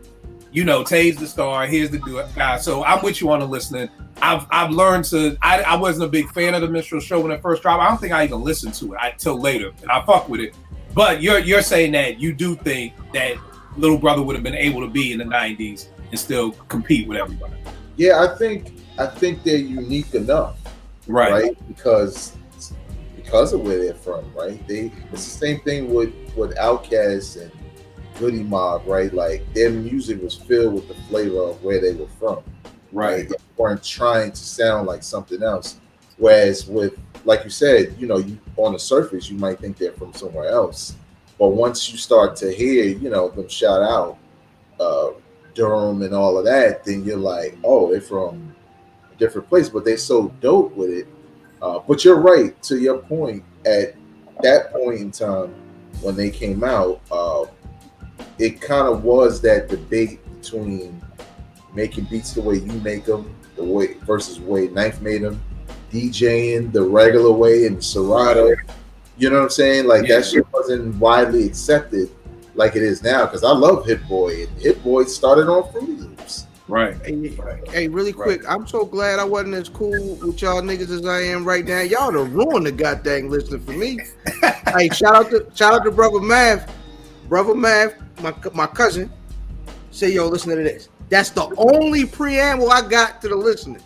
you know, Tay's the star. Here's the guy. So I'm with you on the listening. I've learned to. I wasn't a big fan of the minstrel show when it first dropped. I don't think I even listened to it until later, and I fuck with it. But you're saying that you do think that Little Brother would have been able to be in the 90s and still compete with everybody. Yeah, I think they're unique enough, right? Because of where they're from, right? It's the same thing with Outkast and Goody Mob, right? Like their music was filled with the flavor of where they were from, right? They weren't trying to sound like something else. Whereas with, like you said, you know, you on the surface you might think they're from somewhere else, but once you start to hear, you know, them shout out Durham and all of that, then you're like, oh, they're from a different place, but they're so dope with it. But you're right, to your point, at that point in time when they came out, it kind of was that debate between making beats the way you make them, the way versus the way Knife made them, DJing the regular way and Serato. You know what I'm saying? Like that shit wasn't widely accepted like it is now. Because I love Hit Boy, and Hit Boy started on Fruity Loops. Right. Hey, really quick, I'm so glad I wasn't as cool with y'all niggas as I am right now. Y'all done ruined the goddamn listening for me. Hey, shout out to Brother Mav. Brother Mav, my cousin, say, yo, listen to this. That's the only preamble I got to the listening.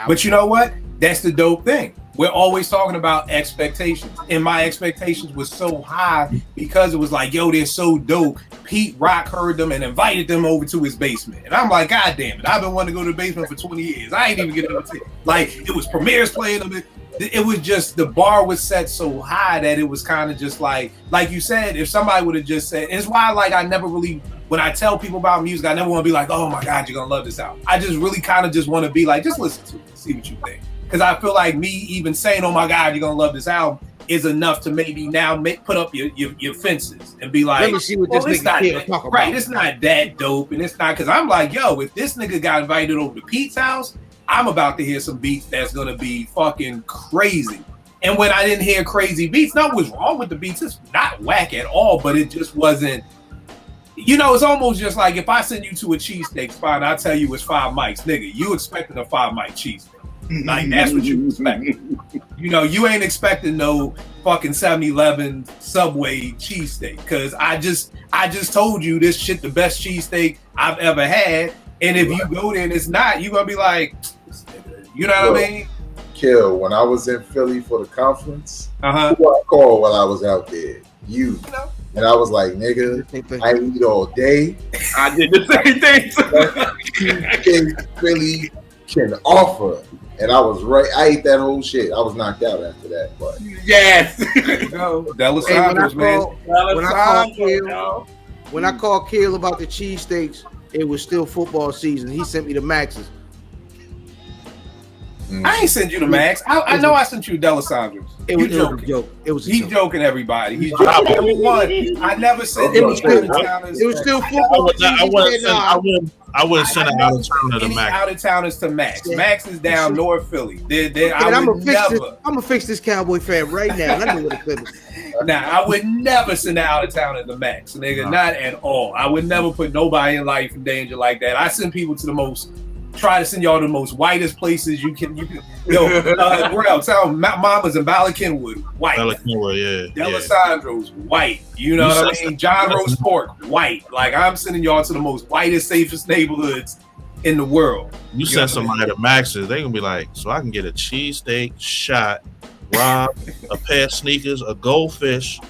But you know what? That's the dope thing. We're always talking about expectations. And my expectations was so high because it was like, yo, they're so dope. Pete Rock heard them and invited them over to his basement. And I'm like, God damn it. I've been wanting to go to the basement for 20 years. I ain't even getting to like, it was premieres playing them. It was just, the bar was set so high that it was kind of just like you said, if somebody would have just said, it's why like I never really, when I tell people about music, I never want to be like, oh my God, you're going to love this album. I just really kind of just want to be like, just listen to it, see what you think. Because I feel like me even saying, oh my God, you're going to love this album is enough to maybe now put up your fences and be like, let me see what this nigga talk about. Right, it's not that dope. And it's not, because I'm like, yo, if this nigga got invited over to Pete's house, I'm about to hear some beats that's going to be fucking crazy. And when I didn't hear crazy beats, nothing was wrong with the beats. It's not whack at all, but it just wasn't, you know, it's almost just like if I send you to a cheesesteak spot and I tell you it's 5 mics, nigga, you expecting a 5 mic cheesesteak. Like that's what you expect. You know, you ain't expecting no fucking 7-Eleven Subway cheesesteak, because I just told you this shit the best cheesesteak I've ever had. And if you go there and it's not, you're gonna be like, you know what I mean? Kill, when I was in Philly for the conference, who I called while I was out there? You. And I was like, nigga, I eat all day. I did the same thing. Philly can offer. And I was right. I ate that whole shit. I was knocked out after that. But yes, when I called Kill about the cheesesteaks, it was still football season. He sent me the Maxes. I ain't sent you the Max. I know I sent you Delisandro's. It was a joke. It was he's joking, everybody. He's joking. Number one, I never said it was still football. I wouldn't send an out of towner to Max. Out of towners to Max. Yeah. Max is down North Philly. I'm gonna fix this Cowboy fan right now. I know what it is. Nah, I would never send an out of towner to Max, nigga. Not at all. I would never put nobody in life in danger like that. I send people to try to send y'all to the most whitest places you can. Yo, where else? Mama's in Bala Kenwood, white. Bala Kenwood, yeah. Delisandro's white. You know what I mean? John Roast Pork, white. Like, I'm sending y'all to the most whitest, safest neighborhoods in the world. You send somebody to Max's, they gonna be like, so I can get a cheesesteak, shot, rob, a pair of sneakers, a goldfish,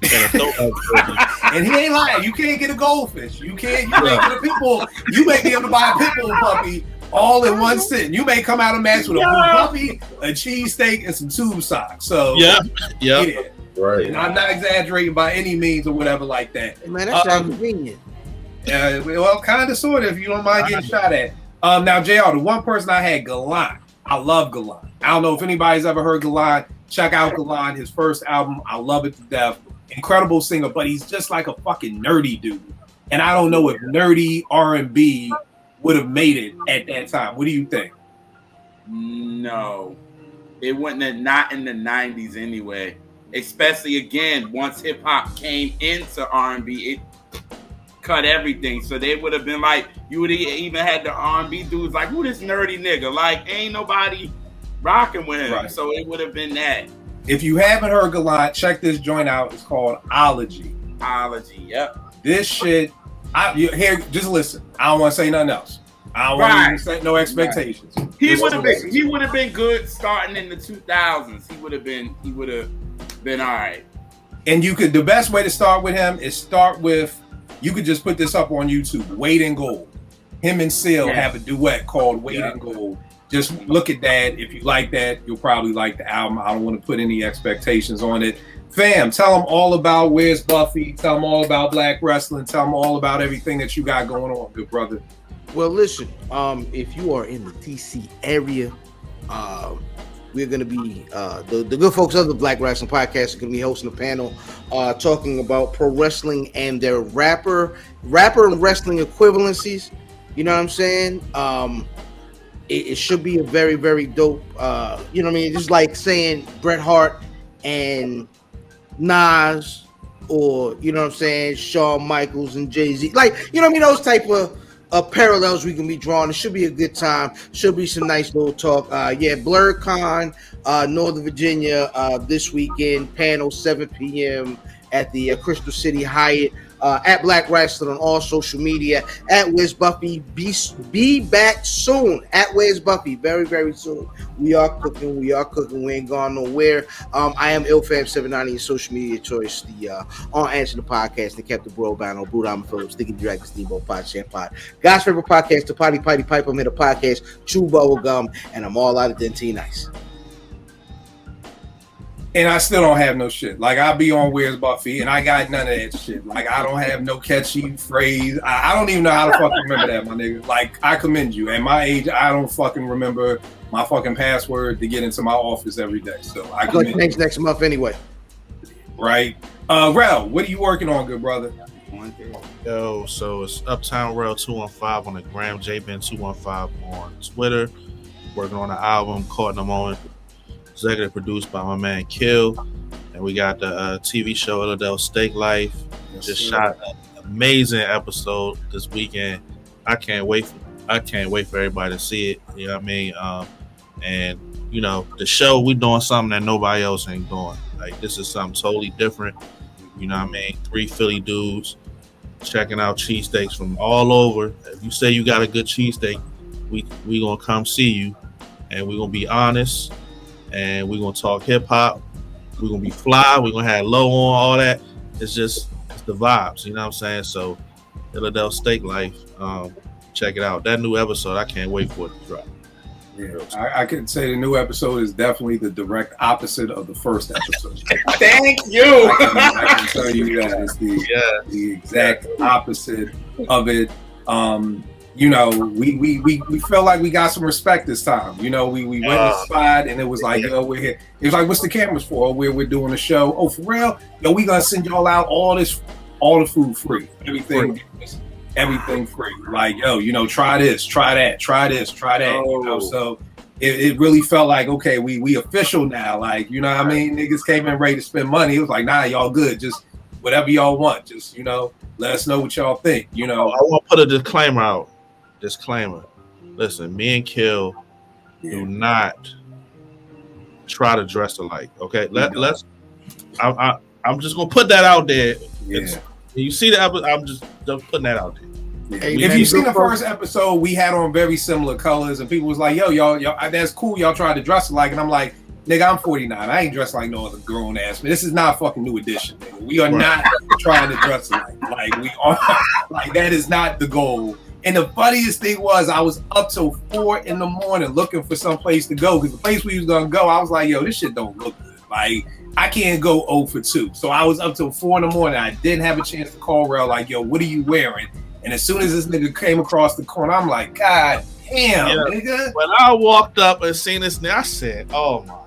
and a throwback. And he ain't lying. You can't get a goldfish. You can't. You may get a pitbull. You may be able to buy a pitbull puppy all in one sitting. You may come out of Max with a blue puppy, a cheesesteak, and some tube socks. So yeah. Right. And I'm not exaggerating by any means or whatever like that. Man, that's convenient. Well, kind of, sort of, if you don't mind getting shot at. Now, JR, the one person I had, Galan. I love Galan. I don't know if anybody's ever heard Galan. Check out Galan, his first album. I love it to death. Incredible singer, but he's just like a fucking nerdy dude. And I don't know if nerdy R&B would have made it at that time. What do you think? No. It wouldn't have, not in the 90s anyway. Especially, again, once hip-hop came into R&B, cut everything. So they would have been like, you would have even had the R&B dudes like, who this nerdy nigga? Like, ain't nobody rocking with him. Right. So it would have been that. If you haven't heard Gallant, check this joint out. It's called Ology. Ology, yep. This shit, here, just listen. I don't want to say nothing else. I don't want to set no expectations. Right. He would have been good starting in the 2000s. He would have been all right. And the best way to start with him is start with, you could just put this up on YouTube, Weight in Gold. Him and Seal have a duet called Weight in Gold. Just look at that. If you like that, you'll probably like the album. I don't want to put any expectations on it. Fam, tell them all about Where's Buffy. Tell them all about Black Wrestling. Tell them all about everything that you got going on, good brother. Well, listen, if you are in the DC area, we're going to be, the good folks of the Black Wrestling Podcast are going to be hosting a panel talking about pro wrestling and their rapper and wrestling equivalencies. You know what I'm saying? It should be a very, very dope, you know what I mean? Just like saying Bret Hart and Nas, or, you know what I'm saying, Shawn Michaels and Jay-Z. Like, you know what I mean? Those type of parallels we can be drawn. It should be a good time. Should be some nice little talk. BlurCon, Northern Virginia, this weekend, panel 7 p.m. at the Crystal City Hyatt. At Black Wrestling on all social media, at Where's Buffy. Be back soon. At Where's Buffy, very, very soon. We are cooking. We ain't gone nowhere. I am IlFam790 in social media choice. The On Answer the Podcast, and kept the bro bound on Blue Diamond Phillips, Sticky Dragon, Steamboat Pod, Champ Pod. God's favorite podcast, the Potty Pipe. I'm here to podcast, Chew Bubble Gum, and I'm all out of Dentine Ice. And I still don't have no shit. Like, I be on Where's Buffy, and I got none of that shit. Like, I don't have no catchy phrase. I don't even know how to fucking remember that, my nigga. Like, I commend you. At my age, I don't fucking remember my fucking password to get into my office every day. So I commend you. Next month anyway. Right. Rel, what are you working on, good brother? Yo, so it's Uptown Rel 215 on the gram, JBen215 on Twitter. Working on an album called In the Moment. Executive produced by my man Kill, and we got the TV show Illadelph Steak Life. Just shot an amazing episode this weekend. I can't wait for everybody to see it. You know what I mean? And you know, the show, we doing something that nobody else ain't doing. Like, this is something totally different. You know what I mean? 3 Philly dudes checking out cheesesteaks from all over. If you say you got a good cheesesteak, we gonna come see you, and we gonna be honest. And we're going to talk hip-hop. We're going to be fly. We're going to have low on, all that. It's the vibes, you know what I'm saying? So, Illadelph Steak Life, check it out. That new episode, I can't wait for it to drop. Yeah, I can say the new episode is definitely the direct opposite of the first episode. Thank you. I can tell you that it's the exact opposite of it. You know, we felt like we got some respect this time. You know, we went in the spot, and it was like, yo, we're here. It was like, what's the cameras for? We're doing a show. Oh, for real? Yo, we gonna send y'all out all the food free. Everything free. Like, yo, you know, try this, try that, try this, try that. You know, so it really felt like, okay, we official now. Like, you know what I mean? Niggas came in ready to spend money. It was like, nah, y'all good. Just whatever y'all want. Just, you know, let us know what y'all think. You know, I want to put a disclaimer out. Listen, me and Kill do not try to dress alike. Okay, let's. I'm just gonna put that out there. Yeah. You see the episode? I'm just putting that out there. Hey, if you see the first episode, we had on very similar colors, and people was like, "Yo, y'all, that's cool. Y'all tried to dress alike," and I'm like, "Nigga, I'm 49. I ain't dressed like no other grown ass man. This is not fucking New Edition. Nigga. We are not trying to dress alike. Like, we are. Like, that is not the goal." And the funniest thing was, I was up till 4 a.m. looking for some place to go, because the place we was gonna go, I was like, yo, this shit don't look good. Like, I can't go 0 for 2. So I was up till 4 a.m. I didn't have a chance to call Rel, like, yo, what are you wearing? And as soon as this nigga came across the corner, I'm like, God damn, nigga. When I walked up and seen this nigga, I said, oh my God.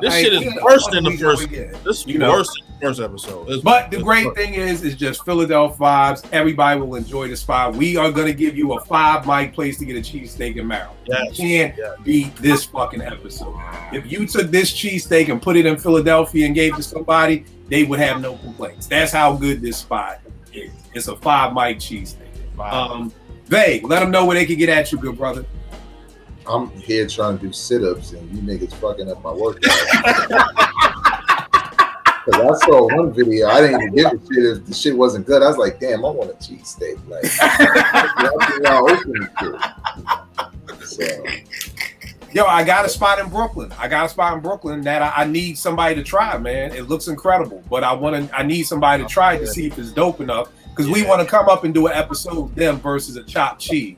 This shit is worse than the first. This is worse than the first episode. But the great thing is just Philadelphia vibes. Everybody will enjoy the spot. We are going to give you a 5-mic place to get a cheesesteak in Maryland. You can't beat this fucking episode. If you took this cheesesteak and put it in Philadelphia and gave it to somebody, they would have no complaints. That's how good this spot is. It's a 5 mic cheesesteak. Wow. Vay, let them know where they can get at you, good brother. I'm here trying to do sit-ups and you niggas fucking up my workout. Because I saw one video, I didn't even give a shit if the shit wasn't good. I was like, damn, I want a cheesesteak. Like, so. Yo, I got a spot in Brooklyn. That I need somebody to try, man. It looks incredible, but I need somebody to try it to see if it's dope enough. Because we want to come up and do an episode of them versus a chopped cheese.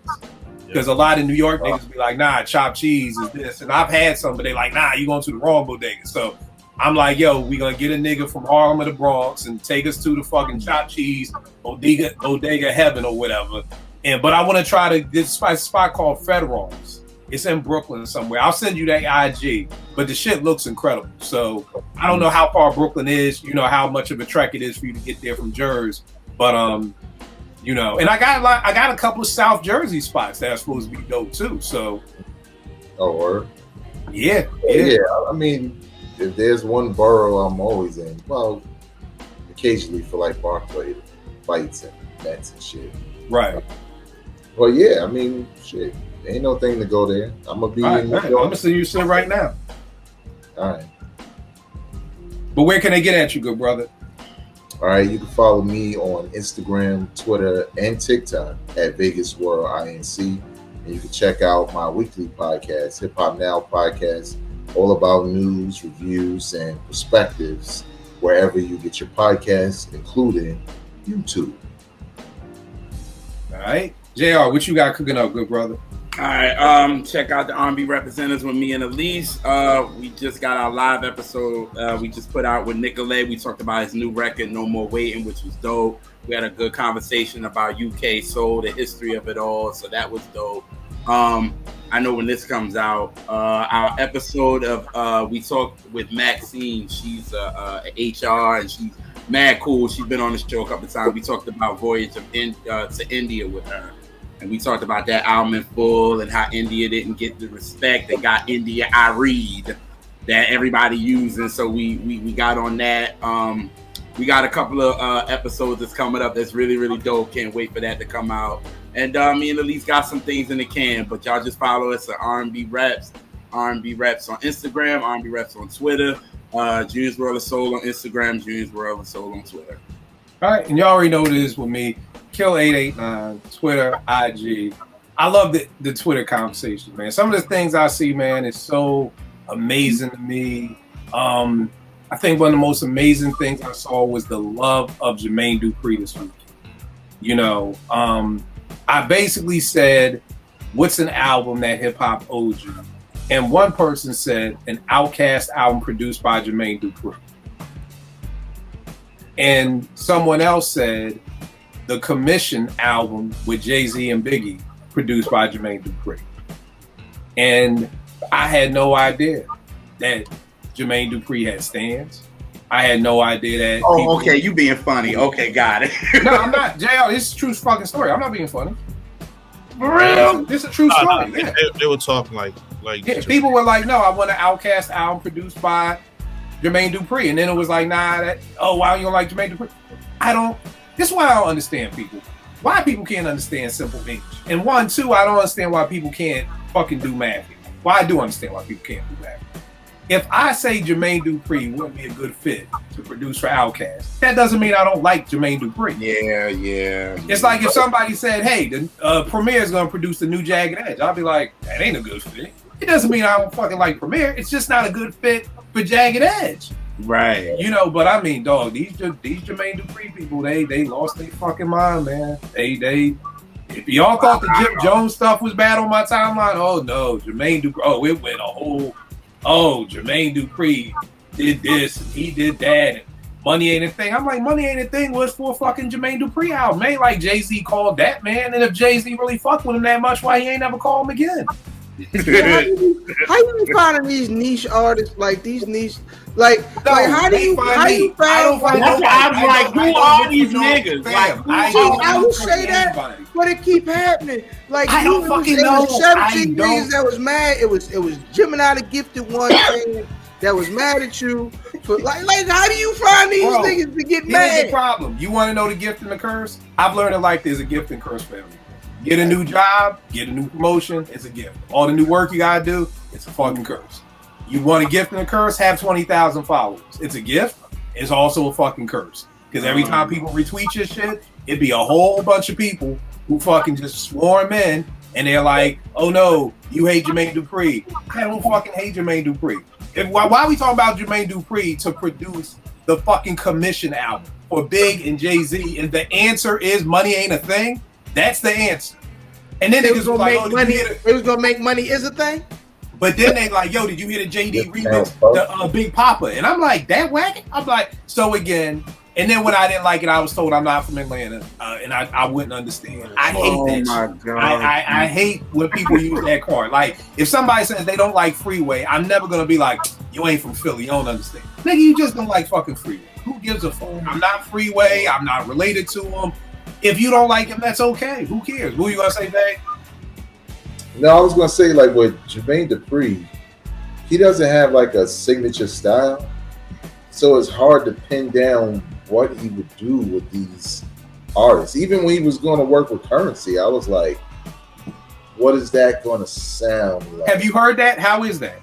Because a lot of New York niggas be like, nah, chopped cheese is this. And I've had some, but they like, nah, you going to the wrong bodega. So I'm like, yo, we gonna get a nigga from Harlem or the Bronx and take us to the fucking chopped cheese bodega heaven or whatever. But I want to try this spot called Federals. It's in Brooklyn somewhere. I'll send you that IG, but the shit looks incredible. So I don't know how far Brooklyn is, you know, how much of a trek it is for you to get there from Jersey. But you know, and I got a couple of South Jersey spots that are supposed to be dope too. So or yeah. I mean, if there's one borough I'm always in, well, occasionally for like Barclay fights and bets and shit. Right. Well, yeah, I mean, shit. Ain't no thing to go there. I'm gonna be in I'm gonna send you some right now. All right. But where can they get at you, good brother? All right, you can follow me on Instagram, Twitter, and TikTok at Vegas World INC. And you can check out my weekly podcast, Hip Hop Now Podcast, all about news, reviews, and perspectives wherever you get your podcasts, including YouTube. All right. JR, what you got cooking up, good brother? All right, check out the R&B Representatives with me and Elise. We just got our live episode. We just put out with Nicolay. We talked about his new record, No More Waiting, which was dope. We had a good conversation about UK soul, the history of it all. So that was dope. I know when this comes out, our episode of we talked with Maxine. She's a HR and she's mad cool. She's been on the show a couple of times. We talked about Voyage to India with her. And we talked about that album in full and how India didn't get the respect that got India I read that everybody using. So we got on that. We got a couple of episodes that's coming up that's really, really dope. Can't wait for that to come out. And me and Elise got some things in the can, but y'all just follow us at R&B Reps on Instagram, R&B Reps on Twitter, Junior's World of Soul on Instagram, Junior's World of Soul on Twitter. All right, and y'all already know what it is with me. Kill889, Twitter, IG. I love the Twitter conversation, man. Some of the things I see, man, is so amazing to me. I think one of the most amazing things I saw was the love of Jermaine Dupri this week. You know, I basically said, what's an album that hip hop owes you? And one person said, an Outkast album produced by Jermaine Dupri. And someone else said, the Commission album with Jay-Z and Biggie produced by Jermaine Dupri. And I had no idea that Jermaine Dupri had stands. I had no idea that. Oh, okay, you being funny. Okay, got it. No, I'm not. JL, this is a true fucking story. I'm not being funny. For real? This is a true story. Yeah. They were talking like Yeah, people were like, no, I want an Outkast album produced by Jermaine Dupri. And then it was like, nah, why you don't like Jermaine Dupri? This is why I don't understand people. Why people can't understand simple English. And one, two, I don't understand why people can't fucking do math. Well, I do understand why people can't do math. If I say Jermaine Dupri wouldn't be a good fit to produce for Outkast, that doesn't mean I don't like Jermaine Dupri. Yeah. It's like if somebody said, hey, the Premier is going to produce the new Jagged Edge. I'll be like, that ain't a good fit. It doesn't mean I don't fucking like Premier. It's just not a good fit for Jagged Edge. Right. You know, but I mean, dog, these Jermaine Dupri people, they lost their fucking mind, man. They if y'all thought the Jim Jones stuff was bad on my timeline, oh no, Jermaine Dupri, it went a whole, Jermaine Dupri did this and he did that and Money Ain't a Thing. I'm like, Money Ain't a Thing was for a fucking Jermaine Dupri album. Ain't like Jay-Z called that, man. And if Jay-Z really fucked with him that much, why he ain't never called him again? How you finding these niche artists how do you find? That's why I'm like, who are these niggas? Like, I will say that, but it keep happening. Like, I don't fucking know. 17 niggas that was mad. It was Gemini the Gifted one saying that was mad at you for like how do you find these niggas to get mad? Here's the problem. You want to know the gift and the curse? I've learned in life there's a gift and curse for everything. Get a new job, get a new promotion, it's a gift. All the new work you gotta do, it's a fucking curse. You want a gift and a curse? Have 20,000 followers. It's a gift. It's also a fucking curse. Because every time people retweet your shit, it'd be a whole bunch of people who fucking just swarm in, and they're like, "Oh no, you hate Jermaine Dupri." I don't fucking hate Jermaine Dupri. Why are we talking about Jermaine Dupri to produce the fucking commission album for Big and Jay-Z? And the answer is money ain't a thing. That's the answer. And then they was like, "Oh, money. It was gonna make money is a thing." But then they like, "Yo, did you hear the JD remix, the Big Papa?" And I'm like, "That whack?" I'm like, so again. And then when I didn't like it, I was told I'm not from Atlanta, and I wouldn't understand. I hate that shit. I hate when people use that card. Like, if somebody says they don't like Freeway, I'm never going to be like, you ain't from Philly, you don't understand. Nigga, you just don't like fucking Freeway. Who gives a fuck? I'm not Freeway. I'm not related to him. If you don't like him, that's okay. Who cares? Who you going to say, Vay? No, I was going to say, like, with Jermaine Dupri, he doesn't have, like, a signature style. So it's hard to pin down what he would do with these artists. Even when he was going to work with Currency, I was like, what is that going to sound like? Have you heard that? How is that?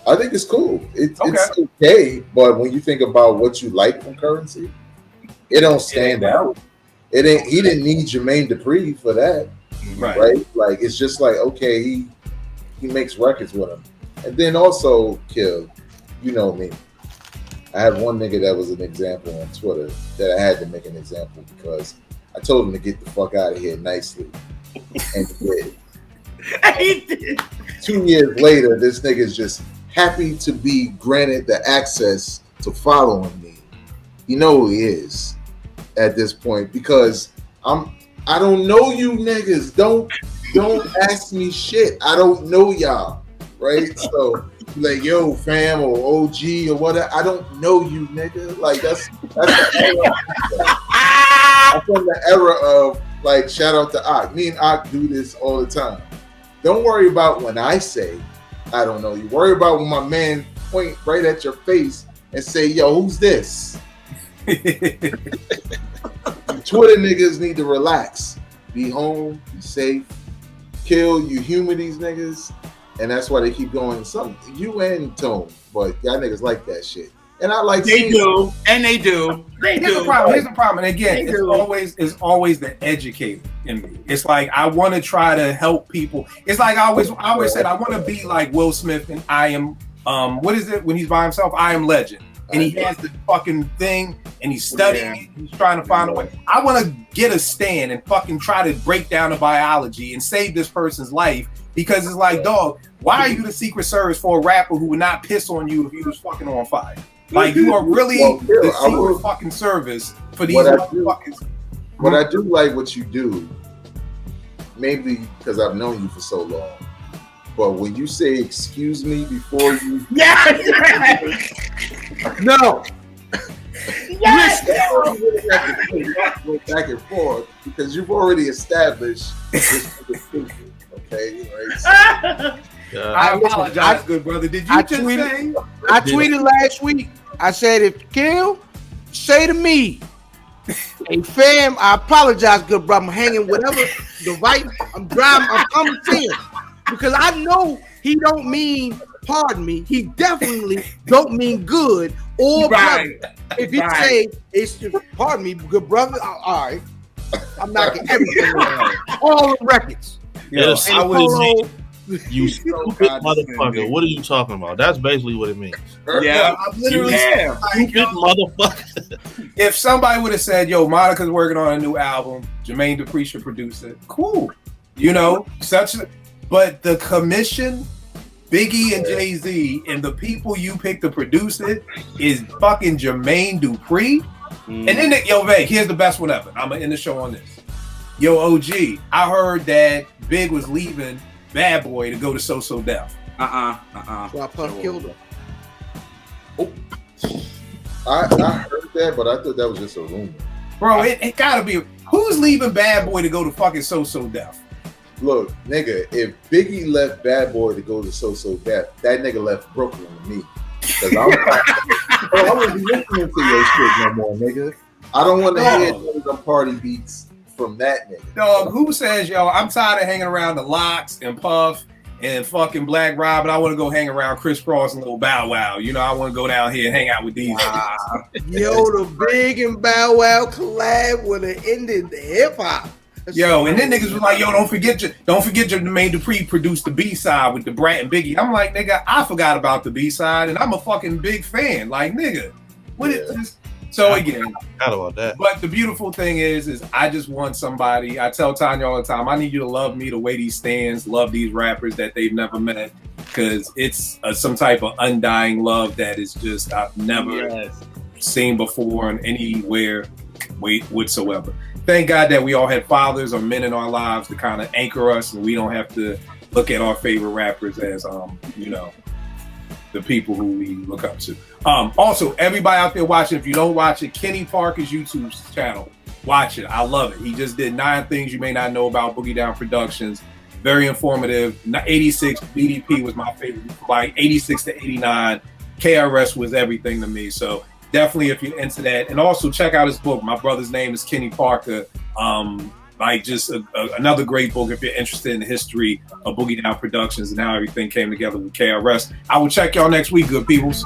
I think it's cool. It's okay, but when you think about what you like from Currency, it don't stand out. It ain't. He didn't need Jermaine Dupri for that, right? Like, it's just like, okay, he makes records with him. And then also, Kill, you know me. I had one nigga that was an example on Twitter that I had to make an example because I told him to get the fuck out of here nicely. And he did. 2 years later, this nigga's just happy to be granted the access to following me. You know who he is at this point because I don't know you niggas. Don't ask me shit. I don't know y'all. Right? So like, yo, fam or OG or whatever. I don't know you, nigga. Like that's the era. That's from the era of like, shout out to Ak. Me and Ak do this all the time. Don't worry about when I say I don't know you. Worry about when my man point right at your face and say, yo, who's this? Twitter niggas need to relax. Be home, be safe. Kill, you humor these niggas. And that's why they keep going. Some you and Tone, but y'all niggas like that shit. And I like they do. Here's the problem. And again, it's always the educator in me. It's like I want to try to help people. It's like I always said I want to be like Will Smith and I am what is it when he's by himself? I Am Legend. And he has the fucking thing and he's studying it, he's trying to find a way. I want to get a stand and fucking try to break down the biology and save this person's life. Because it's like, dog, why are you the Secret Service for a rapper who would not piss on you if he was fucking on fire? Like, you are really the Secret fucking Service for these motherfuckers. What I do like what you do, maybe because I've known you for so long, but when you say excuse me before you... No! Yes! Go back and forth because you've already established this distinction. Okay, right? I apologize, good brother. Did you just say? I tweeted last week. I said, if Kill, say to me, hey fam, I apologize, good brother. I'm hanging whatever device I'm driving. I'm coming to you because I know he don't mean pardon me. He definitely don't mean good or brother. If he say it's pardon me, good brother. All right, I'm knocking everything around. All the records. You stupid motherfucker. What are you talking about? That's basically what it means. Yeah, I'm literally saying, stupid motherfucker. If somebody would have said, yo, Monica's working on a new album, Jermaine Dupri should produce it, cool. You know, but the commission, Biggie and Jay-Z, and the people you pick to produce it is fucking Jermaine Dupri. And then, yo, Vay, here's the best one ever. I'm going to end the show on this. Yo, OG, I heard that Big was leaving Bad Boy to go to So Def. So I Puff killed him. Oh. I heard that, but I thought that was just a rumor. Bro, it gotta be. Who's leaving Bad Boy to go to fucking So Def? Look, nigga, if Biggie left Bad Boy to go to So Def, that nigga left Brooklyn to me. Because I wouldn't be listening to your shit no more, nigga. I don't want to hear them party beats from that nigga. Dog, who says, yo, I'm tired of hanging around the Locks and Puff and fucking Black Rob, and I want to go hang around Chris Cross and Lil Bow Wow. You know, I want to go down here and hang out with these. Yo, the Big and Bow Wow collab would have ended the hip hop. Yo, and then niggas was like, yo, don't forget Jermaine Dupri produced the B-side with the Brat and Biggie. I'm like, nigga, I forgot about the B-side, and I'm a fucking big fan. Like, nigga, what is this? So again, I forgot about that. But the beautiful thing is I just want somebody. I tell Tanya all the time, I need you to love me the way these stands love these rappers that they've never met, because it's some type of undying love that is just I've never seen before in anywhere whatsoever. Thank God that we all had fathers or men in our lives to kind of anchor us, and we don't have to look at our favorite rappers as you know, the people who we look up to. Also, everybody out there watching, if you don't watch it, Kenny Parker's YouTube channel, watch it. I love it. He just did 9 things you may not know about Boogie Down Productions. Very informative. 86 BDP was my favorite. Like 86 to 89, KRS was everything to me. So definitely, if you're into that, and also check out his book. My brother's name is Kenny Parker. Like just another great book if you're interested in the history of Boogie Down Productions and how everything came together with KRS. I will check y'all next week, good peoples.